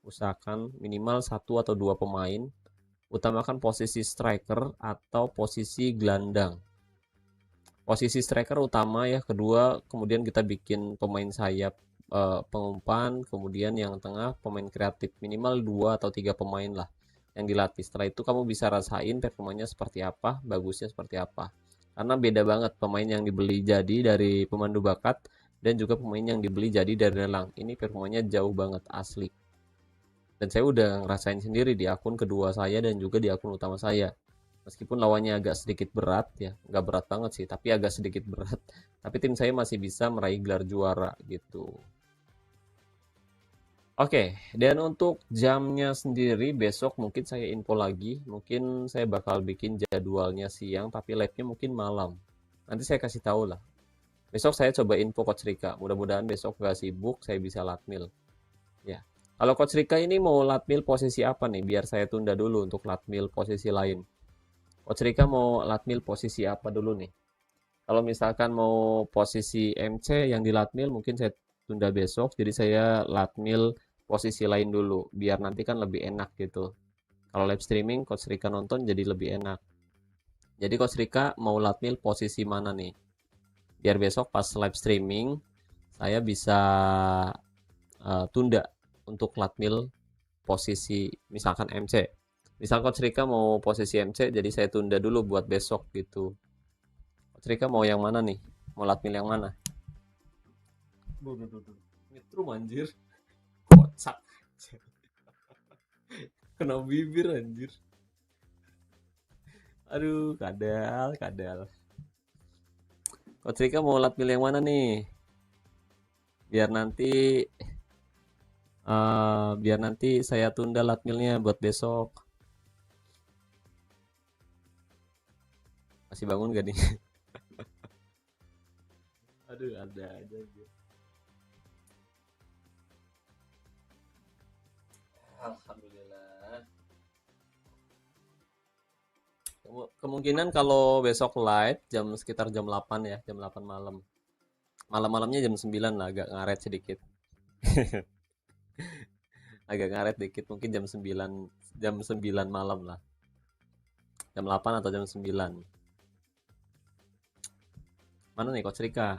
Usahakan minimal satu atau dua pemain. Utamakan posisi striker atau posisi gelandang. Posisi striker utama ya, kedua kemudian kita bikin pemain sayap pengumpan, kemudian yang tengah pemain kreatif, minimal dua atau tiga pemain lah yang dilatih. Setelah itu kamu bisa rasain performanya seperti apa, bagusnya seperti apa. Karena beda banget pemain yang dibeli jadi dari pemandu bakat dan juga pemain yang dibeli jadi dari lelang. Ini performanya jauh banget asli. Dan saya udah ngerasain sendiri di akun kedua saya dan juga di akun utama saya. Meskipun lawannya agak sedikit berat ya, nggak berat banget sih, tapi agak sedikit berat. Tapi tim saya masih bisa meraih gelar juara gitu. Oke, dan untuk jamnya sendiri besok mungkin saya info lagi. Mungkin saya bakal bikin jadwalnya siang, tapi live-nya mungkin malam. Nanti saya kasih tahu lah. Besok saya coba info Coach Rika. Mudah-mudahan besok nggak sibuk, saya bisa latmil. Ya. Kalau Coach Rika ini mau latmil posisi apa nih? Biar saya tunda dulu untuk latmil posisi lain. Coach Rika mau latmil posisi apa dulu nih? Kalau misalkan mau posisi MC yang di latmil mungkin saya tunda besok. Jadi saya latmil posisi lain dulu. Biar nanti kan lebih enak gitu. Kalau live streaming Coach Rika nonton jadi lebih enak. Jadi Coach Rika mau latmil posisi mana nih? Biar besok pas live streaming saya bisa tunda untuk latmil posisi misalkan MC. Misal Coach Rika mau posisi MC, jadi saya tunda dulu buat besok gitu. Coach Rika mau yang mana nih? Mau latmil yang mana? Duh, duh, duh, duh. Nyetrum anjir. Kocak. Kena bibir anjir. Aduh, kadal, kadal. Coach Rika mau latmil yang mana nih? Biar nanti saya tunda latmilnya buat besok. Masih bangun gak nih? Aduh, ada aja. Alhamdulillah. Kemungkinan kalau besok live sekitar jam 8 ya, jam 8 malam. Malam-malamnya jam 9 lah, agak ngaret sedikit. Agak ngaret dikit, mungkin jam 9 malam lah. Jam 8 atau jam 9. Mana nih Coach Rika?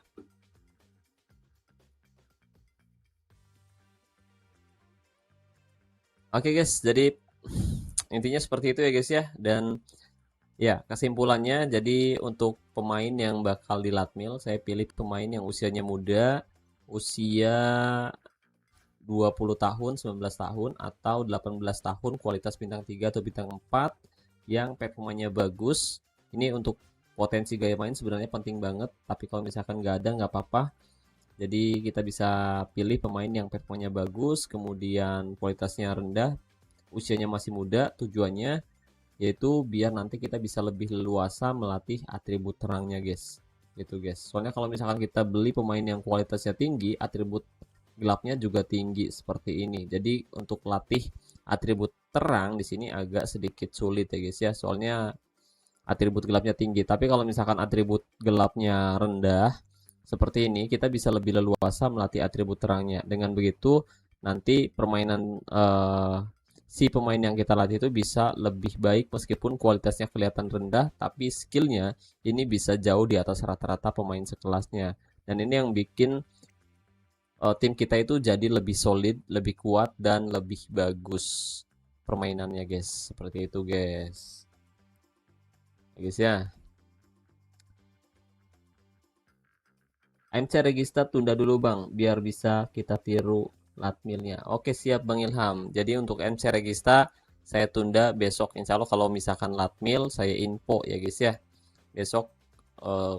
Oke guys, jadi intinya seperti itu ya guys ya. Dan ya, kesimpulannya jadi untuk pemain yang bakal di Latmil, saya pilih pemain yang usianya muda, usia 20 tahun, 19 tahun, atau 18 tahun, kualitas bintang 3 atau bintang 4, yang performanya bagus. Ini untuk potensi gaya main sebenarnya penting banget, tapi kalau misalkan nggak ada, nggak apa-apa. Jadi kita bisa pilih pemain yang performanya bagus, kemudian kualitasnya rendah, usianya masih muda, tujuannya yaitu biar nanti kita bisa lebih leluasa melatih atribut terangnya guys, gitu guys. Soalnya kalau misalkan kita beli pemain yang kualitasnya tinggi, atribut gelapnya juga tinggi seperti ini. Jadi untuk latih atribut terang di sini agak sedikit sulit ya guys ya, soalnya atribut gelapnya tinggi. Tapi kalau misalkan atribut gelapnya rendah seperti ini, kita bisa lebih leluasa melatih atribut terangnya. Dengan begitu nanti permainan si pemain yang kita latih itu bisa lebih baik meskipun kualitasnya kelihatan rendah, tapi skillnya ini bisa jauh di atas rata-rata pemain sekelasnya. Dan ini yang bikin tim kita itu jadi lebih solid, lebih kuat, dan lebih bagus permainannya guys. Seperti itu guys. Ya, guys ya. MC register tunda dulu bang, biar bisa kita tiru latmilnya. Oke siap Bang Ilham. Jadi untuk MC register saya tunda besok. Insya Allah kalau misalkan latmil saya info ya guys ya. Besok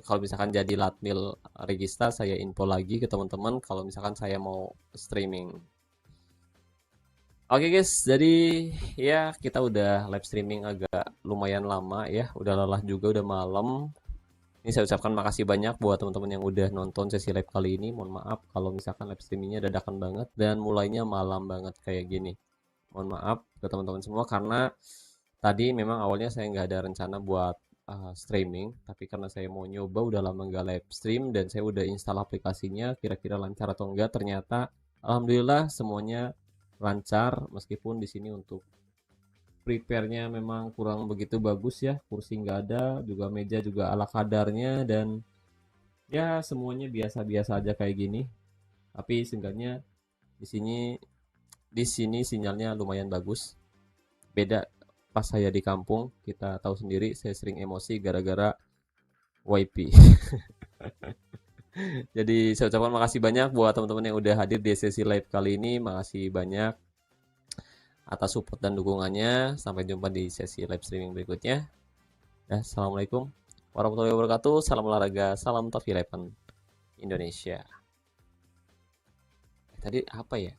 kalau misalkan jadi latmil register saya info lagi ke teman-teman kalau misalkan saya mau streaming. Oke guys, jadi ya kita udah live streaming agak lumayan lama ya. Udah lelah juga, udah malam. Ini saya ucapkan makasih banyak buat teman-teman yang udah nonton sesi live kali ini. Mohon maaf kalau misalkan live streamingnya dadakan banget dan mulainya malam banget kayak gini. Mohon maaf ke teman-teman semua karena tadi memang awalnya saya nggak ada rencana buat streaming, tapi karena saya mau nyoba udah lama nggak live stream dan saya udah install aplikasinya, kira-kira lancar atau enggak. Ternyata alhamdulillah semuanya lancar meskipun di sini untuk prepare-nya memang kurang begitu bagus ya, kursi nggak ada, juga meja juga ala kadarnya dan ya semuanya biasa-biasa aja kayak gini. Tapi seenggaknya di sini sinyalnya lumayan bagus. Beda pas saya di kampung, kita tahu sendiri saya sering emosi gara-gara WiFi. Jadi saya ucapkan makasih banyak buat teman-teman yang udah hadir di sesi live kali ini. Makasih banyak atas support dan dukungannya. Sampai jumpa di sesi live streaming berikutnya. Ya, assalamualaikum warahmatullahi wabarakatuh. Salam olahraga, salam Top Eleven Indonesia. Tadi apa ya?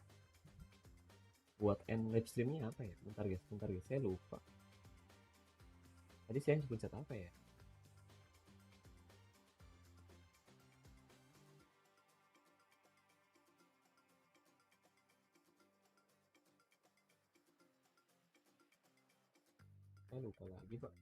Buat end live streamnya apa ya? Bentar guys, saya lupa. Tadi saya pencet apa ya? Saya lupa lagi, Pak.